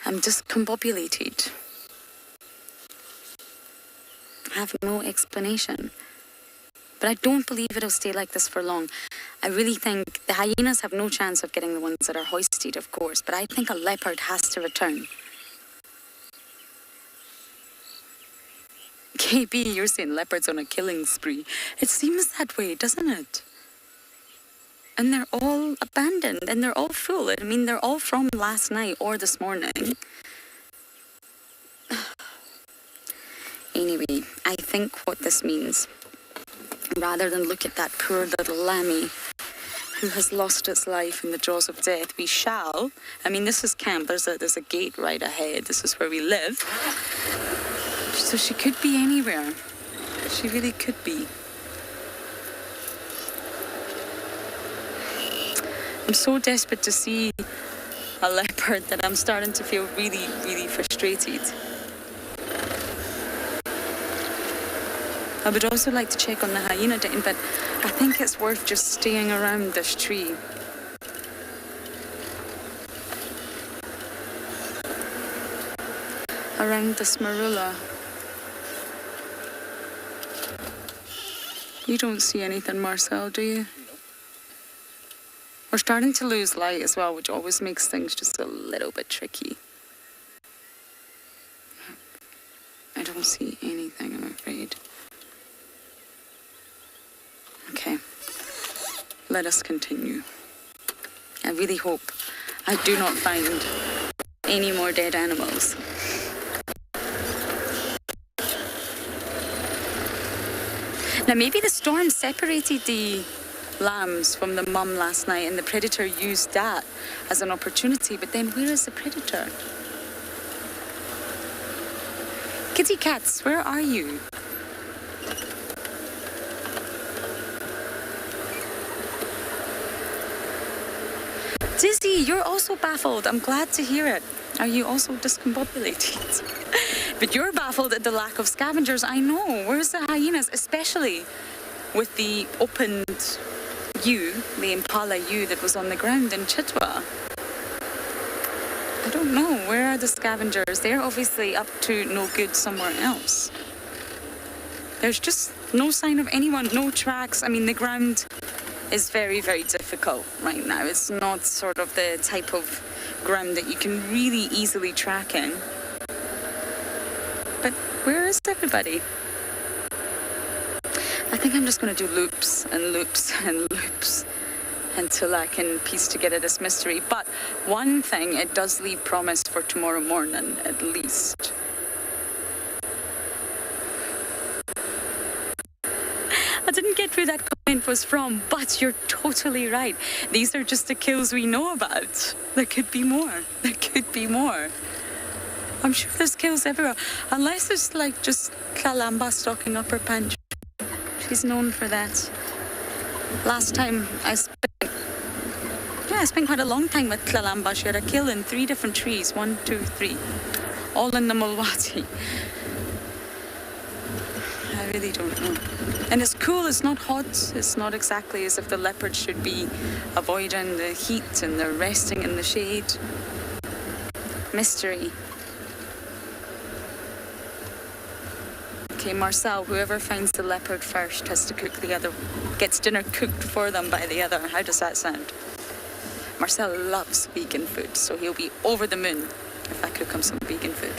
I'm discombobulated. I have no explanation. But I don't believe it'll stay like this for long. I really think the hyenas have no chance of getting the ones that are hoisted, of course, but I think a leopard has to return. KB, you're saying leopards on a killing spree. It seems that way, doesn't it? And they're all abandoned, and they're all full. I mean, they're all from last night or this morning. Anyway, I think what this means, rather than look at that poor little lammy who has lost its life in the jaws of death, we shall. I mean, this is camp. There's a gate right ahead. This is where we live. So she could be anywhere. She really could be. I'm so desperate to see a leopard that I'm starting to feel really, really frustrated. I would also like to check on the hyena den, but I think it's worth just staying around this tree. Around this marula. You don't see anything, Marcel, do you? We're starting to lose light as well, which always makes things just a little bit tricky. I don't see anything, I'm afraid. Okay, let us continue. I really hope I do not find any more dead animals. Now maybe the storm separated the lambs from the mum last night and the predator used that as an opportunity, but then where is the predator? Kitty cats, where are you? Dizzy, you're also baffled. I'm glad to hear it. Are you also discombobulated? But you're baffled at the lack of scavengers. I know. Where's the hyenas? Especially with the opened ewe, the impala ewe that was on the ground in Chitwa. I don't know. Where are the scavengers? They're obviously up to no good somewhere else. There's just no sign of anyone, no tracks. I mean, the ground is very, very difficult right now. It's not sort of the type of ground that you can really easily track in. But where is everybody? I think I'm just going to do loops and loops and loops until I can piece together this mystery. But one thing, it does leave promise for tomorrow morning, at least. I didn't get where that comment was from, but you're totally right. These are just the kills we know about. There could be more. There could be more. I'm sure there's kills everywhere. Unless it's like just Kalamba stocking up her pantry. She's known for that. Last time I spent quite a long time with Kalamba. She had a kill in 3 different trees. 1, 2, 3. All in the Mulwati. I really don't know. And it's cool, it's not hot, it's not exactly as if the leopard should be avoiding the heat and they're resting in the shade. Mystery. Okay, Marcel, whoever finds the leopard first has to cook the other, gets dinner cooked for them by the other. How does that sound? Marcel loves vegan food, so he'll be over the moon if I cook him some vegan food.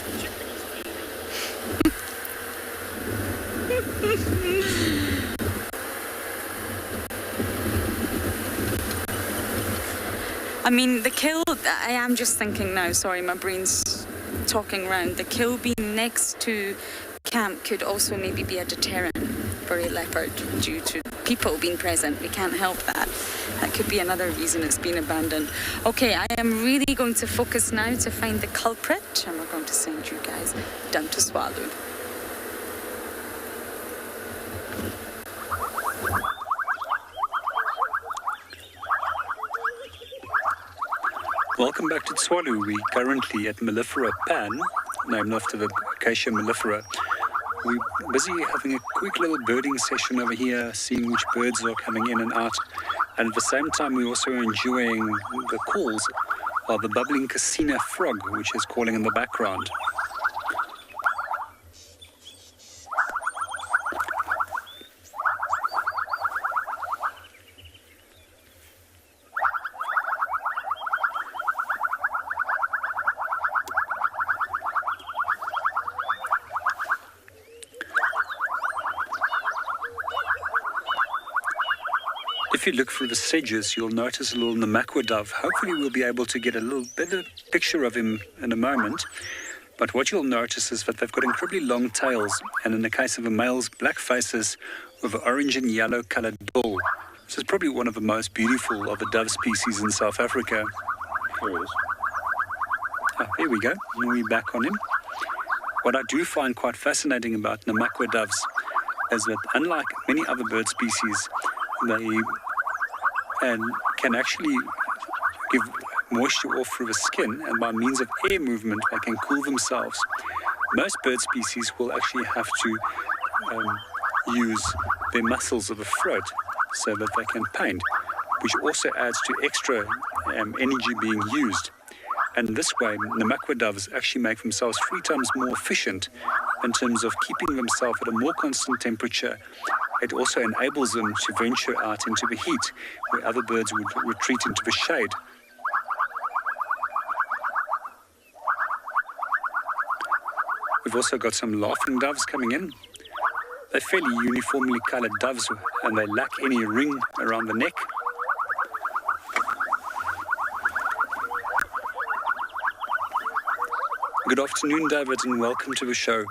I mean, the kill, I am just thinking now, sorry, my brain's talking round. The kill being next to camp could also maybe be a deterrent for a leopard due to people being present. We can't help that. That could be another reason it's been abandoned. Okay, I am really going to focus now to find the culprit, and we're going to send you guys down to Tswalu. Welcome back to Tswalu. We're currently at Mellifera Pan, named after the acacia mellifera. We're busy having a quick little birding session over here, seeing which birds are coming in and out. And at the same time, we're also enjoying the calls of the bubbling casina frog, which is calling in the background. If you look through the sedges, you'll notice a little Namakwa dove. Hopefully we'll be able to get a little better picture of him in a moment. But what you'll notice is that they've got incredibly long tails, and in the case of the males, black faces with an orange and yellow coloured bill. This is probably one of the most beautiful of the dove species in South Africa. Here we go. We're back on him. What I do find quite fascinating about Namakwa doves is that unlike many other bird species, they can actually give moisture off through the skin, and by means of air movement they can cool themselves. Most bird species will actually have to use their muscles of the throat so that they can paint, which also adds to extra energy being used. And this way, Namakwa doves actually make themselves 3 times more efficient in terms of keeping themselves at a more constant temperature. It also enables them to venture out into the heat, where other birds would retreat into the shade. We've also got some laughing doves coming in. They're fairly uniformly coloured doves, and they lack any ring around the neck. Good afternoon, David, and welcome to the show.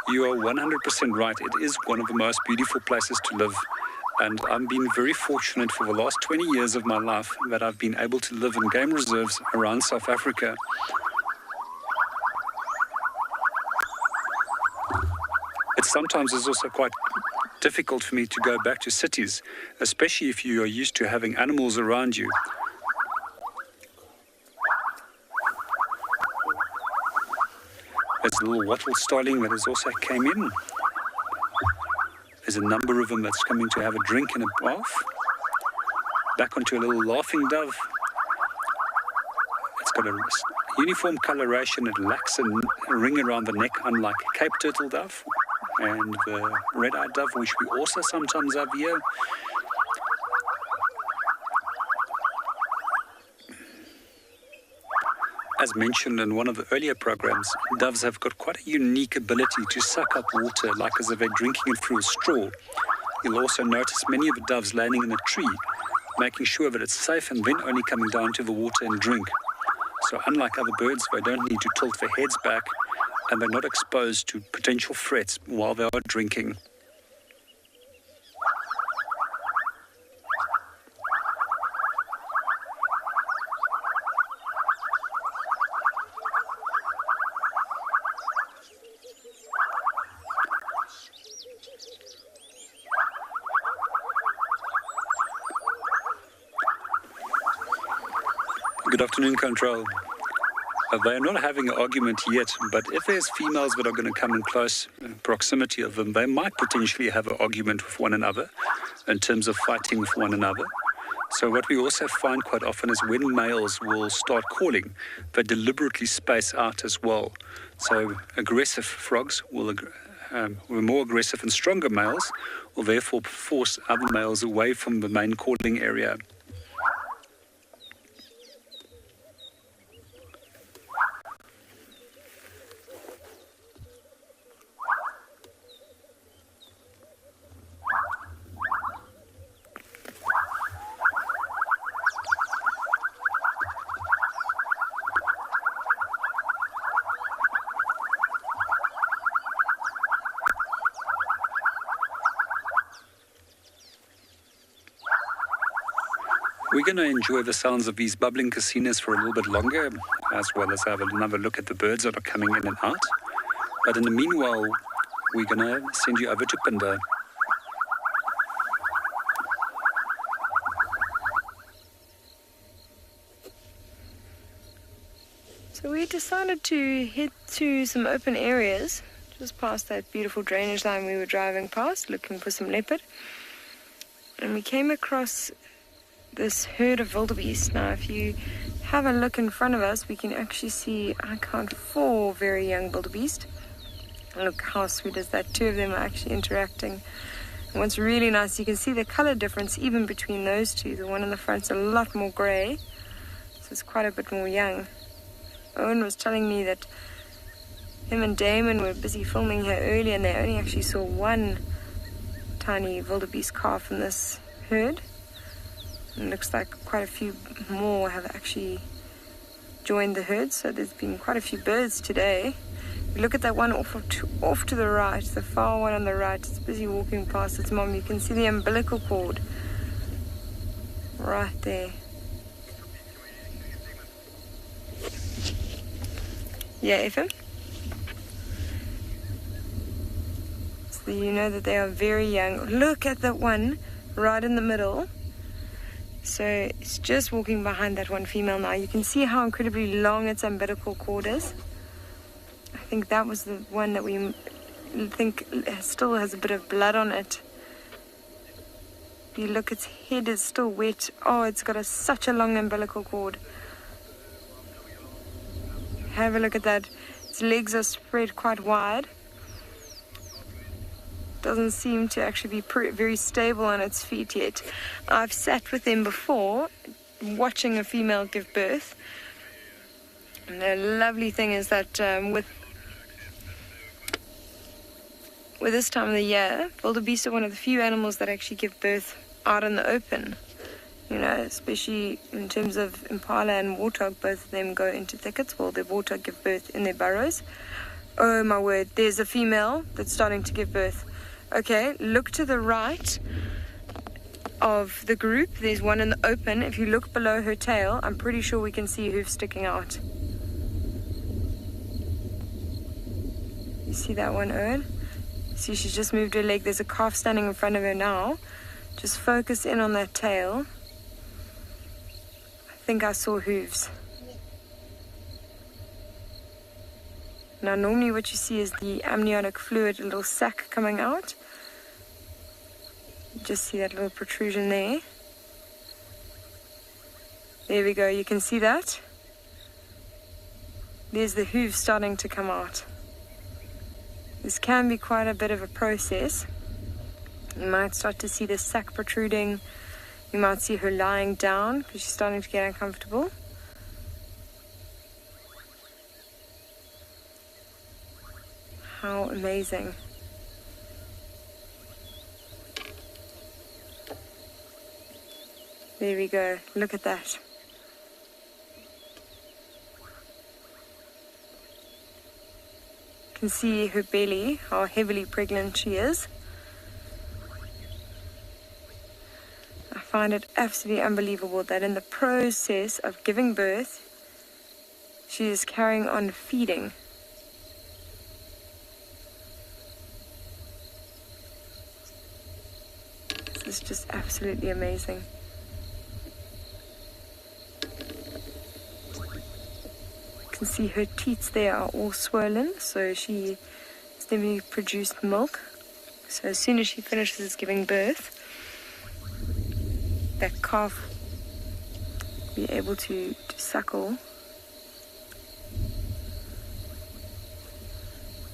You are 100% right. It is one of the most beautiful places to live. And I've been very fortunate for the last 20 years of my life that I've been able to live in game reserves around South Africa. It sometimes is also quite difficult for me to go back to cities, especially if you are used to having animals around you. There's a little wattle starling that has also came in. There's a number of them that's coming to have a drink and a bath. Back onto a little laughing dove. It's got a uniform coloration. It lacks a ring around the neck, unlike Cape turtle dove and the red-eyed dove, which we also sometimes have here. As mentioned in one of the earlier programs, doves have got quite a unique ability to suck up water, like as if they're drinking it through a straw. You'll also notice many of the doves landing in a tree, making sure that it's safe and then only coming down to the water and drink. So unlike other birds, they don't need to tilt their heads back, and they're not exposed to potential threats while they are drinking. Good afternoon, Control. They are not having an argument yet, but if there's females that are going to come in close proximity of them, they might potentially have an argument with one another in terms of fighting with one another. So what we also find quite often is when males will start calling, they deliberately space out as well. So aggressive frogs will, more aggressive and stronger males will therefore force other males away from the main calling area. We're going to enjoy the sounds of these bubbling casinas for a little bit longer, as well as have another look at the birds that are coming in and out. But in the meanwhile, we're going to send you over to Phinda. So we decided to head to some open areas, just past that beautiful drainage line we were driving past, looking for some leopard. And we came across this herd of wildebeest. Now, if you have a look in front of us, we can actually see, I count 4 very young wildebeest. And look how sweet is that. 2 of them are actually interacting. And what's really nice, you can see the color difference even between those 2. The one in the front's a lot more gray, so it's quite a bit more young. Owen was telling me that him and Damon were busy filming here earlier, and they only actually saw 1 tiny wildebeest calf in this herd. It looks like quite a few more have actually joined the herd, so there's been quite a few birds today. You look at that one off to the right, the far one on the right. It's busy walking past its mom. You can see the umbilical cord right there. Yeah, FM? So you know that they are very young. Look at that one right in the middle. So it's just walking behind that one female now. You can see how incredibly long its umbilical cord is. I think that was the one that we think still has a bit of blood on it. You look, its head is still wet. Oh, it's got such a long umbilical cord. Have a look at that. Its legs are spread quite wide. Doesn't seem to actually be very stable on its feet yet. I've sat with them before, watching a female give birth. And the lovely thing is that with this time of the year, wildebeest are one of the few animals that actually give birth out in the open. You know, especially in terms of impala and warthog, both of them go into thickets. Well, the warthog give birth in their burrows. Oh my word, there's a female that's starting to give birth. Okay, look to the right of the group. There's one in the open. If you look below her tail, I'm pretty sure we can see hooves sticking out. You see that one, Owen? See, she's just moved her leg. There's a calf standing in front of her now. Just focus in on that tail. I think I saw hooves. Now, normally what you see is the amniotic fluid, a little sac coming out. You just see that little protrusion there. There we go, you can see that. There's the hooves starting to come out. This can be quite a bit of a process. You might start to see the sac protruding. You might see her lying down because she's starting to get uncomfortable. How amazing. There we go. Look at that. You can see her belly, how heavily pregnant she is. I find it absolutely unbelievable that in the process of giving birth, she is carrying on feeding. This is just absolutely amazing. You can see her teats there are all swollen, so she has definitely produced milk. So as soon as she finishes giving birth, that calf will be able to suckle.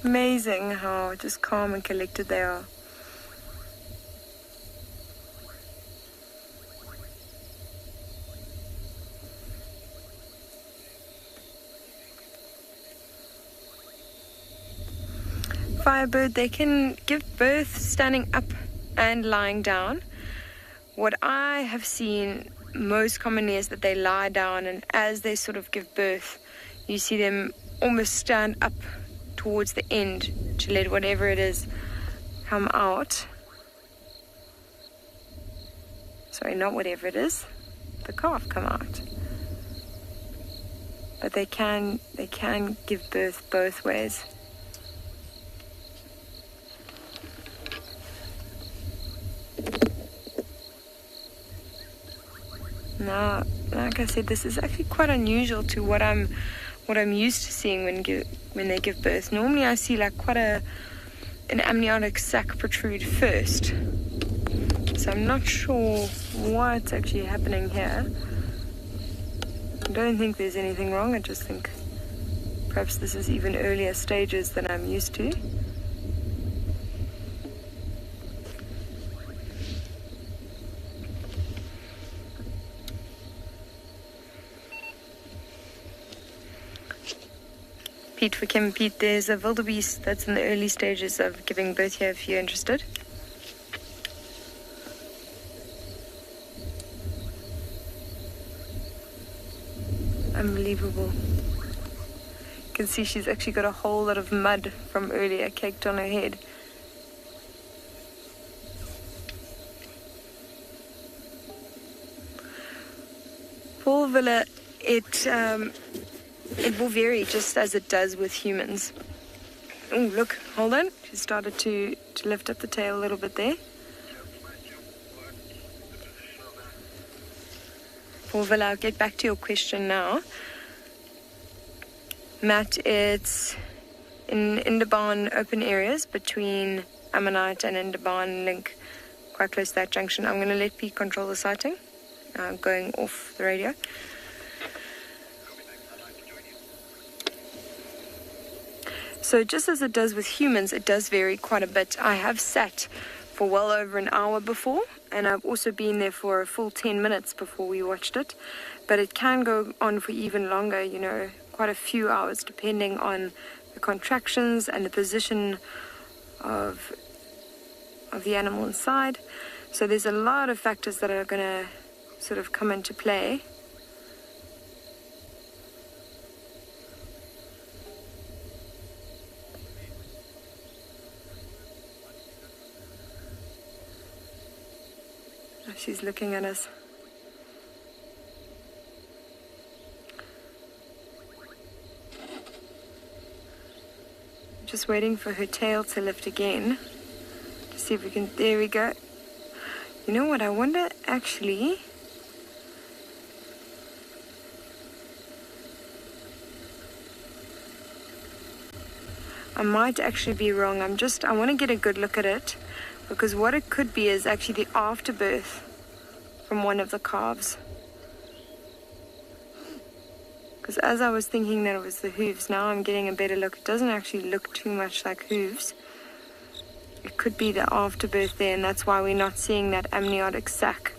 Amazing how just calm and collected they are. Firebird, they can give birth standing up and lying down. What I have seen most commonly is that they lie down, and as they sort of give birth, you see them almost stand up towards the end to let whatever it is come out. Sorry, not whatever it is, the calf come out. But they can give birth both ways. Now, like I said, this is actually quite unusual to what I'm used to seeing when they give birth. Normally I see like quite an amniotic sac protrude first. So I'm not sure what's actually happening here. I don't think there's anything wrong. I just think perhaps this is even earlier stages than I'm used to. Pete for Kim. Pete, there's a wildebeest that's in the early stages of giving birth here if you're interested. Unbelievable. You can see she's actually got a whole lot of mud from earlier caked on her head. Paul Villa, it will vary just as it does with humans. Oh, look, hold on. She started to lift up the tail a little bit there. Paul Villa, I'll get back to your question now. Matt, it's in Indabaan open areas between Ammonite and Indabaan link, quite close to that junction. I'm going to let Pete control the sighting. I'm going off the radio. So just as it does with humans, it does vary quite a bit. I have sat for well over an hour before, and I've also been there for a full 10 minutes before we watched it. But it can go on for even longer, you know, quite a few hours, depending on the contractions and the position of the animal inside. So there's a lot of factors that are going to sort of come into play. She's looking at us. Just waiting for her tail to lift again to see if we can. There we go. You know what? I wonder actually. I might actually be wrong. I want to get a good look at it, because what it could be is actually the afterbirth from one of the calves. Because as I was thinking that it was the hooves, now I'm getting a better look. It doesn't actually look too much like hooves. It could be the afterbirth there, and that's why we're not seeing that amniotic sac.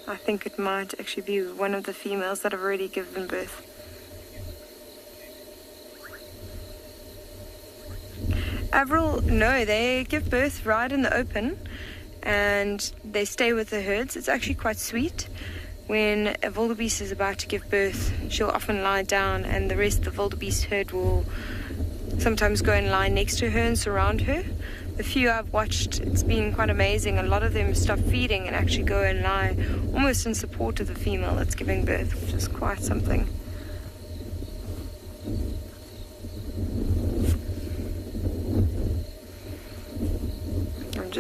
I think it might actually be one of the females that have already given birth. Avril, no, they give birth right in the open and they stay with the herds. It's actually quite sweet. When a wildebeest is about to give birth, she'll often lie down and the rest of the wildebeest herd will sometimes go and lie next to her and surround her. The few I've watched, it's been quite amazing. A lot of them stop feeding and actually go and lie almost in support of the female that's giving birth, which is quite something.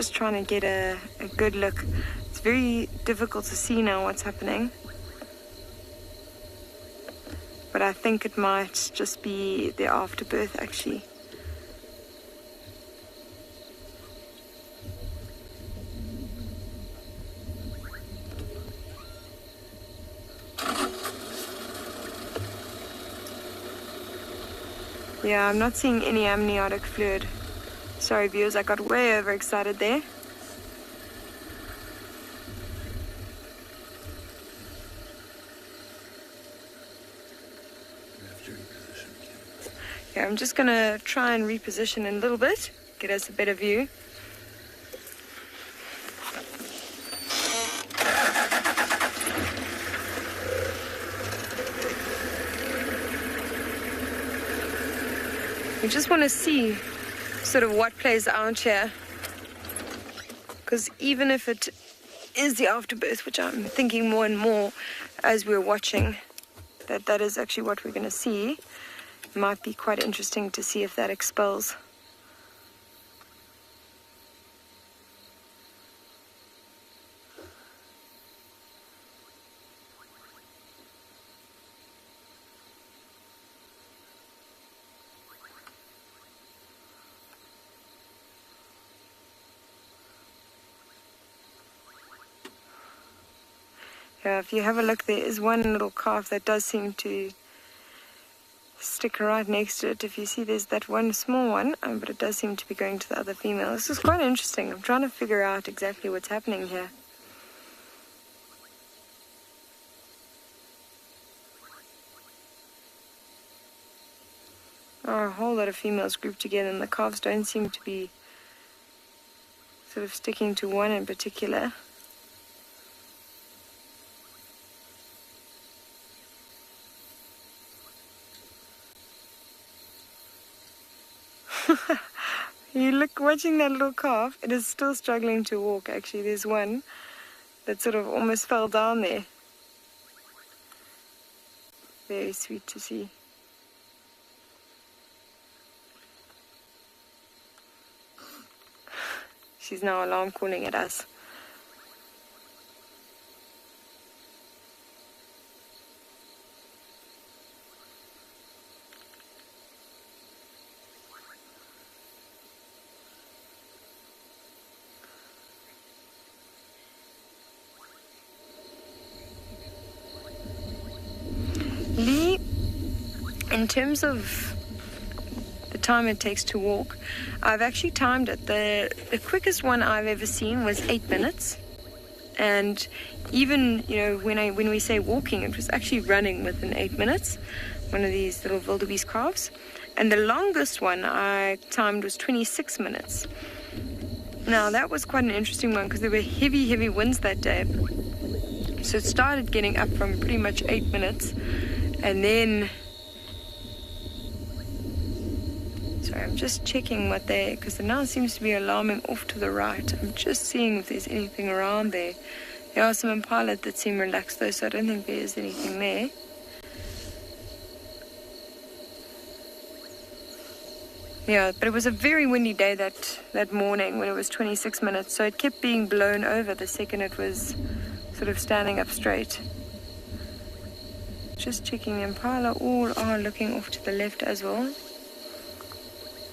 just trying to get a good look. It's very difficult to see now what's happening. But I think it might just be the afterbirth, actually. Yeah, I'm not seeing any amniotic fluid. Sorry, viewers, I got way overexcited there. Yeah, I'm just gonna try and reposition in a little bit, get us a better view. We just want to see sort of what plays out here, because even if it is the afterbirth, which I'm thinking more and more as we're watching, that is actually what we're going to see, it might be quite interesting to see if that expels. Yeah, if you have a look, there is one little calf that does seem to stick right next to it. If you see, there's that one small one, but it does seem to be going to the other female. This is quite interesting. I'm trying to figure out exactly what's happening here. Oh, a whole lot of females grouped together, and the calves don't seem to be sort of sticking to one in particular. You look, watching that little calf, it is still struggling to walk. Actually, there's one that sort of almost fell down there. Very sweet to see. She's now alarm calling at us. Lee, in terms of the time it takes to walk, I've actually timed it. The quickest one I've ever seen was 8 minutes. And even, you know, when we say walking, it was actually running within 8 minutes. One of these little wildebeest calves. And the longest one I timed was 26 minutes. Now, that was quite an interesting one because there were heavy, heavy winds that day. So it started getting up from pretty much 8 minutes. And then, sorry, I'm just checking what because it now seems to be alarming off to the right. I'm just seeing if there's anything around there. There are some impala that seem relaxed though, so I don't think there is anything there. Yeah, but it was a very windy day that morning when it was 26 minutes, so it kept being blown over the second it was sort of standing up straight. Just checking, the impala all are looking off to the left as well.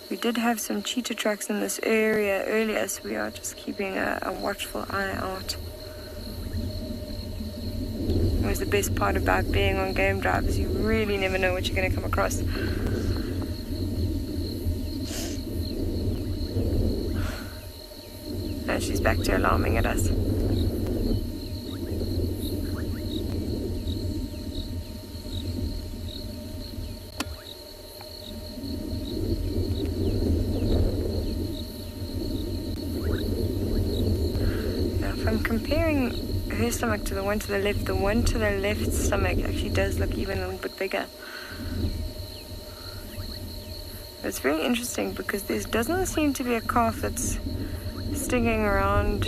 We did have some cheetah tracks in this area earlier, so we are just keeping a watchful eye out. It was the best part about being on game drive, is you really never know what you're going to come across. Now she's back to alarming at us. Comparing her stomach to the one to the left stomach actually does look even a little bit bigger. But it's very interesting because there doesn't seem to be a calf that's sticking around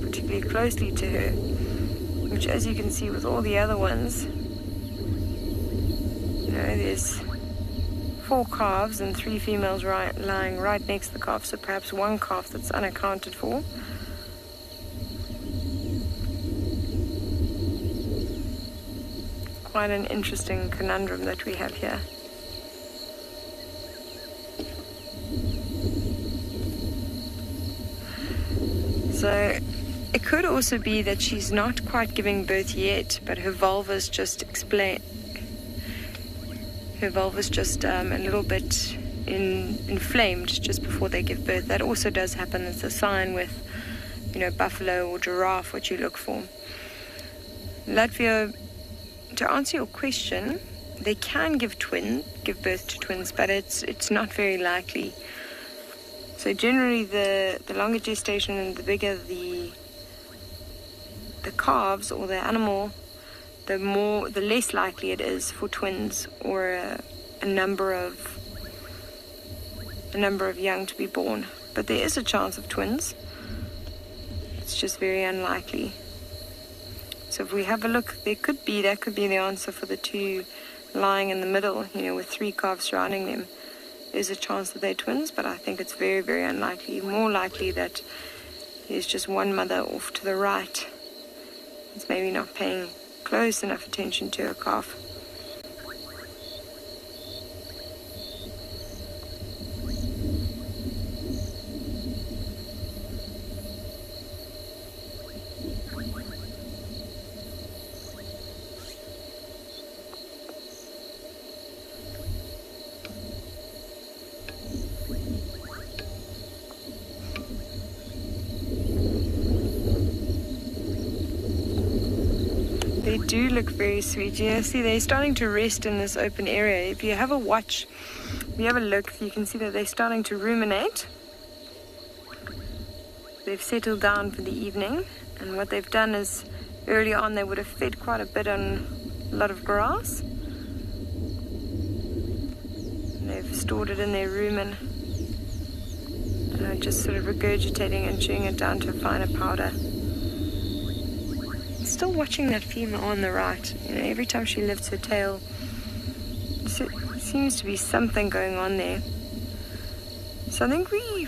particularly closely to her, which, as you can see with all the other ones, you know, there's 4 calves and 3 females lying right next to the calf, so perhaps one calf that's unaccounted for. Quite an interesting conundrum that we have here. So it could also be that she's not quite giving birth yet, but her vulva's just a little bit inflamed just before they give birth. That also does happen. It's a sign with, buffalo or giraffe, what you look for. Latvia, to answer your question, they can give birth to twins, but it's not very likely. So generally, the longer gestation and the bigger the calves or the animal, the less likely it is for twins or a number of young to be born. But there is a chance of twins. It's just very unlikely. So if we have a look, that could be the answer for the 2 lying in the middle, with 3 calves surrounding them. There's a chance that they're twins, but I think it's very, very unlikely. More likely that there's just one mother off to the right. It's maybe not paying close enough attention to her calf. They do look very sweet. See, they're starting to rest in this open area. If you have a look, you can see that they're starting to ruminate. They've settled down for the evening, and what they've done is, early on they would have fed quite a bit on a lot of grass. And they've stored it in their rumen, and are just sort of regurgitating and chewing it down to a finer powder. Still watching that female on the right. Every time she lifts her tail, there seems to be something going on there. So I think we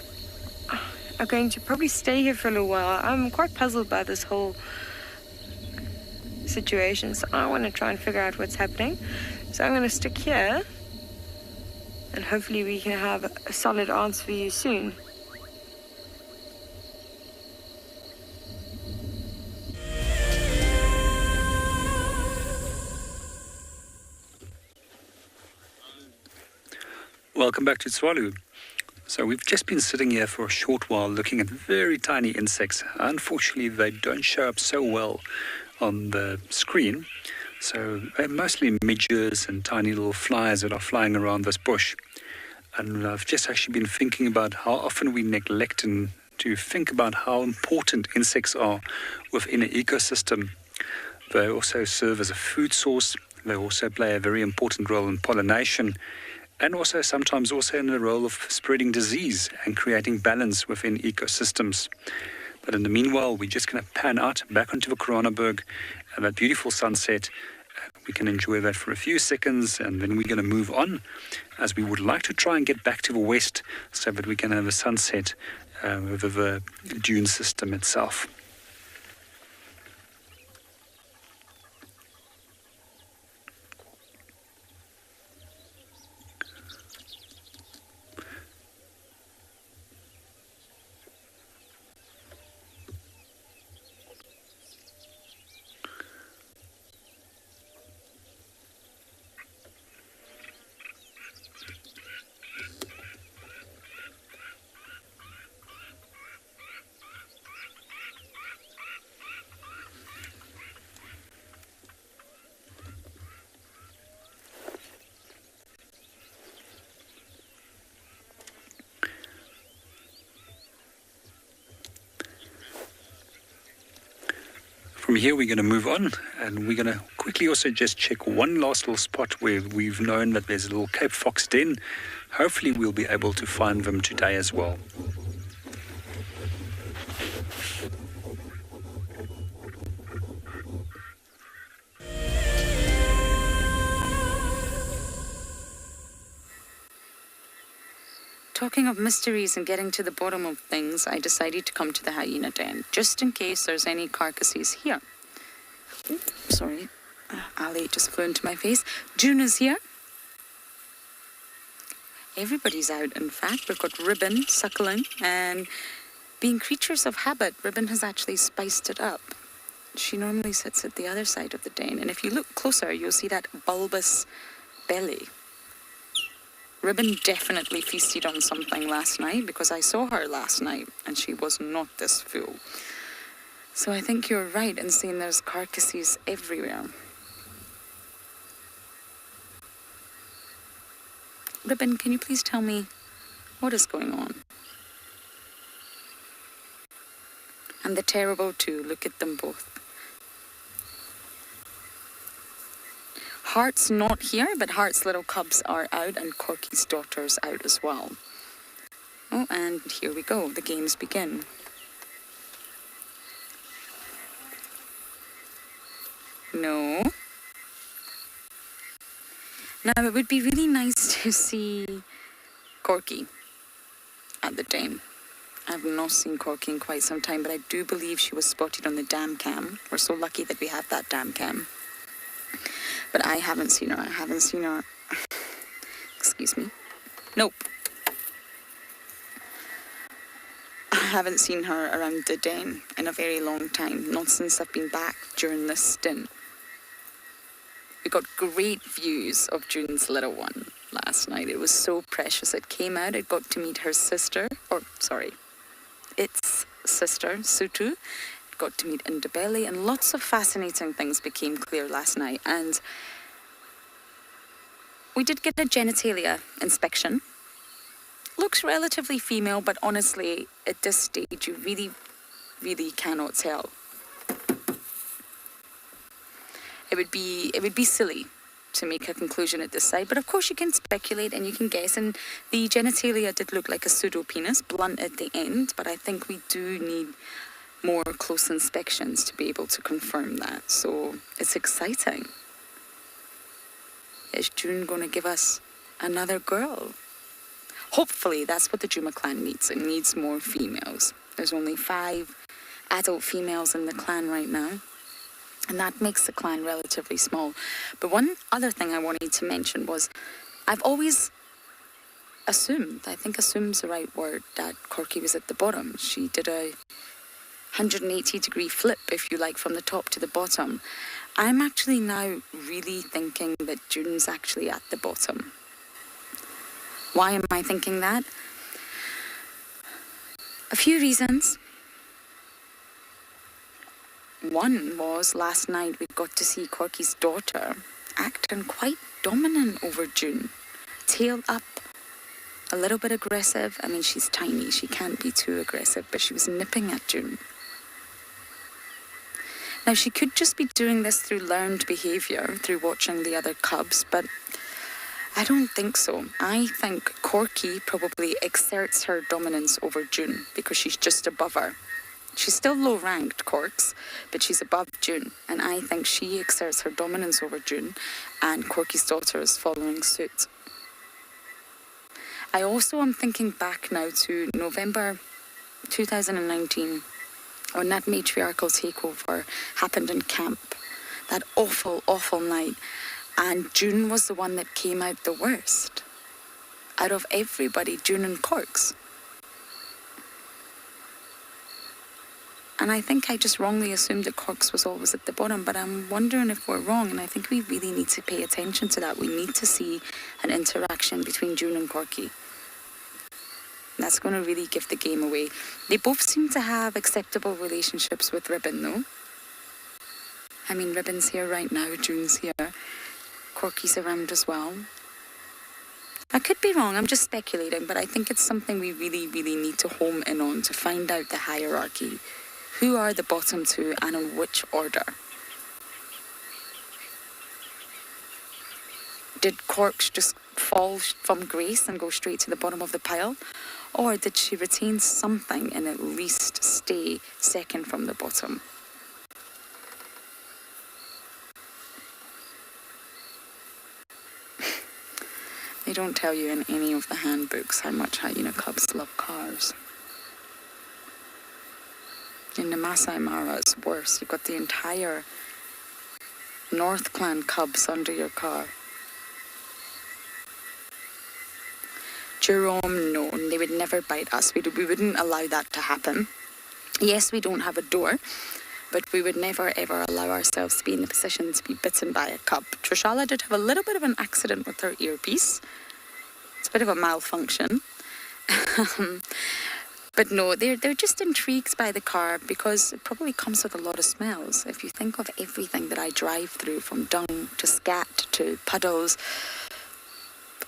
are going to probably stay here for a little while. I'm quite puzzled by this whole situation, so I want to try and figure out what's happening. So I'm going to stick here, and hopefully we can have a solid answer for you soon. Welcome back to Tswalu. So we've just been sitting here for a short while looking at very tiny insects. Unfortunately, they don't show up so well on the screen. So they're mostly midges and tiny little flies that are flying around this bush. And I've just actually been thinking about how often we neglect to think about how important insects are within an ecosystem. They also serve as a food source. They also play a very important role in pollination, and also sometimes also in the role of spreading disease and creating balance within ecosystems. But in the meanwhile, we're just going to pan out back onto the Koranenberg and that beautiful sunset. We can enjoy that for a few seconds, and then we're going to move on, as we would like to try and get back to the west so that we can have a sunset over the dune system itself. From here, we're going to move on, and we're going to quickly also just check one last little spot where we've known that there's a little Cape Fox den. Hopefully, we'll be able to find them today as well. Talking of mysteries and getting to the bottom of things, I decided to come to the hyena den, just in case there's any carcasses here. Sorry, Ali just flew into my face. June is here. Everybody's out, in fact. We've got Ribbon suckling, and being creatures of habit, Ribbon has actually spiced it up. She normally sits at the other side of the den, and if you look closer, you'll see that bulbous belly. Ribbon definitely feasted on something last night, because I saw her last night and she was not this full. So I think you're right in saying there's carcasses everywhere. Ribbon, can you please tell me what is going on? And the terrible too, look at them both. Heart's not here, but Heart's little cubs are out and Corky's daughter's out as well. Oh, and here we go, the games begin. No. Now, it would be really nice to see Corky at the den. I've not seen Corky in quite some time, but I do believe she was spotted on the dam cam. We're so lucky that we have that dam cam. But I haven't seen her. I haven't seen her. Excuse me. Nope. I haven't seen her around the den in a very long time. Not since I've been back during this stint. We got great views of June's little one last night. It was so precious. It came out. It got to meet her sister. Its sister, Sutu. Got to meet Ndebele, and lots of fascinating things became clear last night. And we did get a genitalia inspection. Looks relatively female, but honestly, at this stage, you really, really cannot tell. It would be silly to make a conclusion at this side, but of course you can speculate and you can guess. And the genitalia did look like a pseudo penis, blunt at the end, but I think we do need more close inspections to be able to confirm that. So it's exciting. Is June going to give us another girl? Hopefully, that's what the Djuma clan needs. It needs more females. There's only 5 adult females in the clan right now, and that makes the clan relatively small. But one other thing I wanted to mention was I've always assumed, I think assume's the right word, that Corky was at the bottom. She did a 180-degree flip, if you like, from the top to the bottom. I'm actually now really thinking that June's actually at the bottom. Why am I thinking that? A few reasons. One was last night we got to see Corky's daughter acting quite dominant over June. Tail up, a little bit aggressive. I mean, she's tiny, she can't be too aggressive, but she was nipping at June. Now, she could just be doing this through learned behaviour, through watching the other cubs, but I don't think so. I think Corky probably exerts her dominance over June because she's just above her. She's still low-ranked, Corks, but she's above June, and I think she exerts her dominance over June, and Corky's daughter is following suit. I also am thinking back now to November 2019, when that matriarchal takeover happened in camp. That awful, awful night. And June was the one that came out the worst. Out of everybody, June and Corks. And I think I just wrongly assumed that Corks was always at the bottom, but I'm wondering if we're wrong, and I think we really need to pay attention to that. We need to see an interaction between June and Corky. That's going to really give the game away. They both seem to have acceptable relationships with Ribbon, though. I mean, Ribbon's here right now, June's here. Corky's around as well. I could be wrong, I'm just speculating, but I think it's something we really, really need to home in on to find out the hierarchy. Who are the bottom 2 and in which order? Did Corks just fall from grace and go straight to the bottom of the pile? Or did she retain something and at least stay second from the bottom? They don't tell you in any of the handbooks how much hyena cubs love cars. In the Masai Mara, it's worse. You've got the entire North Clan cubs under your car. Jerome, no, they would never bite us. We wouldn't allow that to happen. Yes, we don't have a door, but we would never ever allow ourselves to be in the position to be bitten by a cub. Trishala did have a little bit of an accident with her earpiece. It's a bit of a malfunction. But no, they're just intrigued by the car because it probably comes with a lot of smells. If you think of everything that I drive through, from dung to scat to puddles,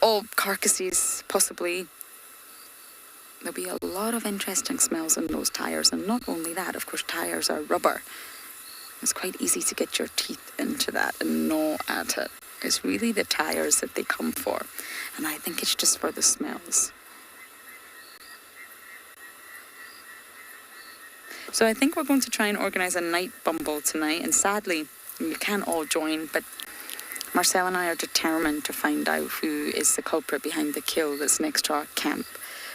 all carcasses possibly, there'll be a lot of interesting smells in those tyres. And not only that, of course, tyres are rubber. It's quite easy to get your teeth into that and gnaw at it. It's really the tyres that they come for. And I think it's just for the smells. So I think we're going to try and organise a night bumble tonight. And sadly, you can't all join, but Marcel and I are determined to find out who is the culprit behind the kill that's next to our camp.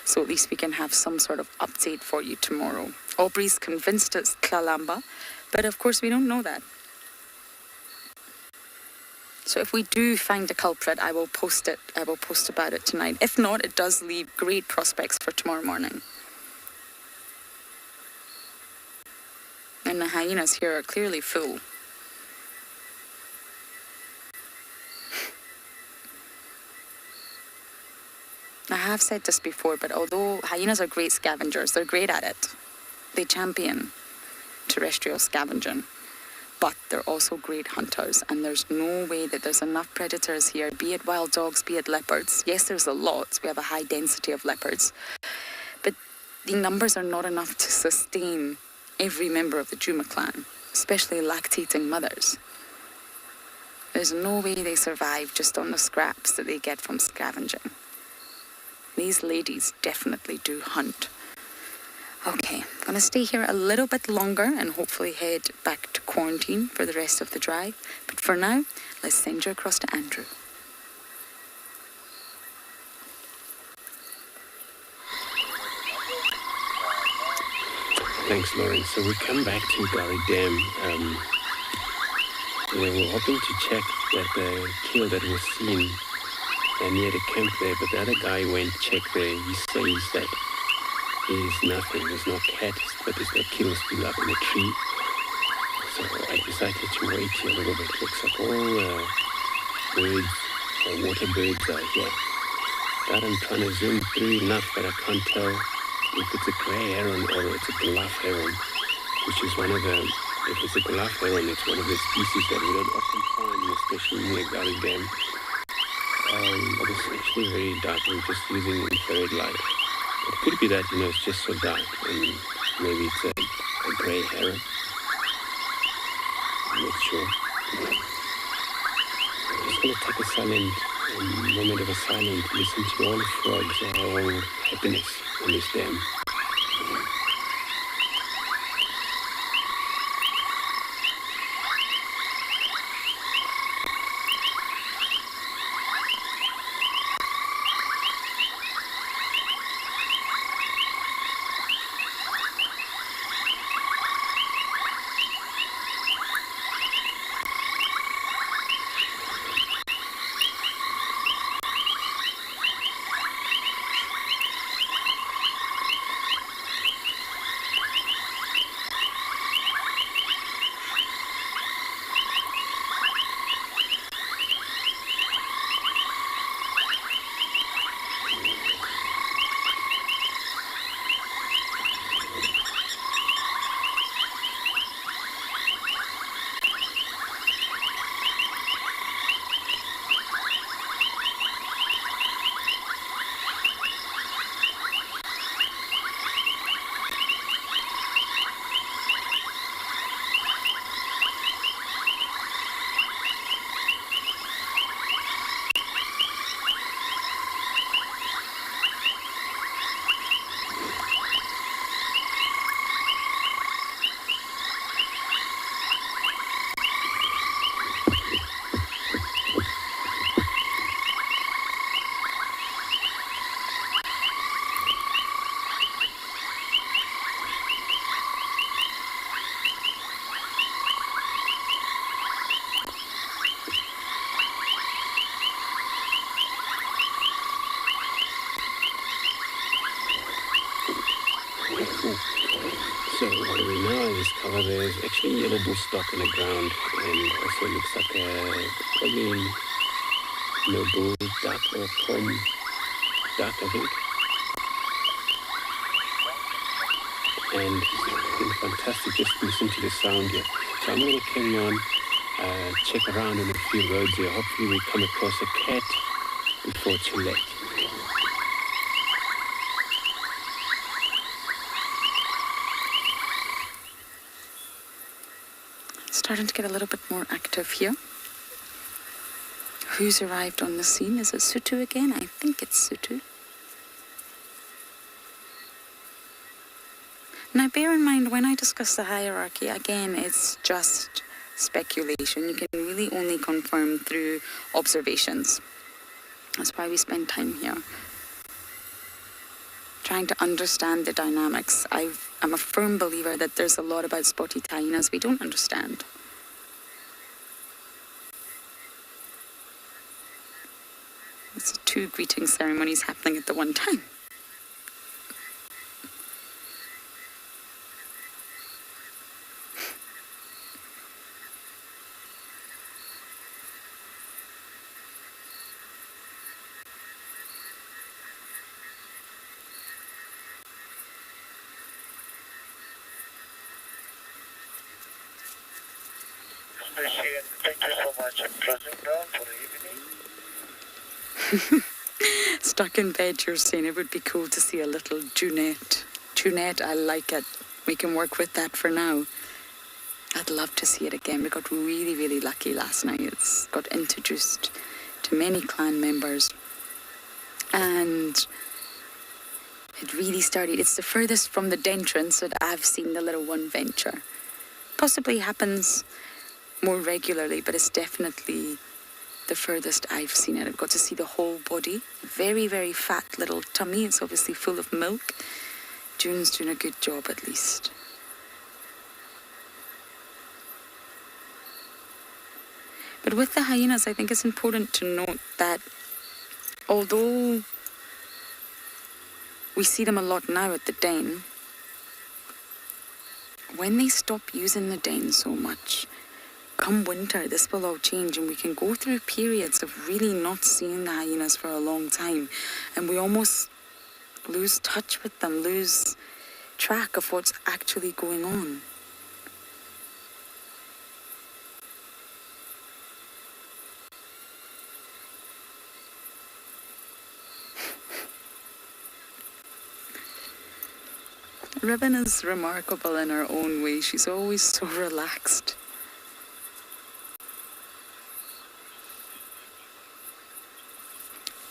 So at least we can have some sort of update for you tomorrow. Aubrey's convinced it's Klalamba, but of course we don't know that. So if we do find a culprit, I will post it. I will post about it tonight. If not, it does leave great prospects for tomorrow morning. And the hyenas here are clearly full. I have said this before, but although hyenas are great scavengers, they're great at it. They champion terrestrial scavenging, but they're also great hunters, and there's no way that there's enough predators here, be it wild dogs, be it leopards. Yes, there's a lot. We have a high density of leopards, but the numbers are not enough to sustain every member of the Djuma clan, especially lactating mothers. There's no way they survive just on the scraps that they get from scavenging. These ladies definitely do hunt. Okay, I'm going to stay here a little bit longer and hopefully head back to quarantine for the rest of the drive. But for now, let's send you across to Andrew. Thanks, Lauren. So we come back to Gari Dam. We were hoping to check that the kill that was seen near the camp there, but the other guy went check there. He says that there's nothing, there's no cat, but there's a kill still up in a tree. So I decided to wait here a little bit. Looks like all birds, water birds are here. But I'm trying to zoom through enough that I can't tell if it's a grey heron or it's a Giraffe heron, which is one of the, if it's a Giraffe heron, it's one of the species that we don't often find, especially near Gari Dam. But it's actually very dark. I'm just using infrared light. It could be that, it's just so dark, and maybe it's a grey heron. I'm not sure. I'm just going to take a silent moment of a silence, listen to all the frogs, all happiness on this dam. discover there's actually yellow bull stock on the ground, and also looks like a probably noble duck or pom duck, I think. And it's been fantastic just to listen to the sound here. So I'm going to carry on, check around on a few roads here. Hopefully we come across a cat before it's too late. Starting to get a little bit more active here. Who's arrived on the scene? Is it Sutu again? I think it's Sutu. Now bear in mind, when I discuss the hierarchy, again, it's just speculation. You can really only confirm through observations. That's why we spend time here, trying to understand the dynamics. I'm a firm believer that there's a lot about spotted hyenas we don't understand. It's 2 greeting ceremonies happening at the one time. Thank you so much. I'm closing down for the evening. Stuck in bed, you're saying it would be cool to see a little Junette. Junette, I like it. We can work with that for now. I'd love to see it again. We got really, really lucky last night. It's got introduced to many clan members. And it really started. It's the furthest from the dentrance that I've seen the little one venture. Possibly happens more regularly, but it's definitely the furthest I've seen it. I've got to see the whole body. Very, very fat little tummy. It's obviously full of milk. June's doing a good job, at least. But with the hyenas, I think it's important to note that although we see them a lot now at the den, when they stop using the den so much, come winter, this will all change, and we can go through periods of really not seeing the hyenas for a long time, and we almost lose touch with them, lose track of what's actually going on. Ribbon is remarkable in her own way. She's always so relaxed.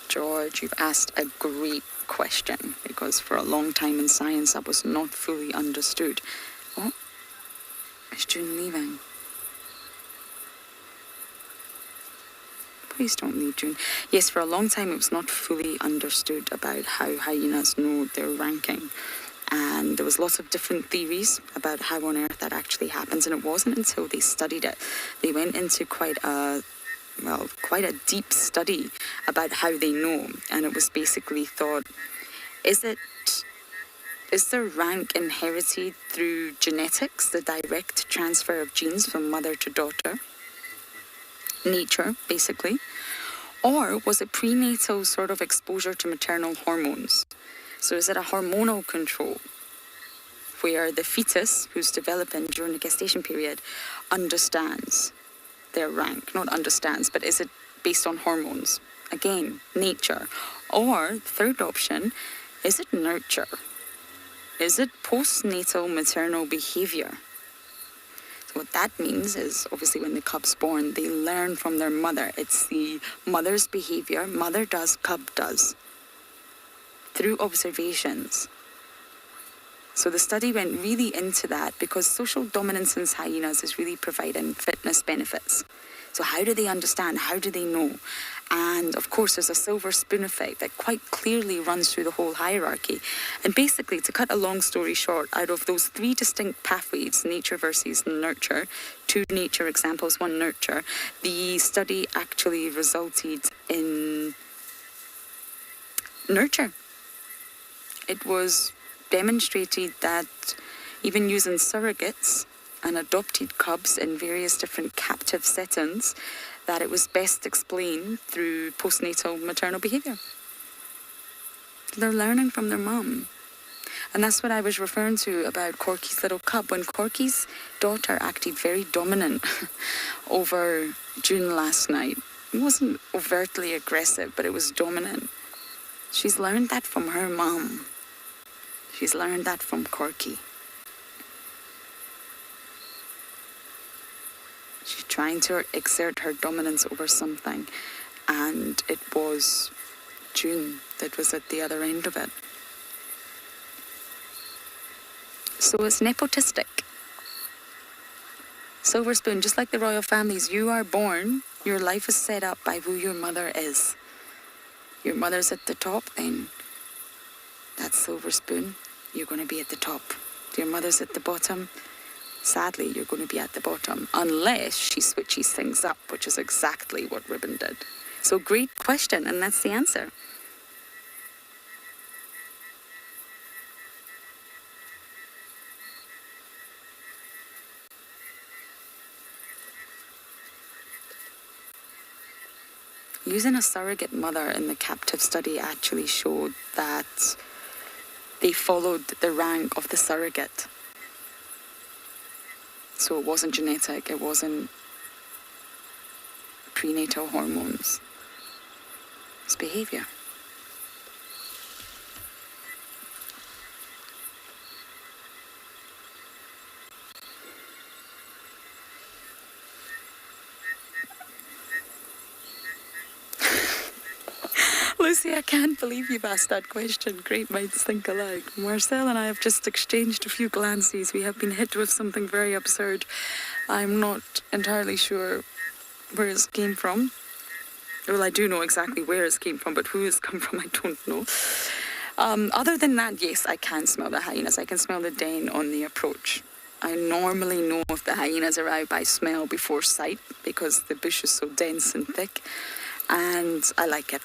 George, you've asked a great question, because for a long time in science that was not fully understood. Oh, is June leaving? Please don't leave, June. Yes, for a long time it was not fully understood about how hyenas know their ranking. And there was lots of different theories about how on earth that actually happens, and it wasn't until they studied it. They went into quite a deep study about how they know, and it was basically thought, is their rank inherited through genetics, the direct transfer of genes from mother to daughter, nature basically, or was it prenatal sort of exposure to maternal hormones? So is it a hormonal control where the fetus who's developing during the gestation period understands their rank? Not understands, but is it based on hormones? Again, nature. Or, third option, is it nurture? Is it postnatal maternal behavior? So what that means is, obviously when the cub's born, they learn from their mother. It's the mother's behavior. Mother does, cub does. Through observations. So the study went really into that because social dominance in hyenas is really providing fitness benefits. So how do they understand? How do they know? And of course there's a silver spoon effect that quite clearly runs through the whole hierarchy. And basically, to cut a long story short, out of those 3 distinct pathways, nature versus nurture, 2 nature examples, 1 nurture, the study actually resulted in nurture. It was demonstrated that even using surrogates and adopted cubs in various different captive settings, that it was best explained through postnatal maternal behaviour. They're learning from their mum. And that's what I was referring to about Corky's little cub. When Corky's daughter acted very dominant over June last night, it wasn't overtly aggressive, but it was dominant. She's learned that from her mum. She's learned that from Corky. She's trying to exert her dominance over something, and it was June that was at the other end of it. So it's nepotistic. Silver spoon, just like the royal families, you are born, your life is set up by who your mother is. Your mother's at the top, then that's silver spoon, you're going to be at the top. Your mother's at the bottom, sadly, you're going to be at the bottom, unless she switches things up, which is exactly what Ribbon did. So great question, and that's the answer. Using a surrogate mother in the captive study actually showed that they followed the rank of the surrogate. So it wasn't genetic, it wasn't prenatal hormones. It's behaviour. Lucy, I can't believe you've asked that question. Great minds think alike. Marcel and I have just exchanged a few glances. We have been hit with something very absurd. I'm not entirely sure where it came from. Well, I do know exactly where it came from, but who it's come from, I don't know. Other than that, yes, I can smell the hyenas. I can smell the den on the approach. I normally know if the hyenas arrive by smell before sight because the bush is so dense and thick, and I like it.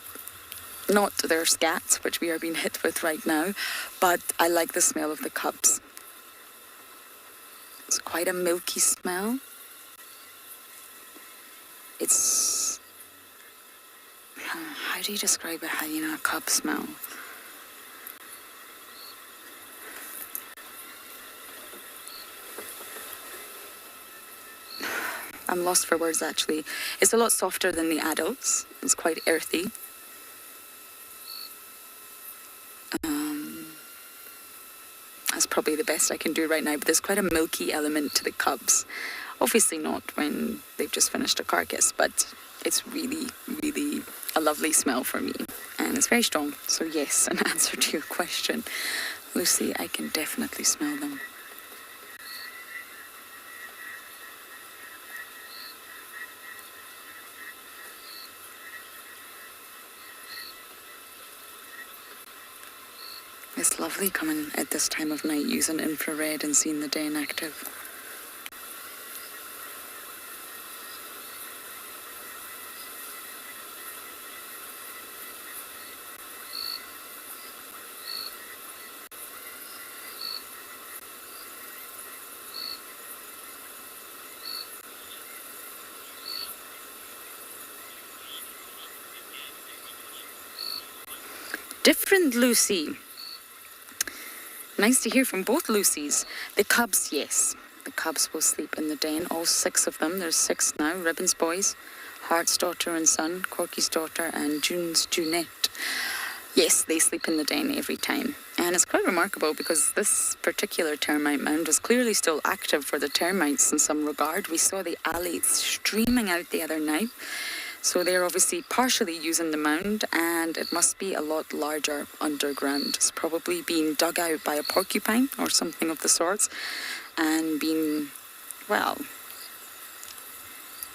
Not their scats, which we are being hit with right now, but I like the smell of the cubs. It's quite a milky smell. It's... how do you describe a hyena cub smell? I'm lost for words, actually. It's a lot softer than the adults. It's quite earthy. That's probably the best I can do right now, but there's quite a milky element to the cubs. Obviously not when they've just finished a carcass, but it's really, really a lovely smell for me. And it's very strong. So yes, in answer to your question, Lucy, I can definitely smell them. It's lovely coming at this time of night using infrared and seeing the den active. Different Lucy. Nice to hear from both Lucys. The cubs, yes. The cubs will sleep in the den, all 6 of them. There's 6 now. Ribbon's boys, Hart's daughter and son, Corky's daughter, and June's Junette. Yes, they sleep in the den every time. And it's quite remarkable because this particular termite mound is clearly still active for the termites in some regard. We saw the alates streaming out the other night. So they're obviously partially using the mound, and it must be a lot larger underground. It's probably been dug out by a porcupine or something of the sorts, and been, well,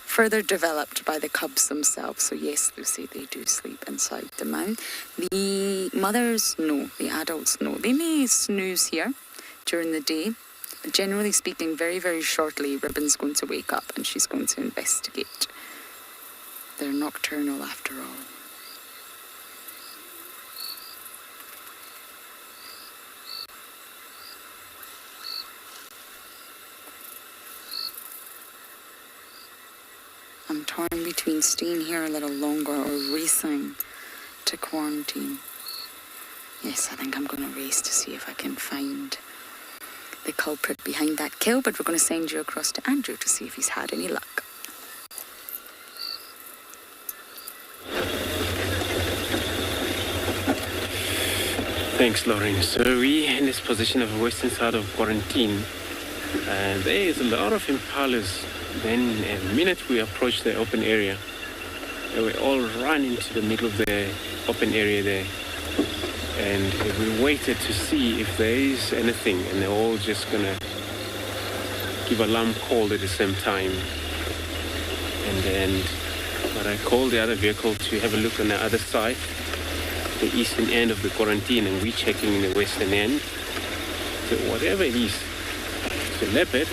further developed by the cubs themselves. So yes, Lucy, they do sleep inside the mound. The mothers, no. The adults, no. They may snooze here during the day, but generally speaking, very, very shortly, Ribbon's going to wake up and she's going to investigate. They're nocturnal after all. torn between staying here a little longer or racing to quarantine. Yes, I think I'm going to race to see if I can find the culprit behind that kill, but we're going to send you across to Andrew to see if he's had any luck. Thanks, Lauren. So we're in this position of the western side of quarantine, and there is a lot of impalas. Then the minute we approach the open area, we all run into the middle of the open area there, and we waited to see if there is anything, and they're all just gonna give alarm call at the same time. And then, but I called the other vehicle to have a look on the other side, the eastern end of the quarantine, and we're checking in the western end. So whatever it is, it's a leopard.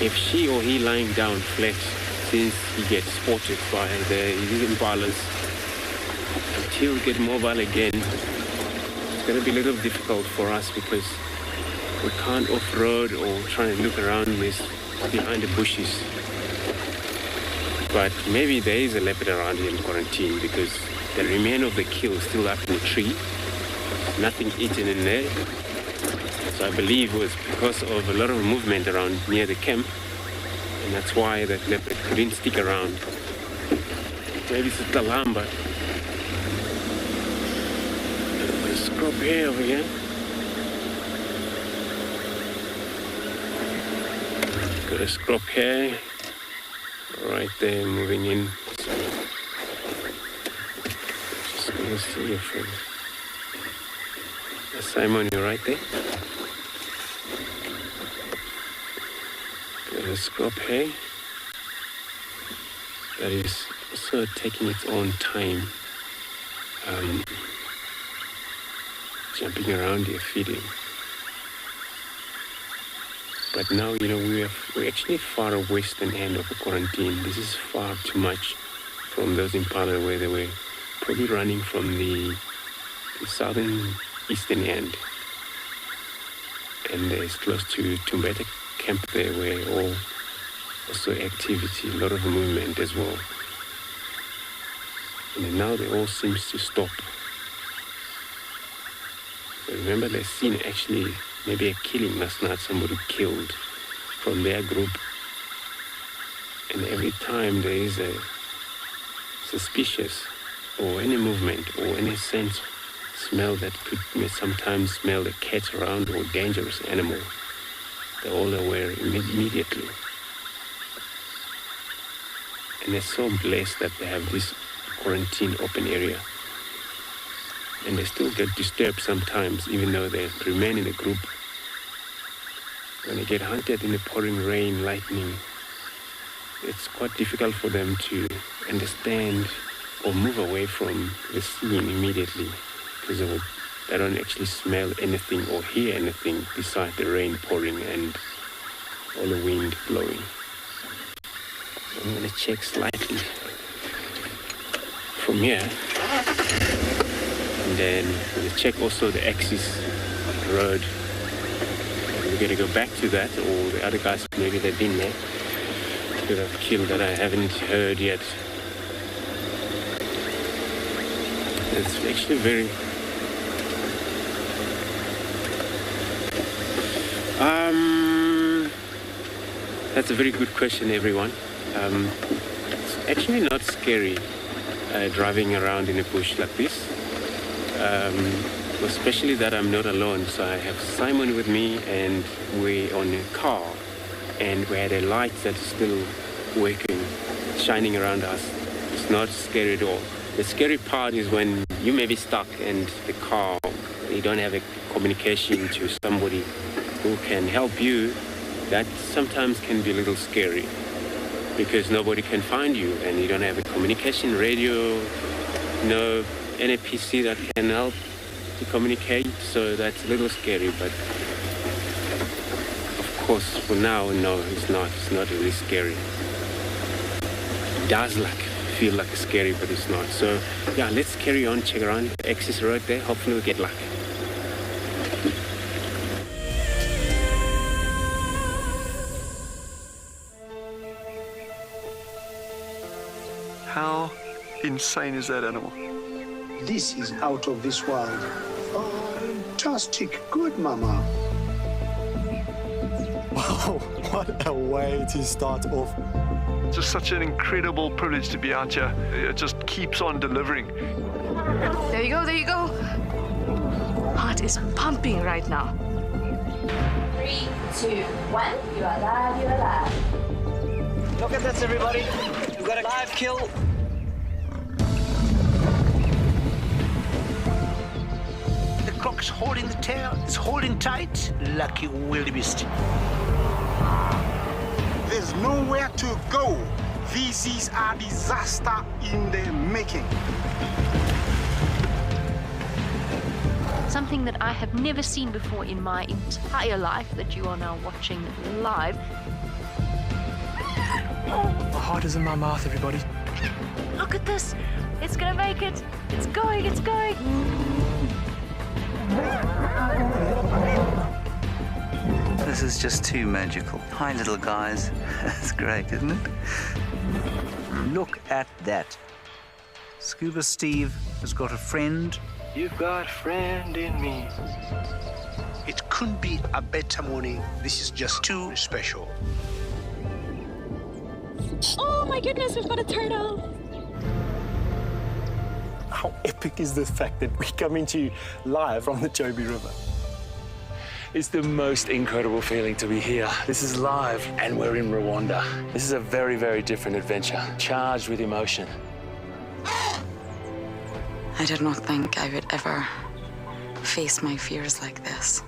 If she or he lying down flat, since he gets spotted by these impalas, until we get mobile again, it's going to be a little difficult for us because we can't off-road or try and look around this behind the bushes. But maybe there is a leopard around here in quarantine because the remain of the kill is still up in the tree. Nothing eaten in there. So I believe it was because of a lot of movement around near the camp, and that's why that leopard couldn't stick around. Maybe it's a talam, but put a scrub here over here. Got a scrub here, right there, moving in. So, just gonna see your friend. Simon, you're right there. Got a scrub here. That is also taking its own time. Jumping around here, feeding. But now, we're actually far western end of the quarantine. This is far too much from those impala where they were probably running from the southern eastern end. And it's close to Tumbeta camp there where also activity, a lot of movement as well. And then now they all seems to stop. So remember the scene actually, maybe a killing last night, somebody killed from their group. And every time there is a suspicious or any movement or any sense, smell that could sometimes smell a cat around or dangerous animal, they're all aware immediately. And they're so blessed that they have this quarantine open area. And they still get disturbed sometimes, even though they remain in a group. When they get hunted in the pouring rain, lightning, it's quite difficult for them to understand or move away from the scene immediately because they don't actually smell anything or hear anything besides the rain pouring and all the wind blowing. So I'm going to check slightly from here. And then we'll check also the axis road. And we're going to go back to that, or the other guys, maybe they've been there. Could have killed that I haven't heard yet. It's actually very... That's a very good question, everyone. It's actually not scary driving around in a bush like this. Especially that I'm not alone. So I have Simon with me and we're on a car and we had a light that's still working, shining around us. It's not scary at all. The scary part is when you may be stuck and the car, you don't have a communication to somebody who can help you. That sometimes can be a little scary because nobody can find you and you don't have a communication radio, no NPC that can help to communicate, so that's a little scary. But of course, for now, no, it's not really scary. It does feel like scary, but it's not. So yeah, let's carry on, check around access road there. Hopefully we'll get luck. insane is that animal? This is out of this world. Fantastic. Good, Mama. Wow, what a way to start off. Just such an incredible privilege to be out here. It just keeps on delivering. There you go, there you go. Heart is pumping right now. 3, 2, 1. You are live, you are live. Look at this, everybody. We've got a live kill. The cock's holding the tail. It's holding tight. Lucky wildebeest. There's nowhere to go. This is a disaster in the making. Something that I have never seen before in my entire life that you are now watching live. My heart is in my mouth, everybody. Look at this. It's gonna make it. It's going, it's going. This is just too magical. Hi, little guys. That's great, isn't it? Look at that. Scuba Steve has got a friend. You've got a friend in me. It couldn't be a better morning. This is just too special. Oh my goodness, we've got a turtle. How epic is the fact that we're coming to you live from the Chobe River? It's the most incredible feeling to be here. This is live and we're in Rwanda. This is a very, very different adventure, charged with emotion. I did not think I would ever face my fears like this.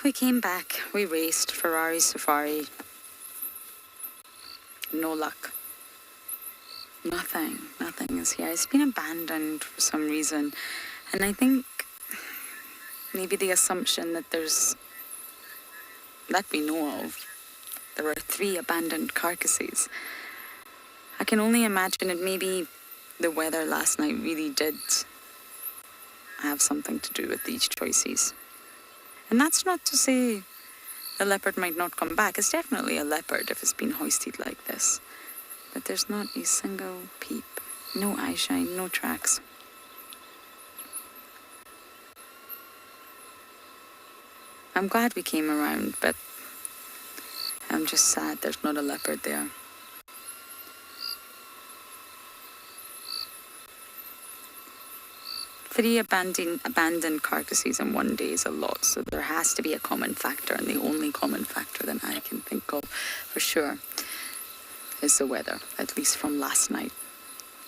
We came back, we raced Ferrari Safari. No luck. Nothing is here. It's been abandoned for some reason. And I think maybe the assumption that that we know of, there are 3 abandoned carcasses. I can only imagine it maybe the weather last night really did have something to do with these choices. And that's not to say the leopard might not come back. It's definitely a leopard if it's been hoisted like this. But there's not a single peep, no eye shine, no tracks. I'm glad we came around, but I'm just sad there's not a leopard there. Three abandoned carcasses in one day is a lot, so there has to be a common factor, and the only common factor that I can think of for sure is the weather, at least from last night.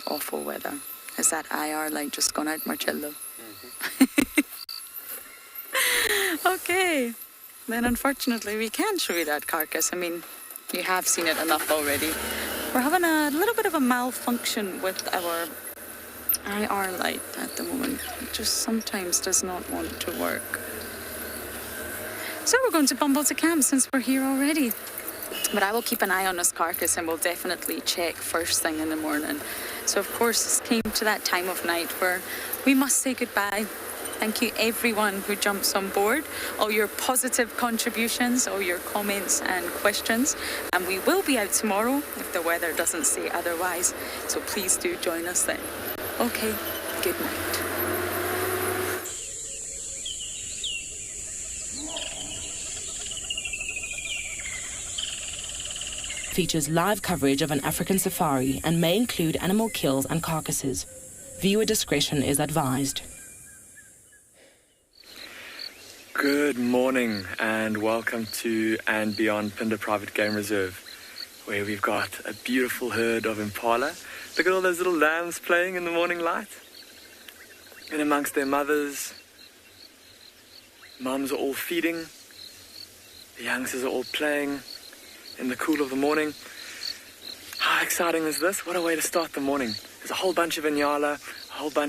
Awful weather. Is that IR light just gone out, Marcello? Okay, then unfortunately we can't show you that carcass. I mean, you have seen it enough already. We're having a little bit of a malfunction with our IR light at the moment. It just sometimes does not want to work. So we're going to bumble to camp since we're here already. But I will keep an eye on this carcass and we'll definitely check first thing in the morning. So of course, it came to that time of night where we must say goodbye. Thank you everyone who jumps on board, all your positive contributions, all your comments and questions. And we will be out tomorrow if the weather doesn't say otherwise. So please do join us then. Okay, good night. Features live coverage of an African safari and may include animal kills and carcasses. Viewer discretion is advised. Good morning and welcome to andBeyond Phinda Private Game Reserve, where we've got a beautiful herd of impala. Look at all those little lambs playing in the morning light. And amongst their mothers, mums are all feeding, the youngsters are all playing in the cool of the morning. How exciting is this? What a way to start the morning. There's a whole bunch of Ngala, a whole bunch